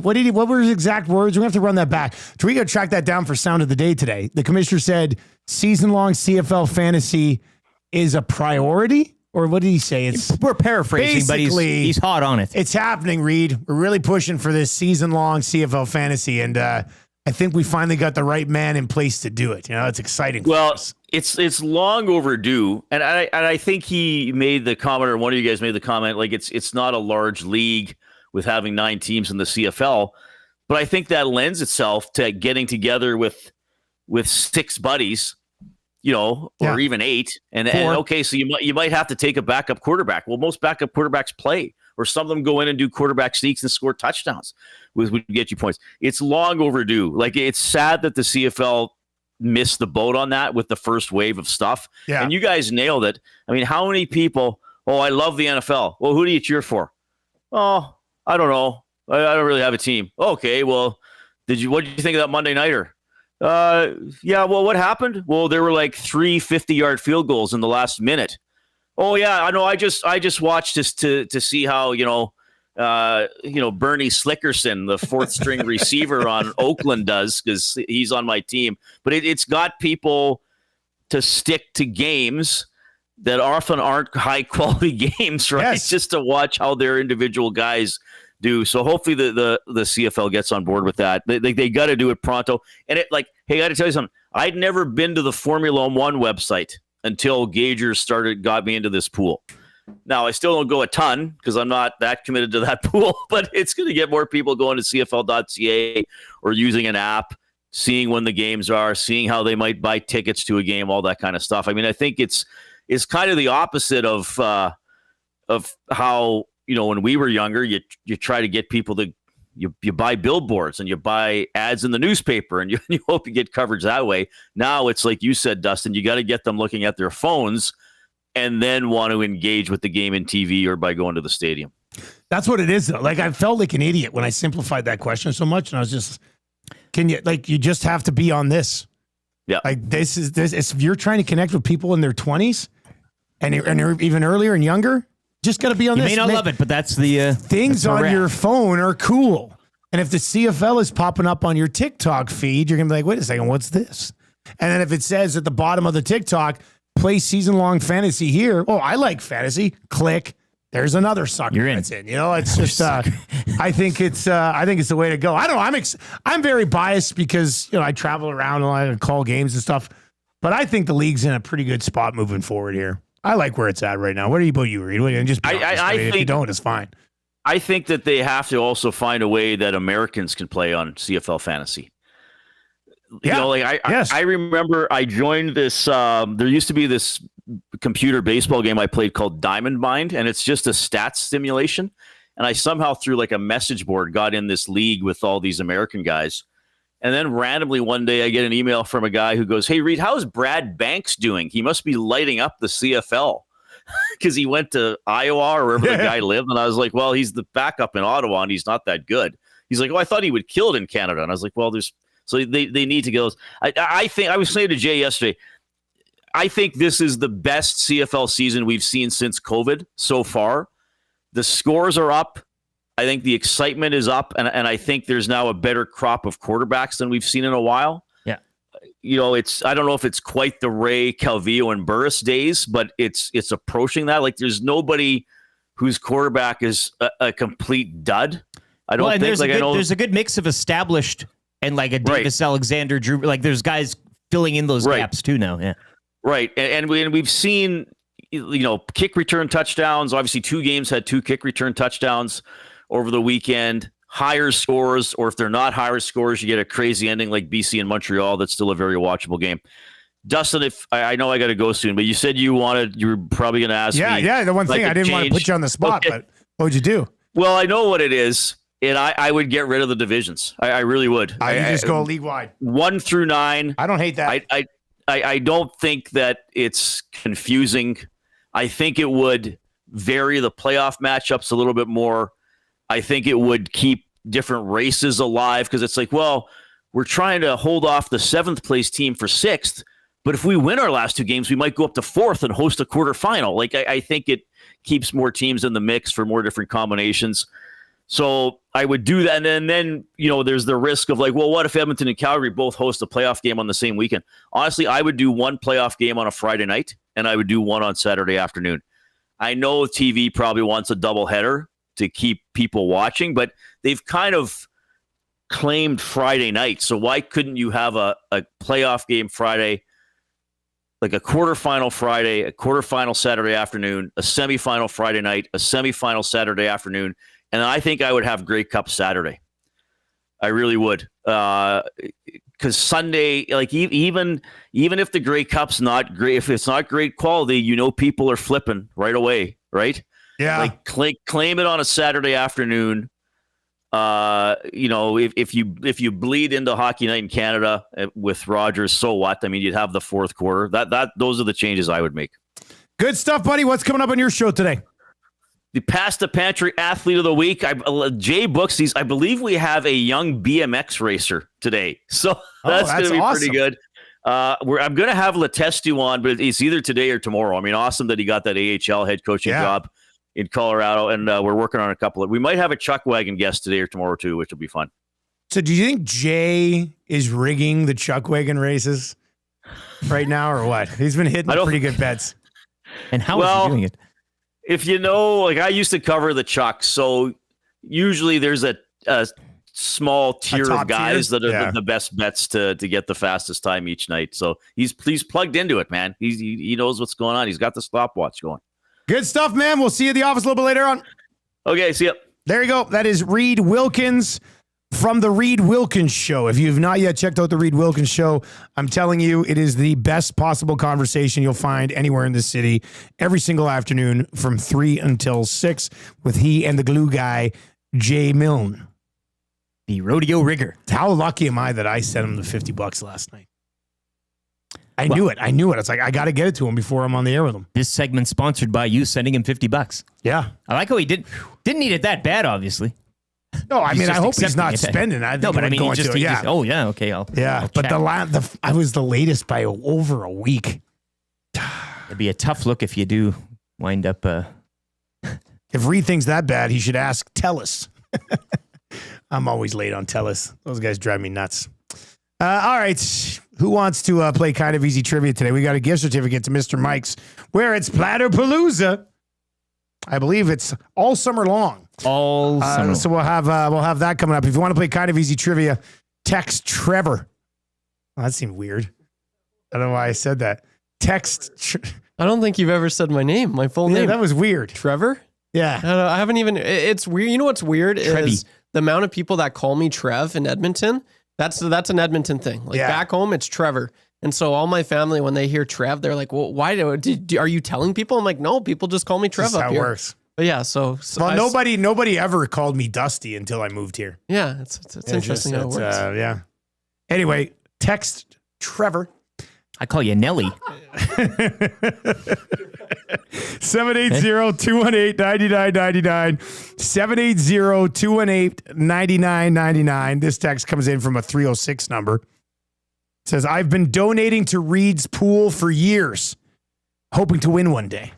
What were his exact words? We have to run that back. We got to track that down for sound of the day today. The commissioner said season-long CFL fantasy is a priority. Or what did he say? We're paraphrasing, but he's hot on it. It's happening, Reid. We're really pushing for this season-long CFL fantasy, and I think we finally got the right man in place to do it. You know, it's exciting. Well, it's long overdue, and I think he made the comment, or one of you guys made the comment, like it's not a large league with having 9 teams in the CFL, but I think that lends itself to getting together with 6 buddies. Or even 8, and okay, so you might have to take a backup quarterback. Well, most backup quarterbacks play, or some of them go in and do quarterback sneaks and score touchdowns, which would get you points. It's long overdue. Like, it's sad that the CFL missed the boat on that with the first wave of stuff. Yeah. And you guys nailed it. I mean, how many people? Oh, I love the NFL. Well, who do you cheer for? Oh, I don't know. I don't really have a team. Okay, well, what did you think of that Monday nighter? Yeah, well, what happened? Well, there were like 3 50-yard field goals in the last minute. Oh yeah, I know. I just watched this to see how, Bernie Slickerson, the 4th string receiver on Oakland, does, because he's on my team. But it's got people to stick to games that often aren't high quality games, right? Yes. Just to watch how their individual guys do. So hopefully the CFL gets on board with that. They got to do it pronto. And hey, I got to tell you something. I'd never been to the Formula One website until Gagers got me into this pool. Now, I still don't go a ton because I'm not that committed to that pool, but it's going to get more people going to CFL.ca or using an app, seeing when the games are, seeing how they might buy tickets to a game, all that kind of stuff. I mean, I think it's kind of the opposite of how, when we were younger, you try to get people to, you buy billboards and you buy ads in the newspaper and you hope you get coverage that way. Now it's like you said, Dustin, you got to get them looking at their phones and then want to engage with the game in TV or by going to the stadium. That's what it is, though. Like, I felt like an idiot when I simplified that question so much, and I was just, you just have to be on this. Yeah. Like, this if you're trying to connect with people in their 20s and even earlier and younger, just got to be on this. You may not love it, but that's the things that's on your phone are cool. And if the CFL is popping up on your TikTok feed, you're going to be like, wait a second, what's this? And then if it says at the bottom of the TikTok, play season-long fantasy here. Oh, I like fantasy. Click. There's another sucker. You're in. That's in. It's just. I think it's the way to go. I don't know. I'm very biased because I travel around a lot and call games and stuff. But I think the league's in a pretty good spot moving forward here. I like where it's at right now. What about you, Reid? And just be honest. I mean, if you don't, it's fine. I think that they have to also find a way that Americans can play on CFL fantasy. Yeah. I remember I joined this. There used to be this computer baseball game I played called Diamond Mind, and it's just a stats simulation. And I somehow through like a message board got in this league with all these American guys. And then randomly one day I get an email from a guy who goes, "Hey, Reid, how's Brad Banks doing? He must be lighting up the CFL." Because he went to Iowa or wherever the guy lived. And I was like, well, he's the backup in Ottawa and he's not that good. He's like, oh, I thought he would kill it in Canada. And I was like, well, so they need to go. I think I was saying to Jay yesterday, I think this is the best CFL season we've seen since COVID so far. The scores are up. I think the excitement is up, and I think there's now a better crop of quarterbacks than we've seen in a while. Yeah. I don't know if it's quite the Ray, Calvillo, and Burris days, but it's approaching that. Like, there's nobody whose quarterback is a complete dud. I don't think. There's a good mix of established and like a Davis Alexander, Drew. Like, there's guys filling in those gaps too now. Yeah. Right, and we've seen, kick return touchdowns. Obviously, 2 games had 2 kick return touchdowns over the weekend. Higher scores, or if they're not higher scores, you get a crazy ending like BC and Montreal. That's still a very watchable game. Dustin, if I know I got to go soon, but you said you were probably going to ask me. Yeah. The one thing I didn't want to put you on the spot, but what would you do? Well, I know what it is, and I would get rid of the divisions. I really would. You just go league wide. 1 through 9. I don't hate that. I don't think that it's confusing. I think it would vary the playoff matchups a little bit more. I think it would keep different races alive, because it's like, well, we're trying to hold off the 7th place team for 6th, but if we win our last 2 games, we might go up to 4th and host a quarterfinal. Like, I think it keeps more teams in the mix for more different combinations. So I would do that. And then there's the risk of like, well, what if Edmonton and Calgary both host a playoff game on the same weekend? Honestly, I would do 1 playoff game on a Friday night, and I would do 1 on Saturday afternoon. I know TV probably wants a doubleheader to keep people watching, but they've kind of claimed Friday night. So why couldn't you have a playoff game Friday, like a quarterfinal Friday, a quarterfinal Saturday afternoon, a semifinal Friday night, a semifinal Saturday afternoon? And I think I would have Grey Cup Saturday. I really would. Because Sunday, like even if the Grey Cup's not great, if it's not great quality, people are flipping right away, right? Yeah. Like claim it on a Saturday afternoon. If you bleed into Hockey Night in Canada with Rogers, so what? I mean, you'd have the 4th quarter. Those are the changes I would make. Good stuff, buddy. What's coming up on your show today? The Past the Pantry Athlete of the Week. Jay books these. I believe we have a young BMX racer today. So that's going to be awesome. pretty good. I'm going to have Letestu on, but it's either today or tomorrow. I mean, awesome that he got that AHL head coaching job in Colorado, and we're working on a couple of. We might have a Chuck Wagon guest today or tomorrow too, which will be fun. So, do you think Jay is rigging the Chuck Wagon races right now, or what? He's been hitting pretty good bets. And how is he doing it? If like I used to cover the Chucks, so usually there's a small tier of guys that are the best bets to get the fastest time each night. So he's plugged into it, man. He knows what's going on. He's got the stopwatch going. Good stuff, man. We'll see you at the office a little bit later on. Okay, see ya. There you go. That is Reid Wilkins from the Reid Wilkins Show. If you've not yet checked out the Reid Wilkins Show, I'm telling you, it is the best possible conversation you'll find anywhere in the city every single afternoon from 3 until 6 with he and the glue guy, Jay Milne. The rodeo rigger. How lucky am I that I sent him the $50 last night? I knew it. It's like, I got to get it to him before I'm on the air with him. This segment's sponsored by you sending him $50. Yeah. I like how he didn't need it that bad, obviously. No, I mean, I hope he's not spending. I think no, but I mean, he just, oh, yeah, okay. I'll but I was the latest by over a week. It'd be a tough look if you do wind up. If Reid thinks that bad, he should ask Telus. I'm always late on Telus. Those guys drive me nuts. All right. Who wants to play kind of easy trivia today? We got a gift certificate to Mr. Mike's where it's Platterpalooza. I believe it's all summer long. All summer. So we'll have that coming up. If you want to play kind of easy trivia, text Trevor. Oh, that seemed weird. I don't know why I said that. I don't think you've ever said my name, my full name. That was weird. Trevor? Yeah. I haven't even. It's weird. You know what's weird is the amount of people that call me Trev in Edmonton. That's an Edmonton thing. Like back home, it's Trevor. And so all my family, when they hear Trev, they're like, well, why are you telling people? I'm like, no, people just call me Trev up here. That's how it works. But yeah, so nobody ever called me Dusty until I moved here. Yeah, it's interesting how it works. Yeah. Anyway, text Trevor. I call you Nelly. 780-218-9999. 780-218-9999. This text comes in from a 306 number. It says, I've been donating to Reid's pool for years, hoping to win one day.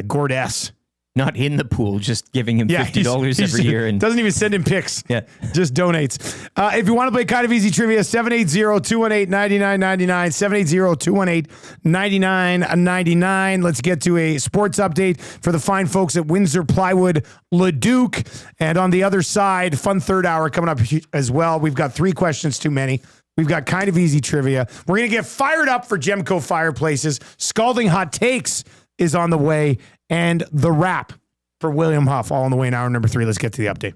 Gord S. Not in the pool, just giving him $50 every year. And doesn't even send him pics. Yeah. Just donates. If you want to play kind of easy trivia, 780-218-9999, 780-218-9999. Let's get to a sports update for the fine folks at Windsor Plywood Leduc. And on the other side, fun third hour coming up as well. We've got 3 questions too many. We've got kind of easy trivia. We're going to get fired up for Gemco Fireplaces. Scalding Hot Takes is on the way. And the wrap for William Huff, all on the way in hour number 3. Let's get to the update.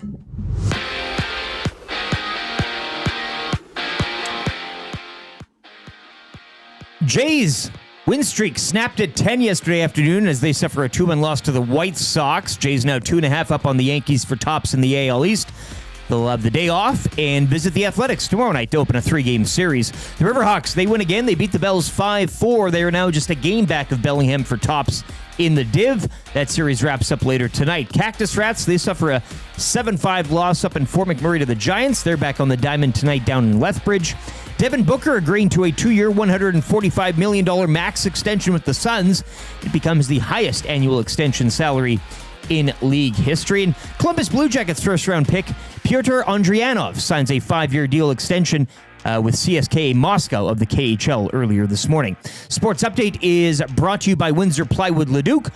Jays win streak snapped at 10 yesterday afternoon as they suffer a 2-1 loss to the White Sox. Jays now 2.5 up on the Yankees for tops in the AL East. They'll have the day off and visit the Athletics tomorrow night to open a 3-game series. The Riverhawks, they win again. They beat the Bells 5-4. They are now just a game back of Bellingham for tops in the Div. That series wraps up later tonight. Cactus Rats, they suffer a 7-5 loss up in Fort McMurray to the Giants. They're back on the diamond tonight down in Lethbridge. Devin Booker agreeing to a 2-year, $145 million max extension with the Suns. It becomes the highest annual extension salary in league history. And Columbus Blue Jackets first-round pick Pyotr Andrianov signs a 5-year deal extension with CSKA Moscow of the KHL earlier this morning. Sports Update is brought to you by Windsor Plywood Leduc.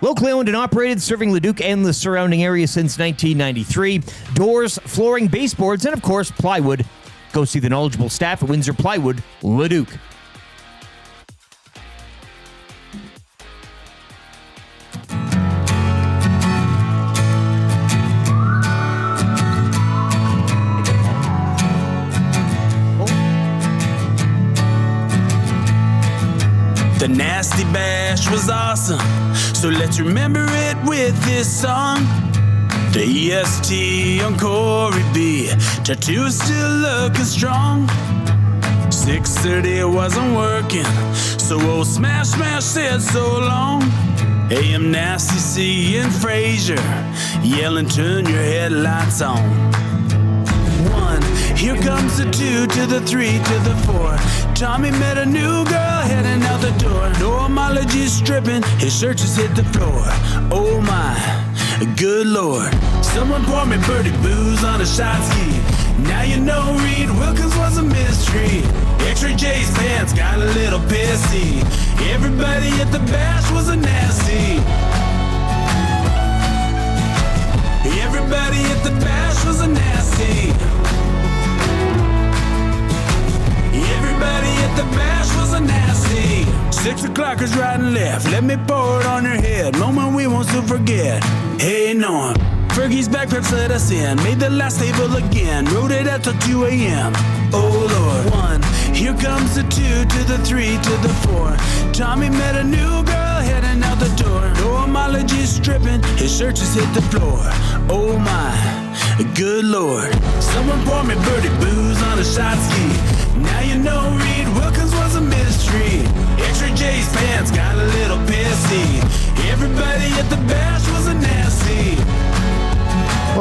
Locally owned and operated, serving Leduc and the surrounding area since 1993. Doors, flooring, baseboards, and of course, plywood. Go see the knowledgeable staff at Windsor Plywood Leduc. The Nasty Bash was awesome, so let's remember it with this song. The EST on Corey B, tattoo is still looking strong. 6:30 wasn't working, so old Smash said so long. AM Nasty C and Frazier yelling, turn your headlights on. 1, here comes the 2 to the 3 to the 4. Tommy met a new girl heading out the door. No homology stripping, his shirt just hit the floor. Oh my, good lord. Someone poured me birdie booze on a shot ski. Now you know Reid Wilkins was a mystery. X-Ray J's pants got a little pissy. Everybody at the bash was a nasty. Everybody at the bash was a nasty. Everybody at the bash was a nasty. 6 o'clockers riding left, let me pour it on your head. Moment we won't soon forget. Hey Norm, Fergie's backpacks let us in. Made the last table again, rode it out till 2 a.m. Oh Lord. 1, here comes the 2 to the 3 to the 4. Tommy met a new girl heading out the door. No homology stripping, his shirt just hit the floor. Oh my, good lord. Someone poured me birdie booze on a shot ski. Now you know Reid Wilkins was a mystery. X-Ray J's pants got a little pissy. Everybody at the bash was a nasty.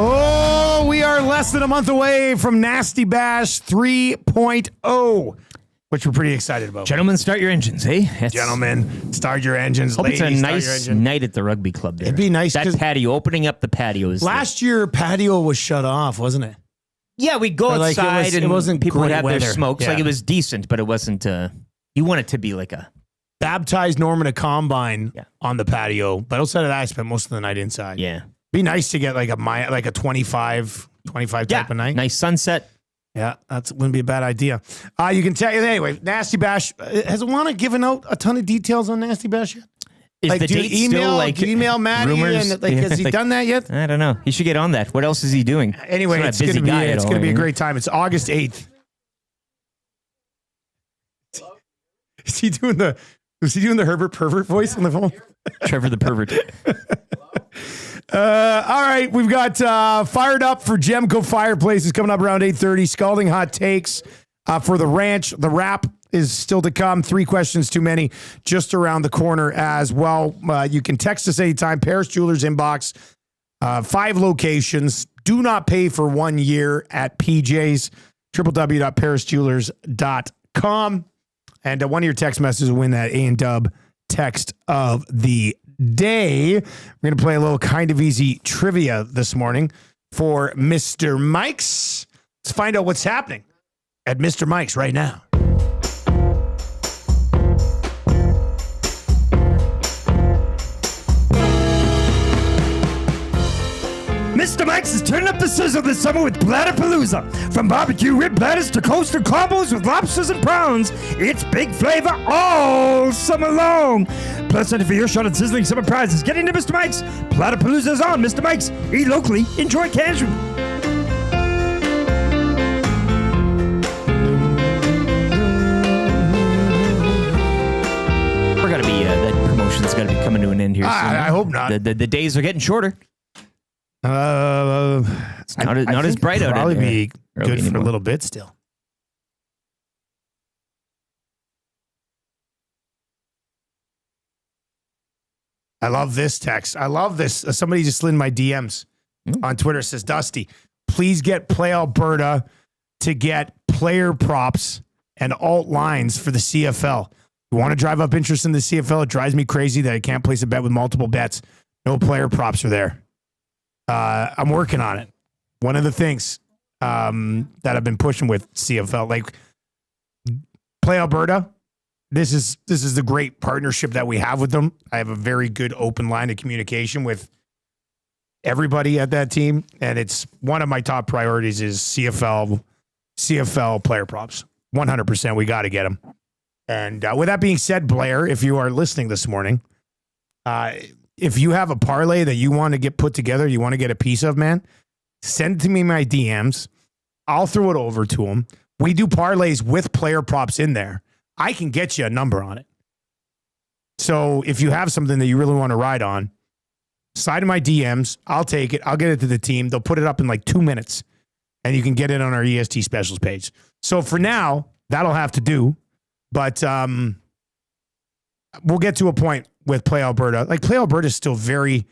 Oh, we are less than a month away from Nasty Bash 3.0, which we're pretty excited about. Gentlemen, start your engines, hey? Gentlemen, start your engines. Hope Ladies, it's a start your nice engine. night at the rugby club there. It'd be nice. That patio, opening up the patio is last year, patio was shut off, wasn't it? Yeah, we'd go Or like outside it and wasn't people would great have their weather. smokes. Yeah. Like it was decent, but it wasn't. You want it to be like a baptized Norman a combine on the patio, but outside of that, I spent most of the night inside. Yeah, be nice to get like a 25 type of night. Nice sunset. Yeah, that wouldn't be a bad idea. You can tell you anyway. Nasty Bash has Awana given out a ton of details on Nasty Bash yet? Is like, the date still like do you email Matty rumors? and has he done that yet? I don't know. He should get on that. What else is he doing? Anyway, it's going to be a great time. It's August 8th. Is he doing the Herbert Pervert voice on the phone? Trevor the Pervert. All right, we've got fired up for Gemco Fireplaces coming up around 8:30. Scalding Hot Takes for the ranch, the wrap is still to come. 3 questions too many just around the corner as well. You can text us anytime. Paris Jewelers inbox. 5 locations. Do not pay for 1 year at PJ's. www.parisjewelers.com. And one of your text messages will win that A&Dub text of the day. We're going to play a little kind of easy trivia this morning for Mr. Mike's. Let's find out what's happening at Mr. Mike's right now. Mr. Mike's is turning up the sizzle this summer with Bladderpalooza. From barbecue rib platters to coastal combos with lobsters and prawns, it's big flavor all summer long. Plus, for your shot at sizzling summer prizes, get into Mr. Mike's. Bladderpalooza is on Mr. Mike's. Eat locally, enjoy casually. We're going to be, that promotion's going to be coming to an end here soon. I hope not. The days are getting shorter. It's not as bright out. Probably be good for a little bit still. I love this text. I love this. Somebody just slid in my DMs on Twitter. Says, Dusty, please get Play Alberta to get player props and alt lines for the CFL. You want to drive up interest in the CFL? It drives me crazy that I can't place a bet with multiple bets. No player props are there. I'm working on it. One of the things that I've been pushing with CFL, like Play Alberta, this is the great partnership that we have with them. I have a very good open line of communication with everybody at that team, and it's one of my top priorities is CFL player props. 100%, we got to get them. And with that being said, Blair, if you are listening this morning, if you have a parlay that you want to get put together, you want to get a piece of, man, send it to me my DMs. I'll throw it over to them. We do parlays with player props in there. I can get you a number on it. So if you have something that you really want to ride on, slide in my DMs. I'll take it. I'll get it to the team. They'll put it up in like 2 minutes, and you can get it on our EST specials page. So for now, that'll have to do. But we'll get to a point with Play Alberta. Like Play Alberta is still very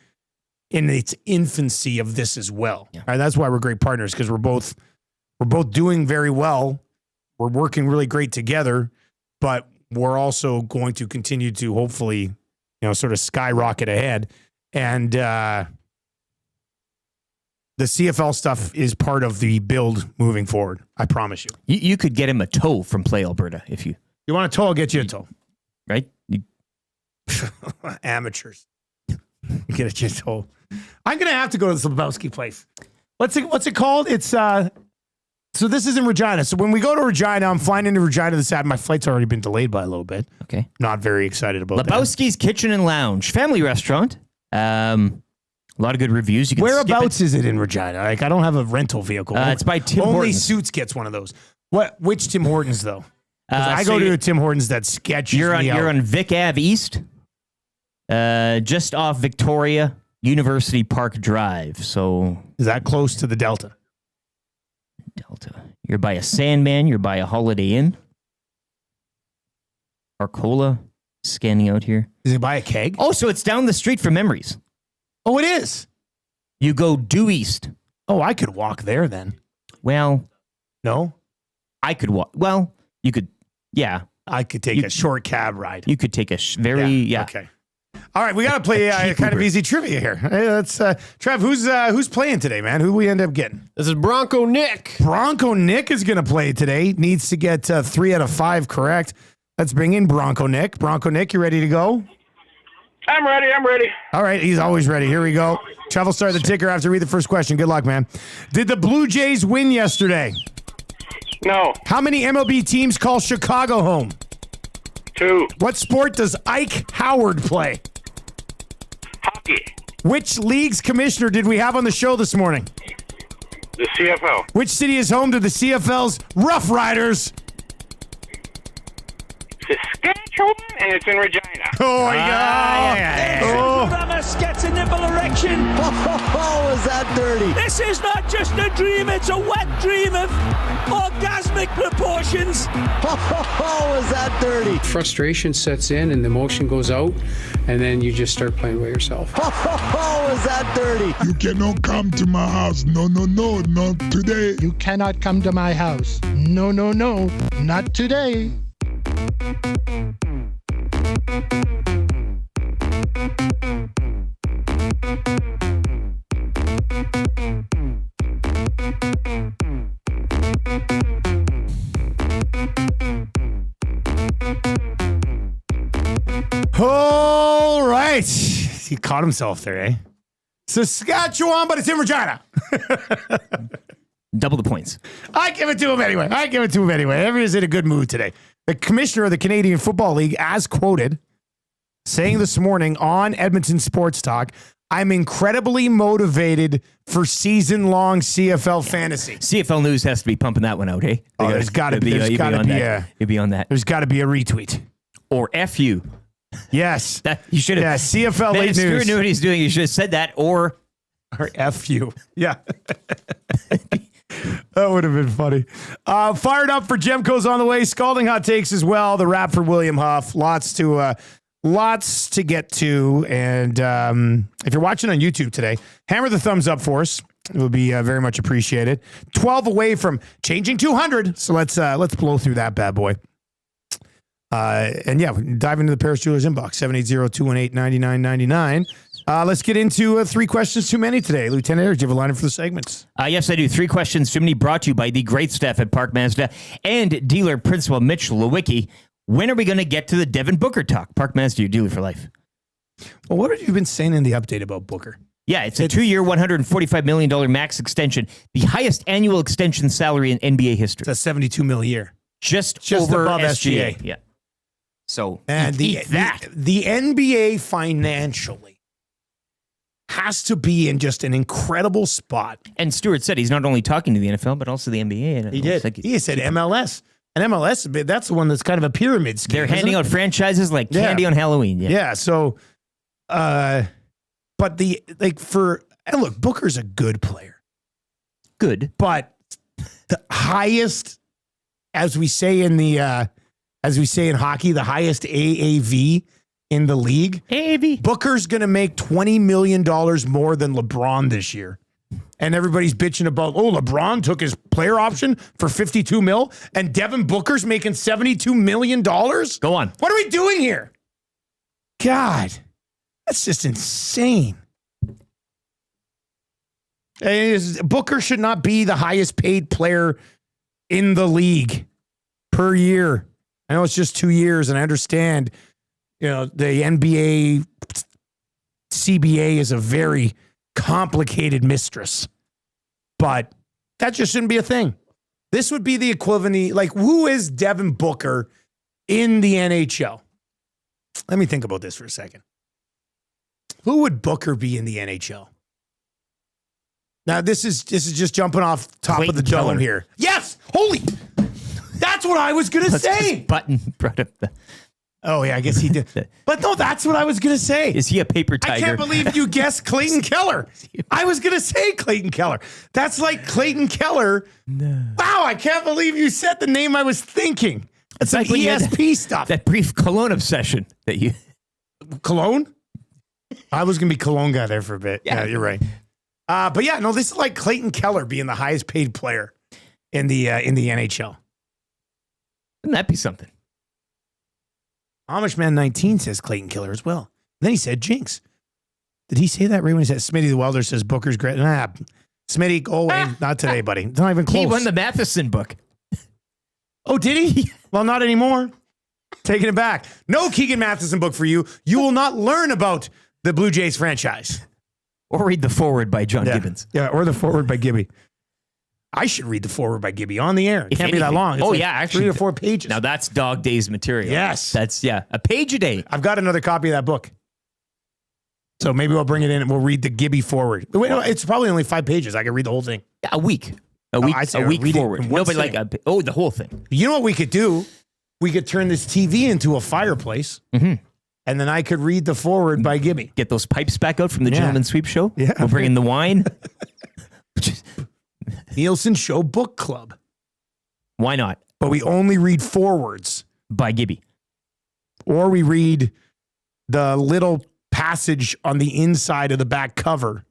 in its infancy of this as well. Yeah. Right? That's why we're great partners, because we're both doing very well. We're working really great together, but we're also going to continue to hopefully, sort of skyrocket ahead. And the CFL stuff is part of the build moving forward. I promise you. You could get him a toe from Play Alberta if you. You want a toe? I'll get you a toe. Right? Amateurs. Get a toe. I'm gonna have to go to the Slabowski place. What's it called? It's so this is in Regina. So when we go to Regina, I'm flying into Regina this Saturday. My flight's already been delayed by a little bit. Okay. Not very excited about that. Lebowski's Kitchen and Lounge, family restaurant. A lot of good reviews. You can Whereabouts is it in Regina? Like I don't have a rental vehicle. It's by Tim Only Hortons. Suits gets one of those. Which Tim Hortons though? I go to a Tim Hortons that sketches You're me out. on Vic Ave East, just off Victoria University Park Drive. So is that close to the Delta? You're by a Sandman. You're by a Holiday Inn. Arcola, scanning out here. Is it by a keg? Oh, so it's down the street from Memories. Oh, it is. You go due east. Oh, I could walk there then. Well, no, I could walk. Well, you could. Yeah, I could take a short cab ride. You could take a Okay. All right, we got to play kind of easy trivia here. Hey, let's Trev, who's playing today, man? Who we end up getting? This is Bronco Nick. Bronco Nick is going to play today. Needs to get 3 out of 5 correct. Let's bring in Bronco Nick. Bronco Nick, you ready to go? I'm ready. All right, he's always ready. Here we go. Trev will start the ticker after read the first question. Good luck, man. Did the Blue Jays win yesterday? No. How many MLB teams call Chicago home? 2. What sport does Ike Howard play? Hockey. Which league's commissioner did we have on the show this morning? The CFL. Which city is home to the CFL's Rough Riders? Saskatchewan, and it's in Regina. Oh, Ramos gets a nipple erection. Oh, is that dirty? This is not just a dream, it's a wet dream of orgasmic proportions. Oh, is that dirty? Frustration sets in and the emotion goes out, and then you just start playing by yourself. Oh, is that dirty? You cannot come to my house. No, not today. You cannot come to my house. No, not today. All right. He caught himself there, eh? Saskatchewan, but it's in Regina. Double the points. I give it to him anyway. Everyone's in a good mood today. The commissioner of the Canadian Football League, as quoted, saying this morning on Edmonton Sports Talk, I'm incredibly motivated for season-long CFL fantasy. CFL News has to be pumping that one out, hey? There's got to be You'd be on that. There's got to be a retweet. Or F you. Yes. That you should have. Yeah, CFL Man, late if Stewart news. knew what he's doing, you should have said that, or F you. Yeah. That would have been funny. Fired up for Jemco's on the way. Scalding Hot Takes as well. The rap for William Huff. Lots to get to. And if you're watching on YouTube today, hammer the thumbs up for us. It would be very much appreciated. 12 away from changing 200. So let's blow through that bad boy. And yeah, we can dive into the Paris Jewelers inbox, 780-218-9999. Let's get into 3 questions too many today. Lieutenant Eric, do you have a lineup for the segments? Yes, I do. 3 questions too many, brought to you by the great staff at Park Mazda and dealer principal Mitch Lewicki. When are we going to get to the Devin Booker talk? Park Mazda, your dealer for life. Well, what have you been saying in the update about Booker? Yeah, it's a 2-year, $145 million max extension, the highest annual extension salary in NBA history. It's a $72 million a year. Just over above SGA. Yeah. So, and the NBA financially has to be in just an incredible spot. And Stewart said he's not only talking to the NFL, but also the NBA. And he did. He said MLS. And MLS, that's the one that's kind of a pyramid scheme. They're handing out franchises like candy on Halloween. Yeah. So, but and look, Booker's a good player. Good. But the highest, as we say in hockey, the highest AAV in the league. AAV. Booker's going to make $20 million more than LeBron this year. And everybody's bitching about, LeBron took his player option for $52 million and Devin Booker's making $72 million? Go on. What are we doing here? God, that's just insane. Booker should not be the highest paid player in the league per year. I know it's just 2 years, and I understand, the NBA CBA is a very complicated mistress, but that just shouldn't be a thing. This would be the equivalent, who is Devin Booker in the NHL? Let me think about this for a second. Who would Booker be in the NHL? Now, this is just jumping off top Clayton of the dome Keller. here. Yes! Holy! That's what I was going to say. Button brought up the... Oh, yeah, I guess he did. But no, that's what I was going to say. Is he a paper tiger? I can't believe you guessed Clayton Keller. I was going to say Clayton Keller. That's like Clayton Keller. No. Wow, I can't believe you said the name I was thinking. It's like when you had ESP stuff. That brief cologne obsession that you... Cologne? I was going to be cologne guy there for a bit. Yeah, you're right. But yeah, no, this is like Clayton Keller being the highest paid player in the NHL. Wouldn't that be something? Amish Man 19 says Clayton Keller as well. Then he said Jinx. Did he say that right when he said Smitty the Welder says Booker's great? Smitty, go away. Not today, buddy. It's not even close. He won the Matheson book. Oh, did he? Well, not anymore. Taking it back. No Keegan Matheson book for you. You will not learn about the Blue Jays franchise. Or read the foreword by John Gibbons. Yeah, or the foreword by Gibby. I should read the foreword by Gibby on the air. It can't be that long. It's actually 3 or 4 pages. Now that's Dog Days material. Yes. That's, a page a day. I've got another copy of that book. So maybe we'll bring it in and we'll read the Gibby forward. Wait, no, it's probably only 5 pages. I can read the whole thing. Yeah, a week. A week forward. Nobody the whole thing. You know what we could do? We could turn this TV into a fireplace. Mm-hmm. and then I could read the forward by Gibby. Get those pipes back out from the Gentleman's Sweep show. Yeah. We'll bring in the wine. Nielson Show Book Club. Why not? But we only read forwards by Gibby. Or we read the little passage on the inside of the back cover,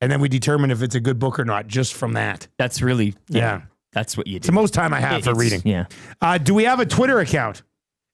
and then we determine if it's a good book or not just from that. That's really, yeah. That's what you do. It's the most time I have for reading. Yeah. Do we have a Twitter account?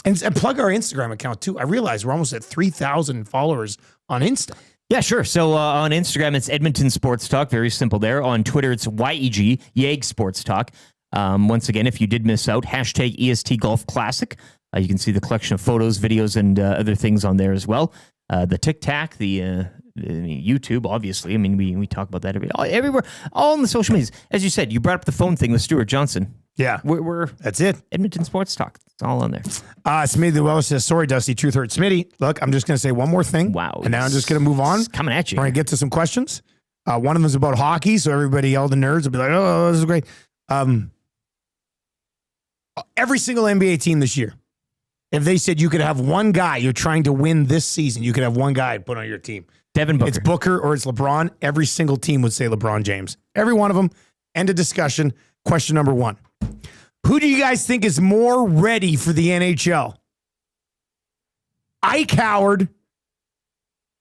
And plug our Instagram account too. I realize we're almost at 3,000 followers on Insta. Yeah, sure. So on Instagram, it's Edmonton Sports Talk. Very simple there. On Twitter, it's YEG Sports Talk. Once again, if you did miss out, hashtag EST Golf Classic. You can see the collection of photos, videos, and other things on there as well. The TikTok, the YouTube, obviously. I mean, we talk about that everywhere, all in the social medias. As you said, you brought up the phone thing with Stewart Johnston. Yeah. We're that's it. Edmonton Sports Talk. It's all on there. Smitty the Welsh says, sorry, Dusty, truth hurts. Smitty, look, I'm just going to say one more thing. Wow. And now I'm just going to move on. Coming at you. We're going to get to some questions. One of them is about hockey, so everybody, all the nerds will be like, oh, this is great. Every single NBA team this year, if they said you could have one guy you're trying to win this season, you could have one guy put on your team. Devin Booker. It's Booker or it's LeBron. Every single team would say LeBron James. Every one of them. End of discussion. Question number 1. Who do you guys think is more ready for the NHL? Ike Howard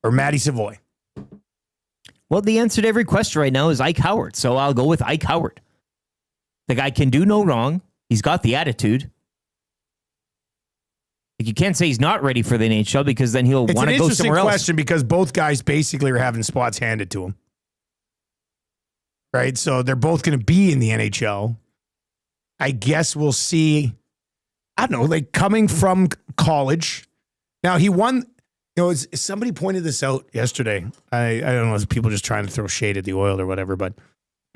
or Matty Savoy? Well, the answer to every question right now is Ike Howard. So I'll go with Ike Howard. The guy can do no wrong. He's got the attitude. You can't say he's not ready for the NHL because then he'll want to go somewhere else. It's an interesting question because both guys basically are having spots handed to them. Right? So they're both going to be in the NHL. I guess we'll see, I don't know, like coming from college. Now he won, somebody pointed this out yesterday. I don't know, if people just trying to throw shade at the Oil or whatever, but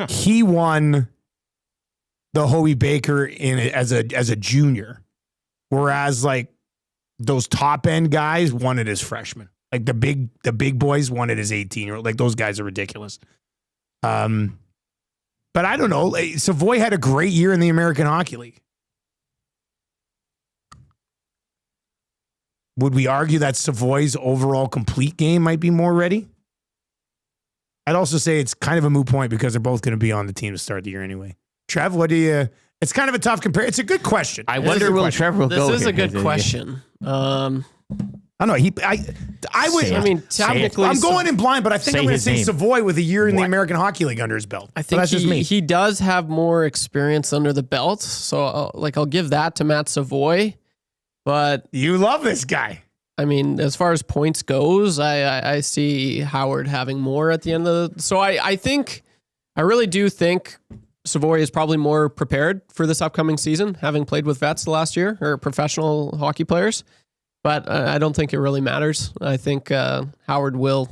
he won the Hoey Baker as a junior. Whereas like those top end guys won it as freshmen. Like the big boys won it as 18-year-old. Like those guys are ridiculous. But I don't know. Savoy had a great year in the American Hockey League. Would we argue that Savoy's overall complete game might be more ready? I'd also say it's kind of a moot point because they're both going to be on the team to start the year anyway. Trev, what do you... It's kind of a tough compare. It's a good question. I wonder will Trevor will go. This is a good question. I don't know. I would. I mean, technically, I'm going in blind, but I think I'm going to say name. Savoy with a year in the American Hockey League under his belt. I think that's just me. He does have more experience under the belt, so I'll give that to Matt Savoy. But you love this guy. I mean, as far as points goes, I see Howard having more at the end of the. So I really do think Savoy is probably more prepared for this upcoming season, having played with vets the last year or professional hockey players. But I don't think it really matters. I think Howard will,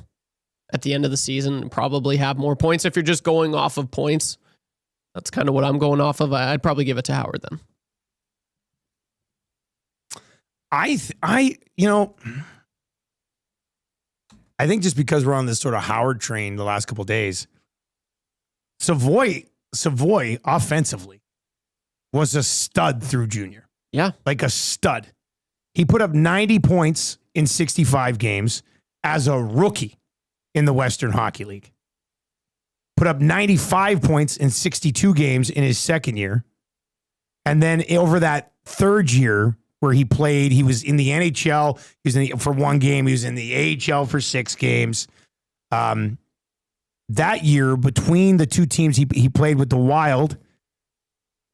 at the end of the season, probably have more points. If you're just going off of points, that's kind of what I'm going off of. I'd probably give it to Howard then. I think just because we're on this sort of Howard train the last couple of days, Savoy offensively was a stud through junior. Yeah. Like a stud. He put up 90 points in 65 games as a rookie in the Western Hockey League. Put up 95 points in 62 games in his second year. And then over that third year where he played, he was in the NHL. He was for one game. He was in the AHL for 6 games. That year, between the two teams, he played with the Wild,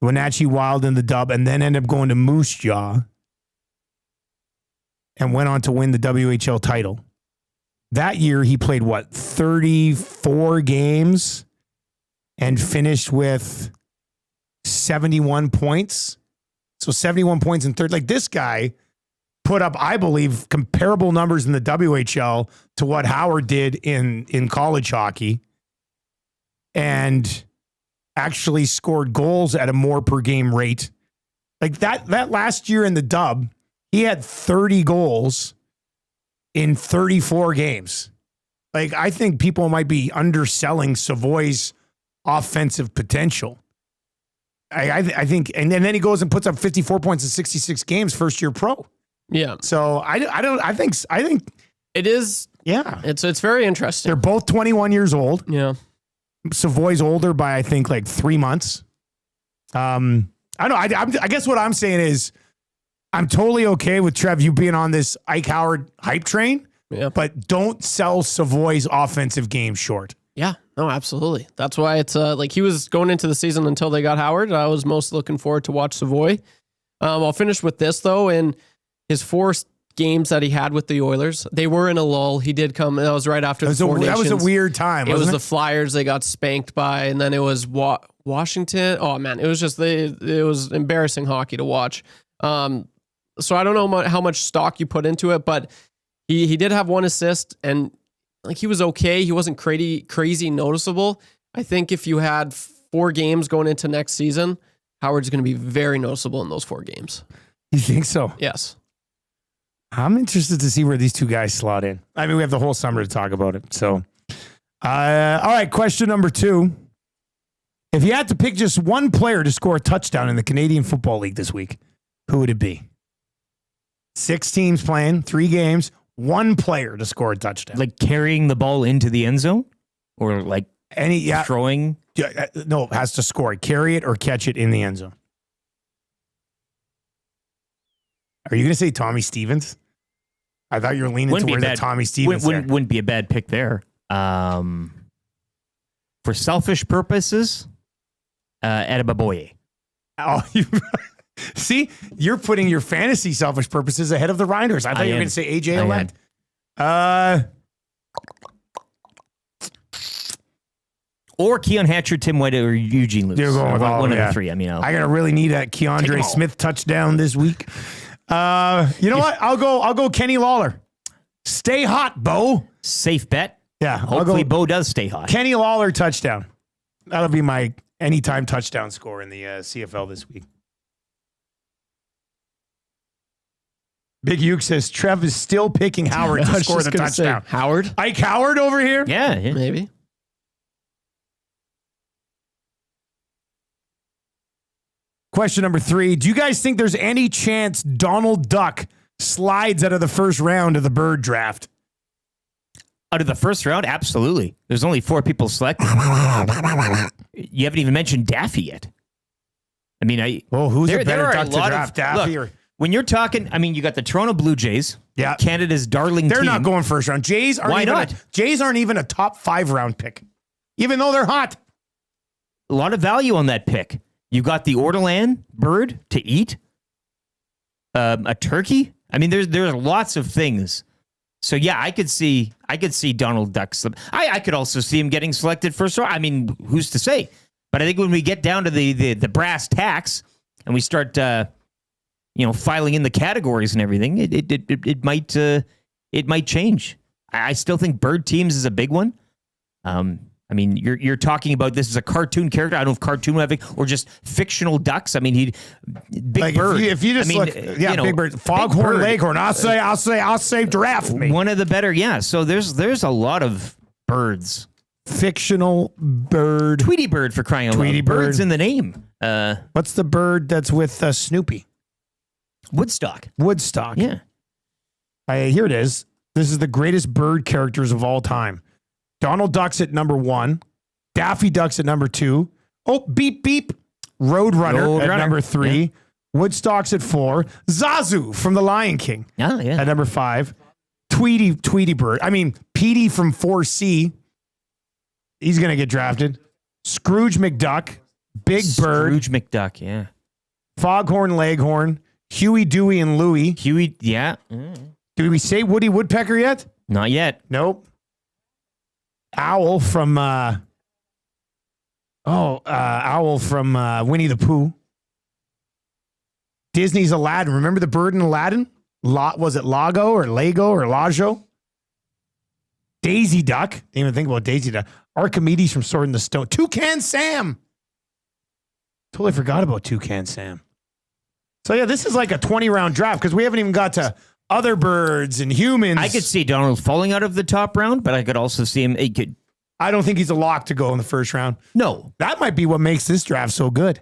Wenatchee Wild in the Dub, and then ended up going to Moose Jaw and went on to win the WHL title. That year, he played, 34 games and finished with 71 points. So 71 points in third. Like this guy put up, I believe, comparable numbers in the WHL to what Howard did in college hockey and actually scored goals at a more per game rate. Like that last year in the Dub, he had 30 goals in 34 games. Like, I think people might be underselling Savoy's offensive potential. I think, and then he goes and puts up 54 points in 66 games, first year pro. Yeah. So I think it is. Yeah. It's very interesting. They're both 21 years old. Yeah. Savoy's older by, I think, like 3 months. I don't know. I guess what I'm saying is I'm totally okay with Trev, you being on this Ike Howard hype train, but don't sell Savoy's offensive game short. Yeah, no, absolutely. That's why it's like he was going into the season until they got Howard. I was most looking forward to watch Savoy. I'll finish with this, though. In his 4 games that he had with the Oilers, they were in a lull. He did come. That was right after the Four Nations. That was a weird time, wasn't it? Was the Flyers they got spanked by, and then it was Washington. Oh, man, it was just it was embarrassing hockey to watch. So I don't know how much stock you put into it, but he did have 1 assist, and like he was okay. He wasn't crazy noticeable. I think if you had 4 games going into next season, Howard's going to be very noticeable in those 4 games. You think so? Yes. I'm interested to see where these 2 guys slot in. I mean, we have the whole summer to talk about it. So, all right, question number 2. If you had to pick just one player to score a touchdown in the Canadian Football League this week, who would it be? 6 teams playing, 3 games, 1 player to score a touchdown. Like carrying the ball into the end zone? Or like throwing? No, it has to score it. Carry it or catch it in the end zone. Are you going to say Tommy Stevens? I thought you were leaning towards the Tommy Stevens. Wouldn't be a bad pick there. For selfish purposes, Adebaboye. Oh, see, you're putting your fantasy selfish purposes ahead of the Riders. I thought you were going to say AJ Alent. Or Keon Hatcher, Tim White, or Eugene Lewis. You're going with one of yeah. the 3. I mean, I gotta really need a Keandre Smith touchdown this week. You know what? I'll go Kenny Lawler. Stay hot, Bo. Safe bet. Yeah. Hopefully Bo does stay hot. Kenny Lawler touchdown. That'll be my anytime touchdown score in the CFL this week. Big Uke says Trev is still picking Howard to score the touchdown. Howard? Ike Howard over here? Yeah. Maybe. Question number 3. Do you guys think there's any chance Donald Duck slides out of the first round of the Bird draft? Out of the first round? Absolutely. There's only 4 people selected. You haven't even mentioned Daffy yet. I mean, who's a better Duck to draft, Daffy look, when you're talking, I mean, you got the Toronto Blue Jays, Canada's darling They're team. not going first round. Jays aren't even a top 5 round pick, even though they're hot. A lot of value on that pick. You got the Ortolan bird to eat, a turkey. I mean, there's lots of things. So yeah, I could see Donald Duck. I could also see him getting selected first round. I mean, who's to say? But I think when we get down to the brass tacks and we start, filing in the categories and everything, it might change. I still think bird teams is a big one. I mean, you're talking about this as a cartoon character. I don't know if cartoon or just fictional ducks. I mean, big like bird. If you just look, big bird, foghorn, leghorn. I'll say giraffe. One of the better, yeah. So there's a lot of birds. Fictional bird, Tweety bird for crying out loud. Tweety bird. Bird's in the name. What's the bird that's with Snoopy? Woodstock. Yeah. Here it is. This is the greatest bird characters of all time. Donald Duck's at number 1. Daffy Duck's at number 2. Oh, beep, beep. Roadrunner at number 3. Yeah. Woodstock's at 4. Zazu from The Lion King at number 5. Tweety Bird. I mean, Petey from 4C. He's going to get drafted. Scrooge McDuck. Big Bird. Scrooge McDuck, yeah. Foghorn Leghorn. Huey, Dewey, and Louie. Did we say Woody Woodpecker yet? Not yet. Nope. Owl from Winnie the Pooh. Disney's Aladdin. Remember the bird in Aladdin? Was it Lago or Lego or Lajo? Daisy Duck. Didn't even think about Daisy Duck. Archimedes from Sword in the Stone. Toucan Sam. Totally forgot about Toucan Sam. So yeah, this is like a 20-round draft because we haven't even got to other birds and humans. I could see Donald falling out of the top round, but I could also see him. I don't think he's a lock to go in the first round. No. That might be what makes this draft so good.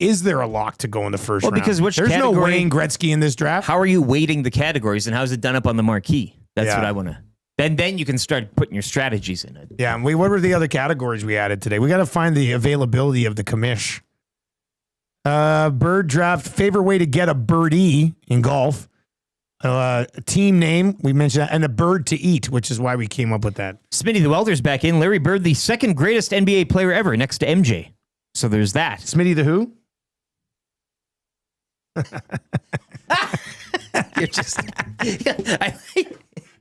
is there a lock to go in the first round? Because which There's category, no Wayne Gretzky in this draft. How are you weighting the categories, and how is it done up on the marquee? That's Yeah. what I want to. Then you can start putting your strategies in it. Yeah, and what were the other categories we added today? We got to find the availability of the commish. Bird draft, favorite way to get a birdie in golf. Team name, we mentioned that, and a bird to eat, which is why we came up with that. Smitty the Welder's back in. Larry Bird, the second greatest NBA player ever, next to MJ. So there's that. Smitty the who? You're just...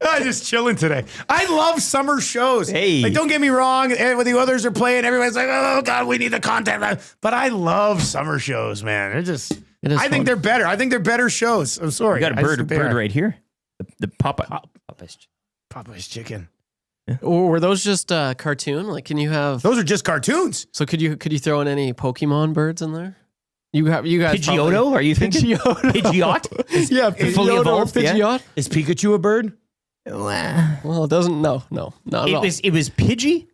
I'm just chilling today. I love summer shows. Hey. Like, don't get me wrong. When the others are playing, everybody's like, oh, God, we need the content. But I love summer shows, man. They're just... I think they're better. I think they're better shows. I'm sorry. We got a bird right here. The Popeye's chicken. Or were those just cartoon? Like, can you have? Those are just cartoons. So could you throw in any Pokemon birds in there? You guys. Pidgeotto? Probably, are you thinking? Pidgeot? Yeah, fully evolved. Pidgeot. Yeah. Is Pikachu a bird? Well, it doesn't. No, not at all. It was Pidgey,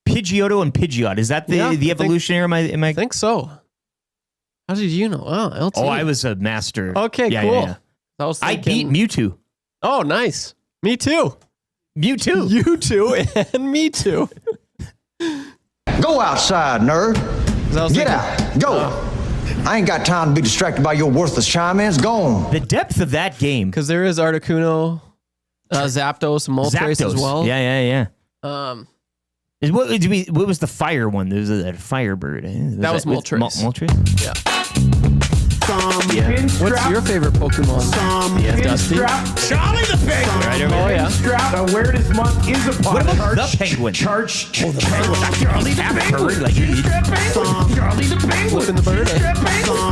Pidgeotto, and Pidgeot. Is that the evolutionary? Am I? I think so. How did you know? Oh, LT. Oh, I was a master. Okay, yeah, cool. Yeah. I beat Mewtwo. Oh, nice. Me too. Mewtwo. You too, and me too. Go outside, nerd. Get out. Go. I ain't got time to be distracted by your worthless chime-ins. Go on. The depth of that game. Because there is Articuno, Zapdos, and Moltres as well. Yeah. What was the fire one? There was a Firebird. That was Moltres. Moltres? Yeah. What's your favorite Pokemon? Dusty. Charlie the Penguin. Right over there. Now, where this month is upon What about the Penguin? The Penguin. Charlie the Penguin. Charlie the Penguin. Flipping the bird.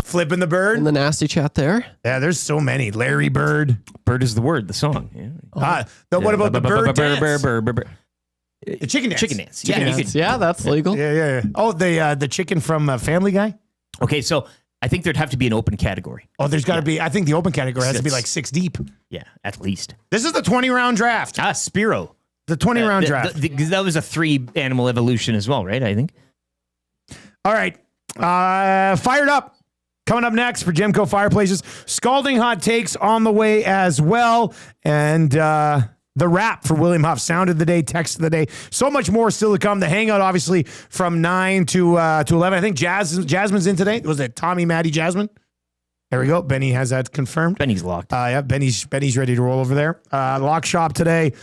Flipping the bird. In the nasty chat there. Yeah, there's so many. Larry Bird. Bird is the word, the song. Yeah. What about the bird dance? Bird. The chicken dance. Chicken dance. Chicken dance. Yeah, that's legal. Yeah. Oh, the chicken from Family Guy? Okay, so I think there'd have to be an open category. Oh, there's got to be. I think the open category has to be like 6 deep. Yeah, at least. This is the 20-round draft. Spiro. The 20-round draft. That was a 3-animal evolution as well, right? I think. All right. Fired up. Coming up next for Gemco Fireplaces, Scalding Hot Takes on the way as well. And the wrap for William Huff, sound of the day, text of the day. So much more still to come. The hangout, obviously, from 9 to 11. I think Jasmine's in today. Was it Tommy, Maddie, Jasmine? There we go. Benny has that confirmed. Benny's locked. Yeah, Benny's ready to roll over there. Lock shop today.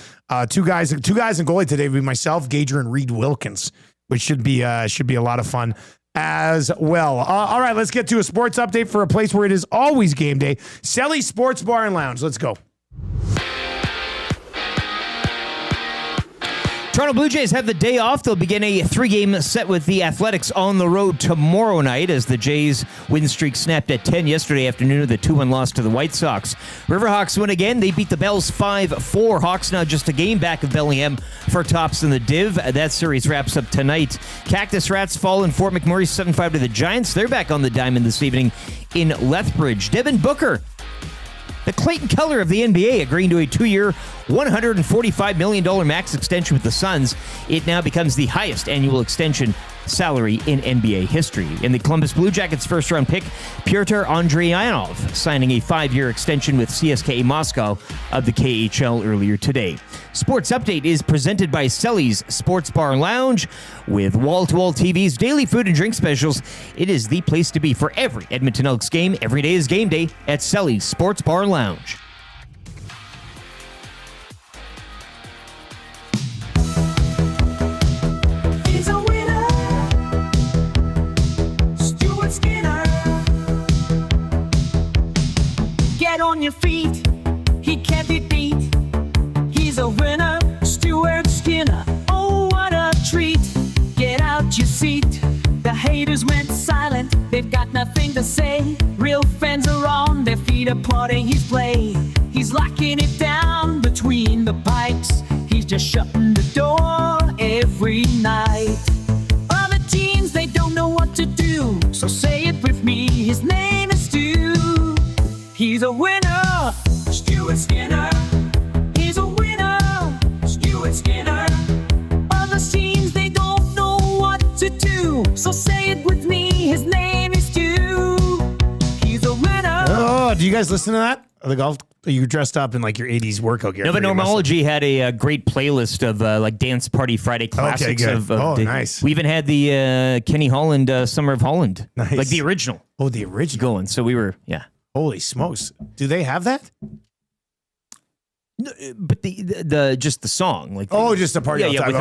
Two guys in goalie today will be myself, Gager, and Reid Wilkins, which should be a lot of fun as well. All right, let's get to a sports update for a place where it is always game day. Selly Sports Bar and Lounge. Let's go. Toronto Blue Jays have the day off. They'll begin a 3-game set with the Athletics on the road tomorrow night as the Jays win streak snapped at 10 yesterday afternoon with a 2-1 loss to the White Sox. Riverhawks win again. They beat the Bells 5-4. Hawks now just a game back of Bellingham for tops in the Div. That series wraps up tonight. Cactus Rats fall in Fort McMurray 7-5 to the Giants. They're back on the diamond this evening in Lethbridge. Devin Booker, the Clayton Keller of the NBA, agreeing to a 2-year, $145 million max extension with the Suns. It now becomes the highest annual extension salary in NBA history. In the Columbus Blue Jackets' first-round pick, Pyotr Andrianov signing a 5-year extension with CSKA Moscow of the KHL earlier today. Sports Update is presented by Selly's Sports Bar Lounge. With wall-to-wall TVs, daily food and drink specials, it is the place to be for every Edmonton Elks game. Every day is game day at Selly's Sports Bar Lounge. He's a winner, Stewart Skinner. Get on your feet, he can't be beat. He's a winner, Stewart Skinner. Oh, what a treat. Get out your seat. The haters went silent, they've got nothing to say. Real fans are on their feet applauding his play. He's locking it down between the pipes. He's just shutting the door every night. Other teams, they don't know what to do, so say it with me, his name is Stu. He's a winner, Stewart Skinner. He's a winner, Stewart Skinner. Other teams, they don't know what to do, so say it with me, his name is Stu. Do you guys listen to that? The golf? You dressed up in like your 80s workout gear. Nova Normology had a great playlist of like Dance Party Friday classics. Nice. We even had the Kenny Holland Summer of Holland. Nice. Like the original. Oh, the original. Going. So we were, Holy smokes. Do they have that? No, but the just the song. Like just the party all the time.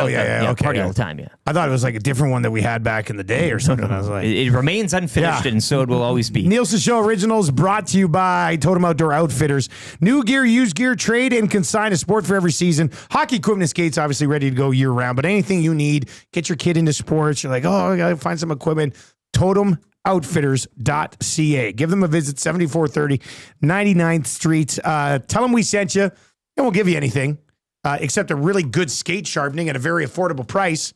Party all the time, yeah. I thought it was like a different one that we had back in the day or something. I was like, it remains unfinished, and so it will always be. Nielson Show Originals brought to you by Totem Outdoor Outfitters. New gear, used gear, trade, and consign, a sport for every season. Hockey equipment and skates, obviously ready to go year round, but anything you need, get your kid into sports. You're like, I got to find some equipment. TotemOutfitters.ca. Give them a visit, 7430 99th Street. Tell them we sent you. They won't give you anything except a really good skate sharpening at a very affordable price.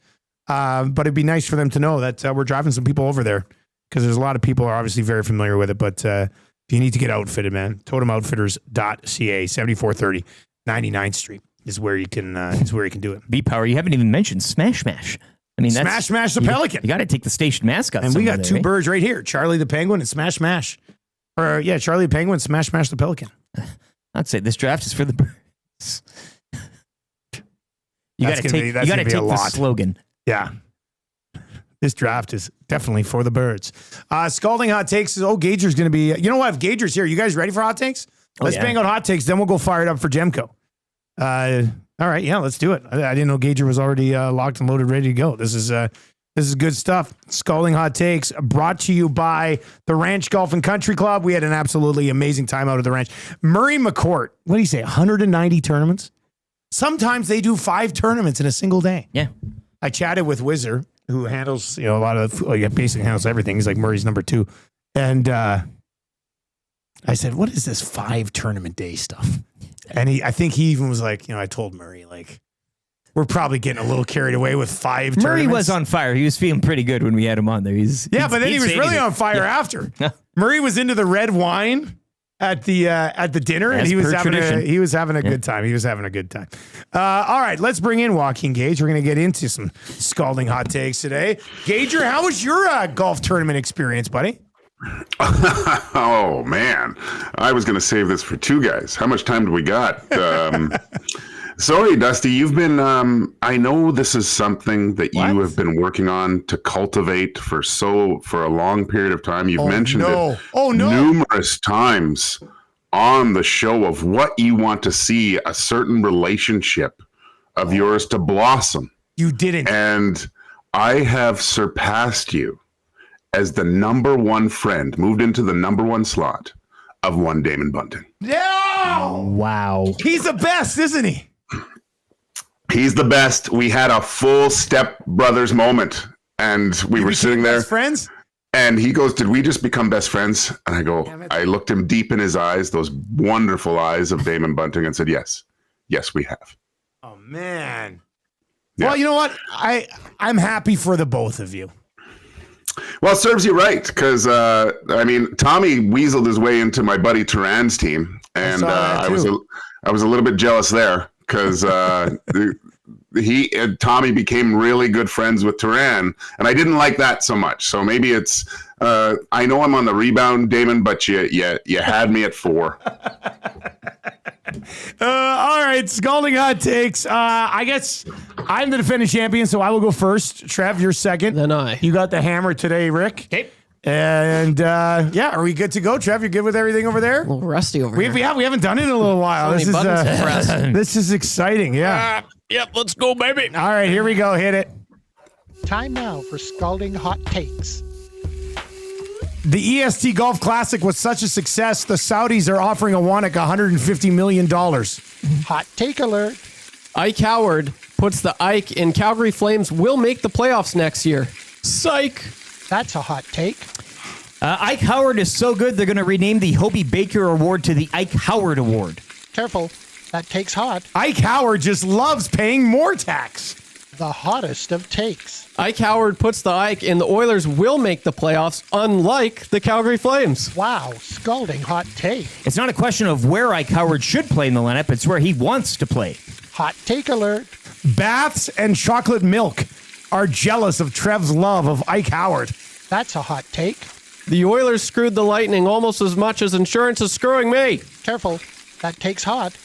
But it'd be nice for them to know that we're driving some people over there because there's a lot of people who are obviously very familiar with it. But if you need to get outfitted, man, TotemOutfitters.ca, 7430 99th Street is where you can do it. B-Power, you haven't even mentioned Smash. I mean, Smash the Pelican. You got to take the station mascot. And we got two birds right here, Charlie the Penguin and Smash. Or Charlie the Penguin, Smash the Pelican. I'd say this draft is for the birds. You got to take the slogan. Yeah. This draft is definitely for the birds. Scalding Hot Takes. Gager's going to be... You know what? If Gager's here, you guys ready for Hot Takes? Let's bang out Hot Takes, then we'll go fire it up for Gemco. All right, let's do it. I didn't know Gager was already locked and loaded, ready to go. This is good stuff. Scalding Hot Takes brought to you by the Ranch Golf and Country Club. We had an absolutely amazing time out at the ranch. Murray McCourt, what do you say, 190 tournaments? Sometimes they do 5 tournaments in a single day. Yeah. I chatted with Whizzer, who handles, a lot of, basically handles everything. He's like Murray's number 2. And I said, what is this 5 tournament day stuff? And I think he even was like, I told Murray, like, we're probably getting a little carried away with 5 tournaments. Murray was on fire. He was feeling pretty good when we had him on there. But then he was really on fire after. Murray was into the red wine at the dinner, and he was having a good time. He was having a good time. All right, let's bring in Joaquin Gage. We're going to get into some scalding hot takes today. Gager, how was your golf tournament experience, buddy? Oh man, I was going to save this for 2 guys. How much time do we got? Sorry, Dusty, you've been, I know this is something that you have been working on to cultivate for a long period of time. You've mentioned it numerous times on the show of what you want to see a certain relationship of yours to blossom. You didn't. And I have surpassed you as the number 1 friend, moved into the number 1 slot of one Damon Bunting. Yeah! Wow. He's the best, isn't he? He's the best. We had a full Step Brothers moment, and we were sitting there. Best friends? And he goes, "Did we just become best friends?" And I go, I looked him deep in his eyes, those wonderful eyes of Damon Bunting, and said, "Yes, we have." Oh man. Yeah. Well, you know what? I'm happy for the both of you. Well, it serves you right, because Tommy weaseled his way into my buddy Turan's team, and I was a little bit jealous there. Because Tommy became really good friends with Turan, and I didn't like that so much. So maybe it's I know I'm on the rebound, Damon, but you had me at 4. All right, Scalding Hot Takes. I guess I'm the defending champion, so I will go first. Trev, you're second. Then I. You got the hammer today, Rick. Okay. And are we good to go, Trev? You're good with everything over there? A little rusty over here. We haven't done it in a little while. This is exciting. Yeah. Yep, let's go, baby. All right, here we go. Hit it. Time now for Scalding Hot Takes. The EST Golf Classic was such a success, the Saudis are offering Awanak $150 million. Hot take alert. Ike Howard puts the Ike in Calgary Flames will make the playoffs next year. Psych. That's a hot take. Ike Howard is so good, they're going to rename the Hobie Baker Award to the Ike Howard Award. Careful. That take's hot. Ike Howard just loves paying more tax. The hottest of takes. Ike Howard puts the Ike in the Oilers will make the playoffs, unlike the Calgary Flames. Wow, scalding hot take. It's not a question of where Ike Howard should play in the lineup, it's where he wants to play. Hot take alert. Baths and chocolate milk are jealous of Trev's love of Ike Howard. That's a hot take. The Oilers screwed the Lightning almost as much as insurance is screwing me. Careful. That takes hot.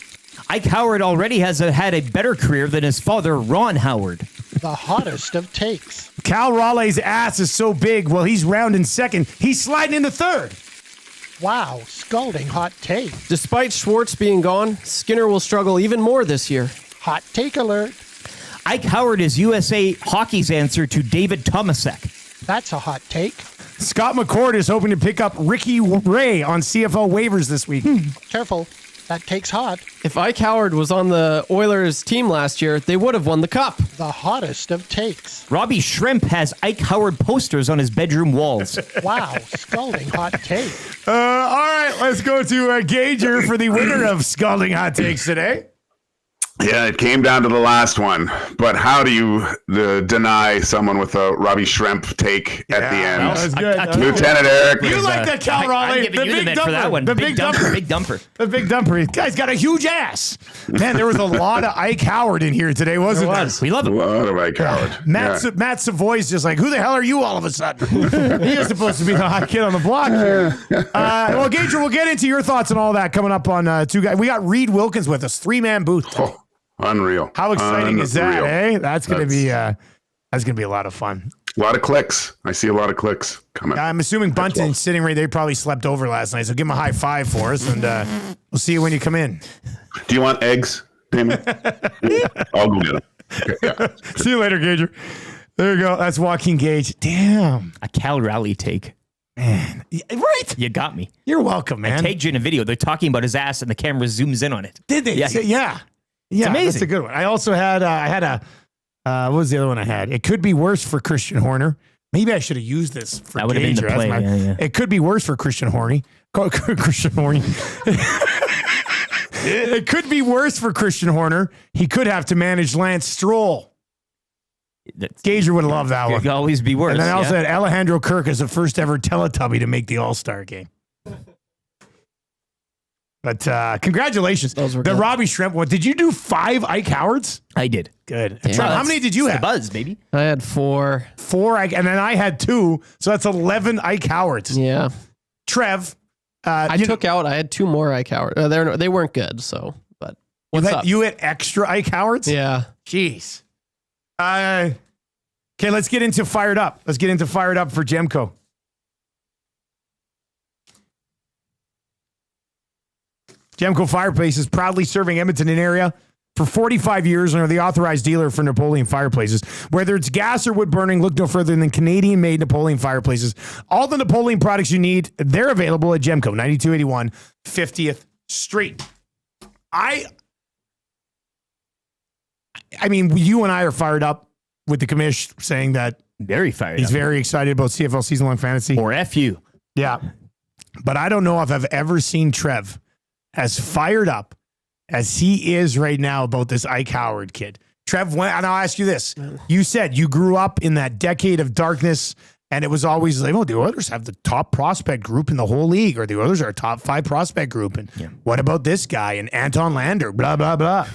Ike Howard already has had a better career than his father, Ron Howard. The hottest of takes. Cal Raleigh's ass is so big, well, he's rounding second. He's sliding into third. Wow, scalding hot take. Despite Schwartz being gone, Skinner will struggle even more this year. Hot take alert. Ike Howard is USA Hockey's answer to David Tomasek. That's a hot take. Scott McCord is hoping to pick up Ricky Ray on CFL waivers this week. Careful. That takes hot. If Ike Howard was on the Oilers team last year, they would have won the cup. The hottest of takes. Robbie Shrimp has Ike Howard posters on his bedroom walls. Wow, scalding hot take. All right, let's go to Gager for the winner of Scalding Hot Takes today. Yeah, it came down to the last one. But how do you deny someone with a Robbie Shrimp take at the end? That was good. Lieutenant Eric. You like that, Cal Raleigh? I'm giving you the bet for that one. The Big dumper. Big dumper. The big dumper. Guy's got a huge ass. Man, there was a lot of Ike Howard in here today, wasn't there? We love A him. lot of Ike Howard. Matt Savoy's just like, who the hell are you all of a sudden? He is supposed to be the hot kid on the block here. Well, Gager, we'll get into your thoughts and all that coming up on two guys. We got Reid Wilkins with us, 3-man booth. Oh, unreal. How exciting is that, Unreal. eh? That's gonna be a lot of fun. A lot of clicks. I see a lot of clicks coming. I'm assuming Bunton's sitting right there. He probably slept over last night, so give him a high five for us, and we'll see you when you come in. Do you want eggs, Damon? I'll go get them. Okay, yeah. See you later, Gager. There you go. That's Joaquin Gage. Damn. A Cal Raleigh take. Man. Right. You got me. You're welcome, man. I tagged you in a video. They're talking about his ass, and the camera zooms in on it. Did they? Yeah. Yeah. It's amazing. That's a good one. I also had, what was the other one I had? It could be worse for Christian Horner. Maybe I should have used this for That would have been the Gager. play. Yeah. It could be worse for Christian Horny. Christian Horny. It could be worse for Christian Horner. He could have to manage Lance Stroll. Gager would love that one. Could always be worse. And then I also had Alejandro Kirk as the first ever Teletubby to make the All-Star game. But congratulations. Those were the good. Robbie Shrimp one. Did you do 5 Ike Howards? I did. Good. Yeah. Trev, how many did you have? The buzz, baby. I had 4. 4 Ike, and then I had 2. So that's 11 Ike Howards. Yeah. Trev. I had 2 more Ike Howard. They weren't good, so, but what's up? You had extra Ike Howards? Yeah. Jeez. Okay, let's get into Fired Up. Let's get into Fired Up for Gemco. Gemco Fireplaces, proudly serving Edmonton and area for 45 years and are the authorized dealer for Napoleon Fireplaces. Whether it's gas or wood burning, look no further than Canadian-made Napoleon Fireplaces. All the Napoleon products you need, they're available at Gemco, 9281 50th Street. I mean, you and I are fired up with the commish saying that Very fired he's up. very excited about CFL season-long fantasy. Or FU. Yeah. But I don't know if I've ever seen Trev as fired up as he is right now about this Ike Howard kid. Trev, and I'll ask you this. You said you grew up in that decade of darkness, and it was always like, oh, the Oilers have the top prospect group in the whole league, or the Oilers are a top 5 prospect group. And what about this guy and Anton Lander, blah, blah, blah.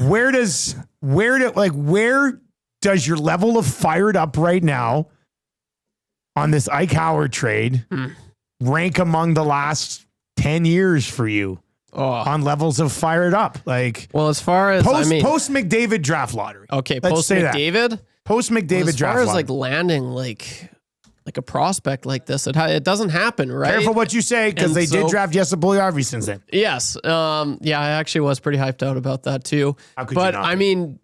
Where does your level of fired up right now on this Ike Howard trade rank among the last 10 years for you on levels of fired up? Like, well, as far as post McDavid draft lottery. Okay, Let's post say that. McDavid. Post McDavid as draft far as lottery. like landing like a prospect like this, it doesn't happen, right? Careful what you say, because they did draft Jesse Puljujarvi since then. Yes. Yeah, I actually was pretty hyped out about that too. How could but you not I be? mean,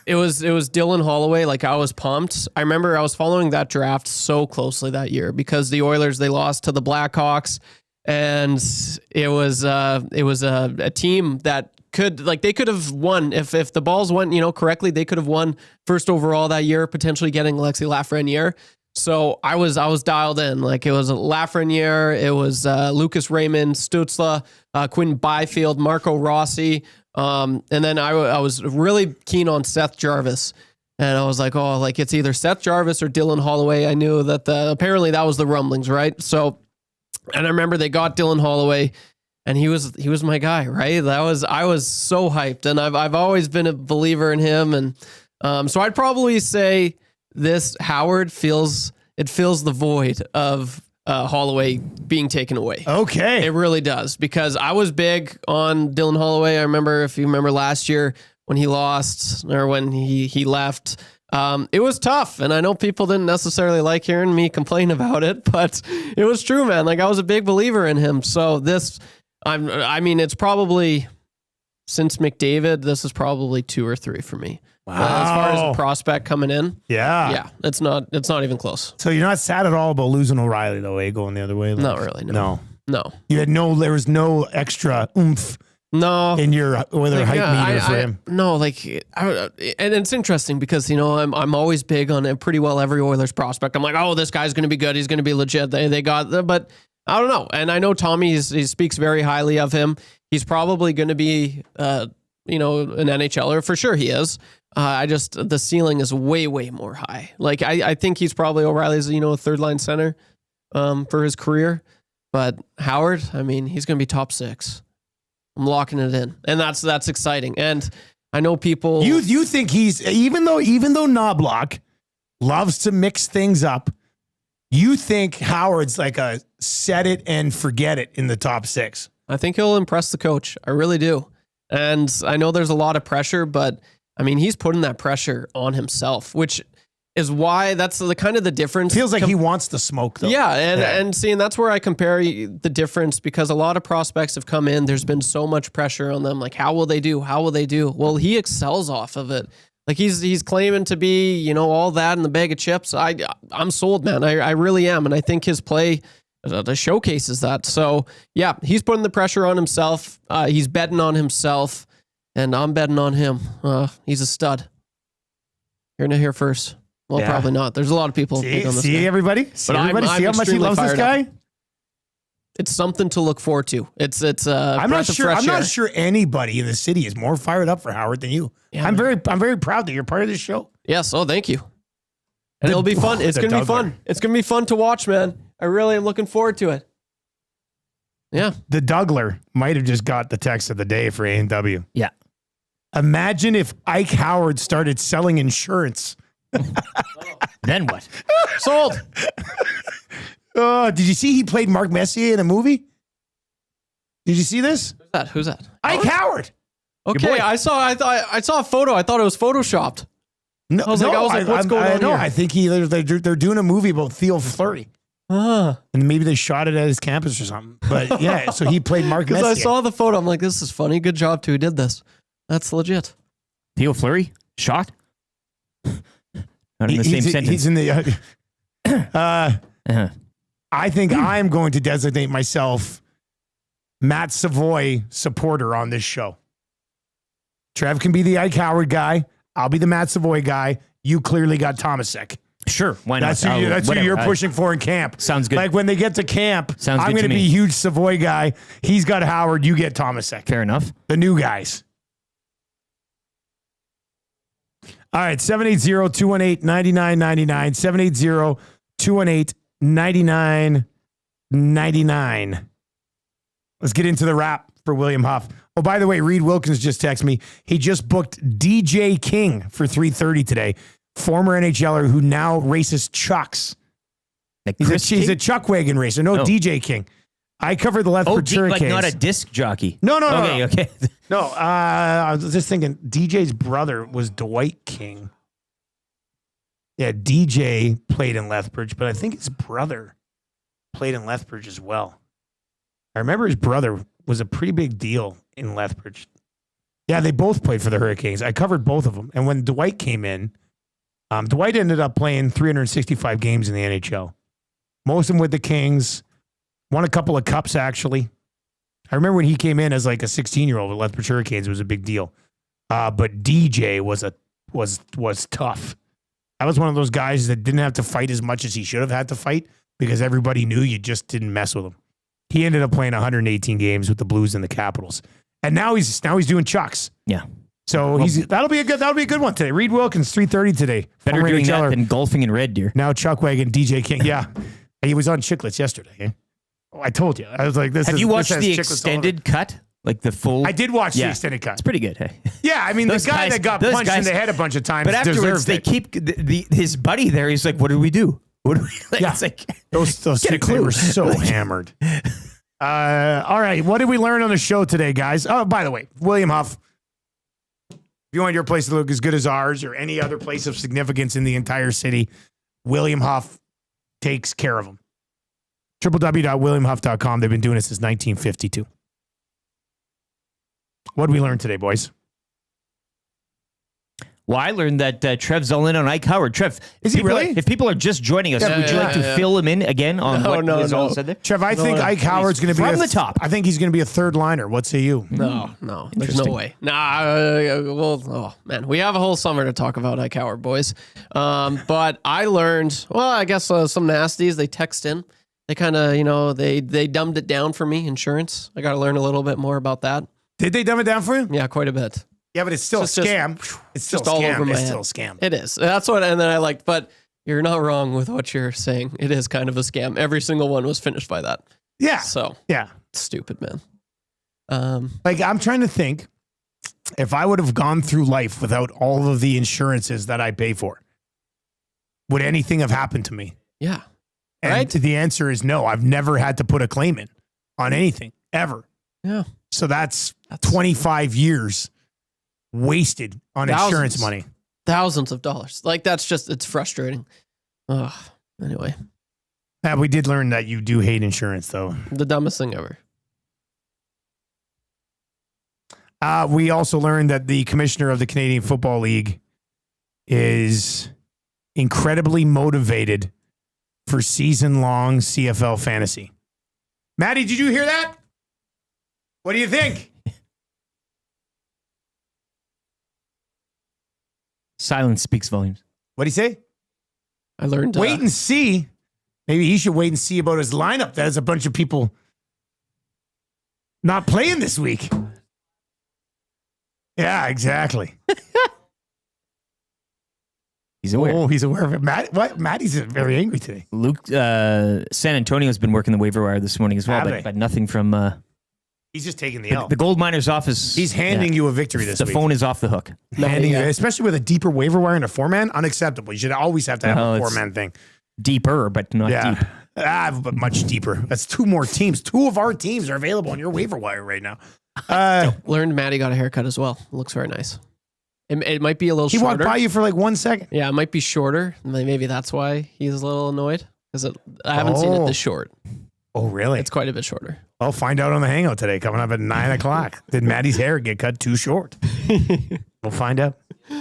it was Dylan Holloway. Like, I was pumped. I remember I was following that draft so closely that year because the Oilers, they lost to the Blackhawks, and it was a team that they could have won if the balls went, correctly. They could have won first overall that year, potentially getting Alexis Lafreniere. So I was dialed in. Like, it was Lafreniere, it was Lucas Raymond, Stutzla, Quinn Byfield, Marco Rossi, and then I was really keen on Seth Jarvis. And I was like, it's either Seth Jarvis or Dylan Holloway. I knew that apparently that was the rumblings, right? So, and I remember they got Dylan Holloway, and he was my guy, right? I was so hyped, and I've always been a believer in him, and so I'd probably say this Howard feels it fills the void of Holloway being taken away. Okay. It really does, because I was big on Dylan Holloway. I remember, if you remember last year when he lost or when he left, it was tough. And I know people didn't necessarily like hearing me complain about it, but it was true, man. Like, I was a big believer in him. So I mean, it's probably, since McDavid, this is probably 2 or 3 for me. Wow. As far as a prospect coming in. Yeah. It's not even close. So you're not sad at all about losing O'Reilly, though, going the other way? Not really. No. There was no extra oomph. No. In your hype meter for him. No, and it's interesting because, I'm always big on pretty well every Oilers prospect. I'm like, oh, this guy's going to be good. He's going to be legit. They got, but I don't know. And I know Tommy, he speaks very highly of him. He's probably going to be, an NHLer for sure. He is. The ceiling is way, way more high. Like, I think he's probably O'Reilly's, a third line center, for his career. But Howard, I mean, he's going to be top 6. I'm locking it in, and that's exciting. And I know people. You think he's even though Knobloch loves to mix things up, you think Howard's like a set it and forget it in the top 6? I think he'll impress the coach. I really do. And I know there's a lot of pressure, but I mean, he's putting that pressure on himself, which is why that's the kind of the difference. Feels like he wants the smoke, though. Yeah, and that's where I compare the difference, because a lot of prospects have come in. There's been so much pressure on them. Like, how will they do? How will they do? Well, he excels off of it. Like, he's claiming to be, all that in the bag of chips. I'm sold, man. I really am, and I think his play showcases that. So yeah, he's putting the pressure on himself. He's betting on himself, and I'm betting on him. He's a stud. You're gonna hear first. Well, yeah. Probably not. There's a lot of people. See everybody? See how much he loves this guy? Up. It's something to look forward to. It's I'm not sure anybody in the city is more fired up for Howard than you. Yeah, I'm very proud that you're part of this show. Yes. Oh, thank you. And it'll be fun. It's gonna be fun. It's gonna be fun to watch, man. I really am looking forward to it. Yeah. The Dougler might have just got the text of the day for A&W. Yeah. Imagine if Ike Howard started selling insurance. Then what? Sold. Did you see he played Mark Messier in a movie? Did you see this? Who's that? Ike Howard. Okay, I saw a photo. I thought it was photoshopped. No, I was like, what's going on here? I think they're doing a movie about Theo Fleury. And maybe they shot it at his campus or something. But yeah, so he played Mark Messier. Because I saw the photo. I'm like, this is funny. Good job to who did this. That's legit. Theo Fleury? Shot? Not in the same sentence. He's in the... I think I'm going to designate myself Matt Savoy supporter on this show. Trev can be the Ike Howard guy. I'll be the Matt Savoy guy. You clearly got Tomasek. Sure, why not? That's who you're pushing for in camp. Sounds good. Like when they get to camp, I'm going to be a huge Savoy guy. He's got Howard. You get Tomasek. Fair enough. The new guys. All right, 780-218-9999. 780-218-9999. Let's get into the wrap for William Huff. Oh, by the way, Reid Wilkins just texted me. He just booked DJ King for 3:30 today. Former NHLer who now races trucks. He's a chuck wagon racer. No, DJ King. I covered the Lethbridge Hurricanes. Like not a disc jockey. No. Okay. No, I was just thinking DJ's brother was Dwight King. Yeah, DJ played in Lethbridge, but I think his brother played in Lethbridge as well. I remember his brother was a pretty big deal in Lethbridge. Yeah, they both played for the Hurricanes. I covered both of them. And when Dwight came in, Dwight ended up playing 365 games in the NHL. Most of them with the Kings. Won a couple of cups, actually. I remember when he came in as like a 16-year-old with Lethbridge Hurricanes, it was a big deal. But DJ was tough. I was one of those guys that didn't have to fight as much as he should have had to fight because everybody knew you just didn't mess with him. He ended up playing 118 games with the Blues and the Capitals. And now he's doing chucks. Yeah. So that'll be a good one today. Reid Wilkins, 3:30 today. Better doing that than golfing in Red Deer. Now Chuck Wagon, DJ King. Yeah. He was on Chicklets yesterday. Eh? Oh, I told you. I was like, Have you watched the extended cut? Like the full? I did watch the extended cut. It's pretty good, hey? Yeah, I mean, the guy that got punched in the head a bunch of times. But afterwards, they keep his buddy there. He's like, what did we do? What do we, like, Yeah. it's like, Those get a they clue. were so Like- hammered. All right. What did we learn on the show today, guys? Oh, by the way, William Huff. If you want your place to look as good as ours or any other place of significance in the entire city, William Huff takes care of them. www.williamhuff.com. They've been doing it since 1952. What did we learn today, boys? Well, I learned that Trev's all in on Ike Howard. Trev, Is he people really? If people are just joining us, Yeah, would you like to fill him in again on what was all said there? Trev, I think Ike Howard's going to be from the top. I think he's going to be a third liner. What say you? No, there's no way. Oh man, we have a whole summer to talk about Ike Howard, boys. But I learned, I guess some nasties, they text in. They kind of, they dumbed it down for me, insurance. I got to learn a little bit more about that. Did they dumb it down for you? Yeah, quite a bit. Yeah, but it's still a scam. It's still just a all scam. over my It's head. still a scam. It is. That's what, and then I liked, but you're not wrong with what you're saying. It is kind of a scam. Every single one was finished by that. Yeah. So, yeah. Stupid, man. Like, I'm trying to think if I would have gone through life without all of the insurances that I pay for, would anything have happened to me? Yeah. And Right? the answer is no. I've never had to put a claim in on anything ever. Yeah. So that's 25 years wasted on insurance money. Thousands of dollars. Like, that's just, it's frustrating. Ugh. Anyway, Yeah, we did learn that you do hate insurance, though. the dumbest thing ever. We also learned that the commissioner of the Canadian Football League is incredibly motivated for season-long CFL fantasy. Maddie, did you hear that? What do you think? Silence speaks volumes. What do you say? I learned. Wait and see. Maybe he should wait and see about his lineup. That is a bunch of people not playing this week. Yeah, exactly. He's aware. Oh, he's aware of it. Maddie's very angry today. Luke, San Antonio's been working the waiver wire this morning as well, Have they? but nothing from He's just taking the L. the gold miner's office. He's handing you a victory this the week. phone is off the hook. Handing you, especially with a deeper waiver wire and a four-man, unacceptable. You should always have to have No, a it's four-man thing. Deeper, but not deep. But much deeper. That's two more teams. Two of our teams are available on your waiver wire right now. Learned Maddie got a haircut as well. Looks very nice. It might be a little He shorter. walked by you for like 1 second. Yeah, it might be shorter. Maybe that's why he's a little annoyed. Because I haven't seen it this short. Oh, really? It's quite a bit shorter. I'll find out on the hangout today, coming up at 9 o'clock. Did Maddie's hair get cut too short? We'll find out. All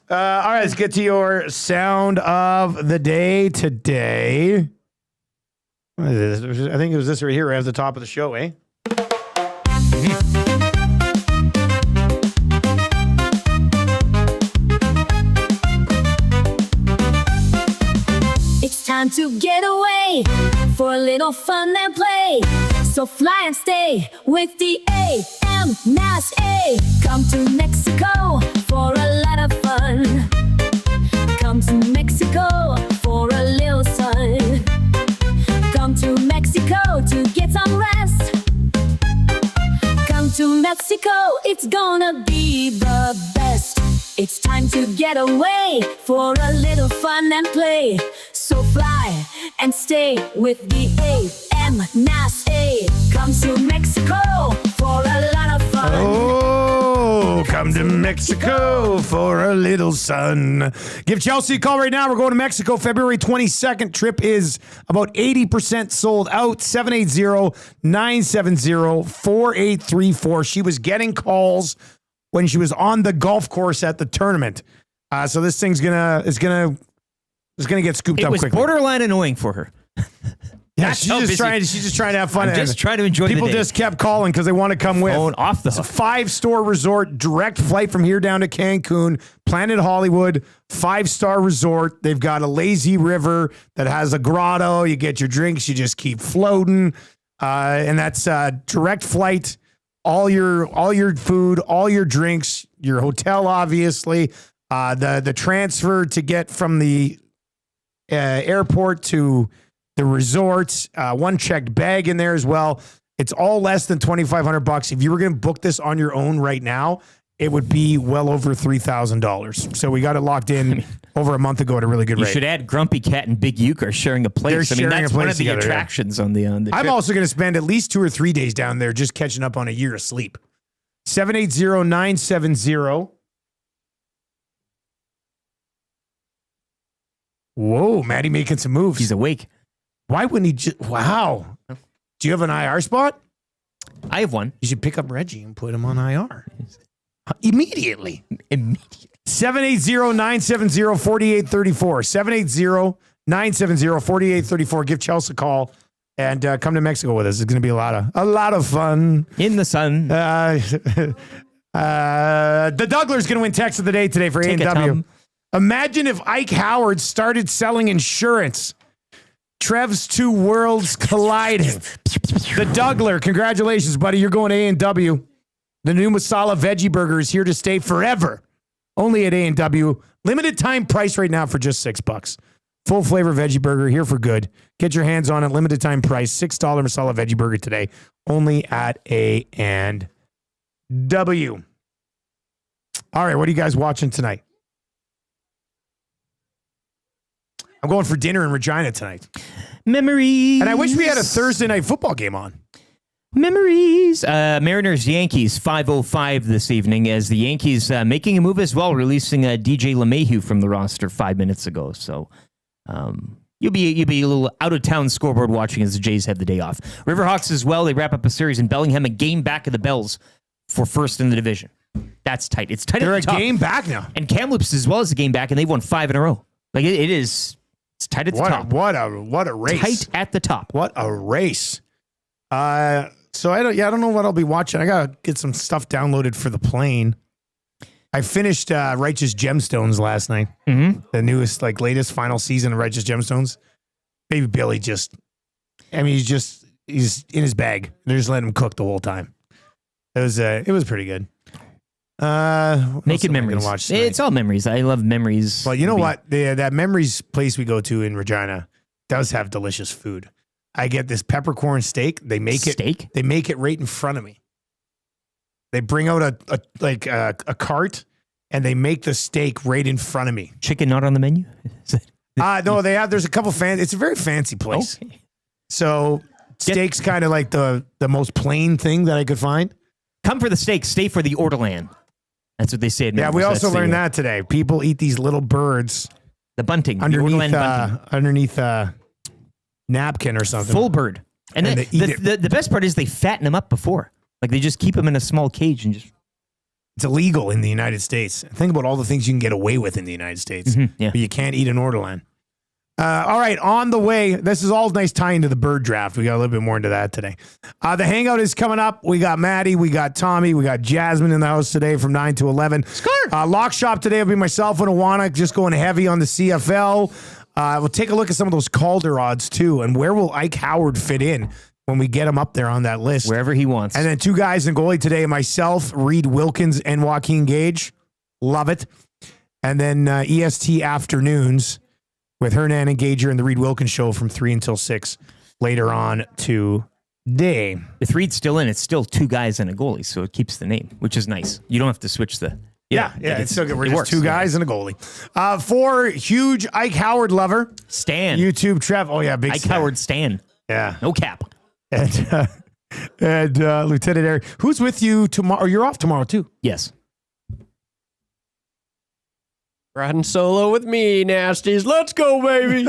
right, let's get to your sound of the day today. What is this? I think it was this right here at the top of the show, eh? It's time to get away for a little fun and play. So fly and stay with the AM Mass A. Come to Mexico for a lot of fun. Come to Mexico for a little sun. Come to Mexico to get some rest. Come to Mexico, it's gonna be the best. It's time to get away for a little fun and play. So fly and stay with the AM Mass A. Come to Mexico for a lot of fun. Oh, come to Mexico for a little sun. Give Chelsea a call right now. We're going to Mexico February 22nd. Trip is about 80% sold out. 780-970-4834. She was getting calls when she was on the golf course at the tournament. So this thing's gonna get scooped It up was quickly. borderline annoying for her. Yeah, That's she's how just busy. trying to have fun. I'm just trying to enjoy the People day. just kept calling because they want to come with. Phone off the It's a hook. 5-star resort, direct flight from here down to Cancun, Planet Hollywood, 5-star resort. They've got a lazy river that has a grotto. You get your drinks, you just keep floating. And that's direct flight, all your food, all your drinks, your hotel, obviously. The transfer to get from the airport to the resort, one checked bag in there as well. It's all less than $2,500. If you were going to book this on your own right now, it would be well over $3,000. So we got it locked in over a month ago at a really good You rate. should add Grumpy Cat and Big Uke are sharing a place. They're sharing that's a place one of the together, attractions on the I'm trip. also going to spend at least 2 or 3 days down there just catching up on a year of sleep. 780-970. Whoa, Maddie making some moves. He's awake. Why wouldn't he just... Wow. Do you have an IR spot? I have one. You should pick up Reggie and put him on IR. Immediately. 780-970-4834. 780-970-4834. Give Chelsea a call and come to Mexico with us. It's going to be a lot of fun. In the sun. The Dougler's going to win text of the day today for A&W. Imagine if Ike Howard started selling insurance. Trev's two worlds colliding. The Dougler, congratulations, buddy. You're going to A&W. The new masala veggie burger is here to stay forever. Only at A&W. Limited time price right now for just $6. Full flavor veggie burger here for good. Get your hands on it. Limited time price. $6 masala veggie burger today. Only at A&W. All right, what are you guys watching tonight? I'm going for dinner in Regina tonight. Memories. And I wish we had a Thursday night football game on. Memories. Mariners Yankees 5:05 this evening as the Yankees making a move as well, releasing DJ LeMahieu from the roster 5 minutes ago. So you'll be a little out of town scoreboard watching as the Jays have the day off. Riverhawks as well. They wrap up a series in Bellingham, a game back of the Bells for first in the division. That's tight. It's tight. They're at the a top. game back now. And Kamloops as well as a game back, and they've won 5 in a row. Like it is. It's tight at the top. What a race. Tight at the top. What a race. So I don't know what I'll be watching. I gotta get some stuff downloaded for the plane. I finished Righteous Gemstones last night. Mm-hmm. The newest, latest final season of Righteous Gemstones. Baby Billy he's in his bag. They're just letting him cook the whole time. It was pretty good. Naked Memories. It's all memories. I love memories. Well, you know what? That Memories place we go to in Regina does have delicious food. I get this peppercorn steak. They make it right in front of me. They bring out a cart and they make the steak right in front of me. Chicken not on the menu? No, there's a couple it's a very fancy place. Okay. So steak's kind of like the most plain thing that I could find. Come for the steak, stay for the ortolan. That's what they say. Yeah, we also learned that today. People eat these little birds. The bunting. Underneath napkin or something. Full bird. And then the best part is they fatten them up before. Like they just keep them in a small cage and just... It's illegal in the United States. Think about all the things you can get away with in the United States. Mm-hmm, yeah. But you can't eat an ortolan. All right, on the way. This is all nice tie into the bird draft. We got a little bit more into that today. The hangout is coming up. We got Maddie, we got Tommy, we got Jasmine in the house today from 9 to 11. Lock shop today will be myself and Awana just going heavy on the CFL. We'll take a look at some of those Calder odds too, and where will Ike Howard fit in when we get him up there on that list? Wherever he wants. And then 2 guys in goalie today, myself, Reid Wilkins, and Joaquin Gage. Love it. And then EST afternoons with Hernan and Gager and the Reid Wilkins show from 3 until 6 later on today. If Reid's still in, it's still 2 guys and a goalie, so it keeps the name, which is nice. You don't have to switch the... Yeah, it's still good. We're just 2 guys and a goalie. For huge Ike Howard lover. Stan. YouTube Trev. Oh, yeah, big Ike Stan. Howard Stan. Yeah. No cap. And Lieutenant Eric. Who's with you tomorrow? You're off tomorrow, too. Yes. Riding solo with me, nasties. Let's go, baby.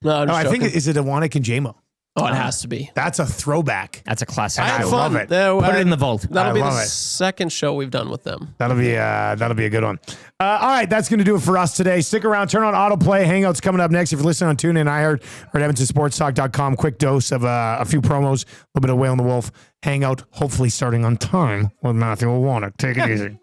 No, I think, is it Awanik and JMO? Oh, it has to be. That's a throwback. That's a classic. I love it. Put it in the vault. That'll be the second show we've done with them. That'll be a good one. All right, that's going to do it for us today. Stick around. Turn on autoplay. Hangouts coming up next. If you're listening on TuneIn, iHeart, or at EdmontonSportsTalk.com, quick dose of a few promos, a little bit of Whale and the Wolf. Hangout, hopefully starting on time with Matthew Awanik. Take it easy.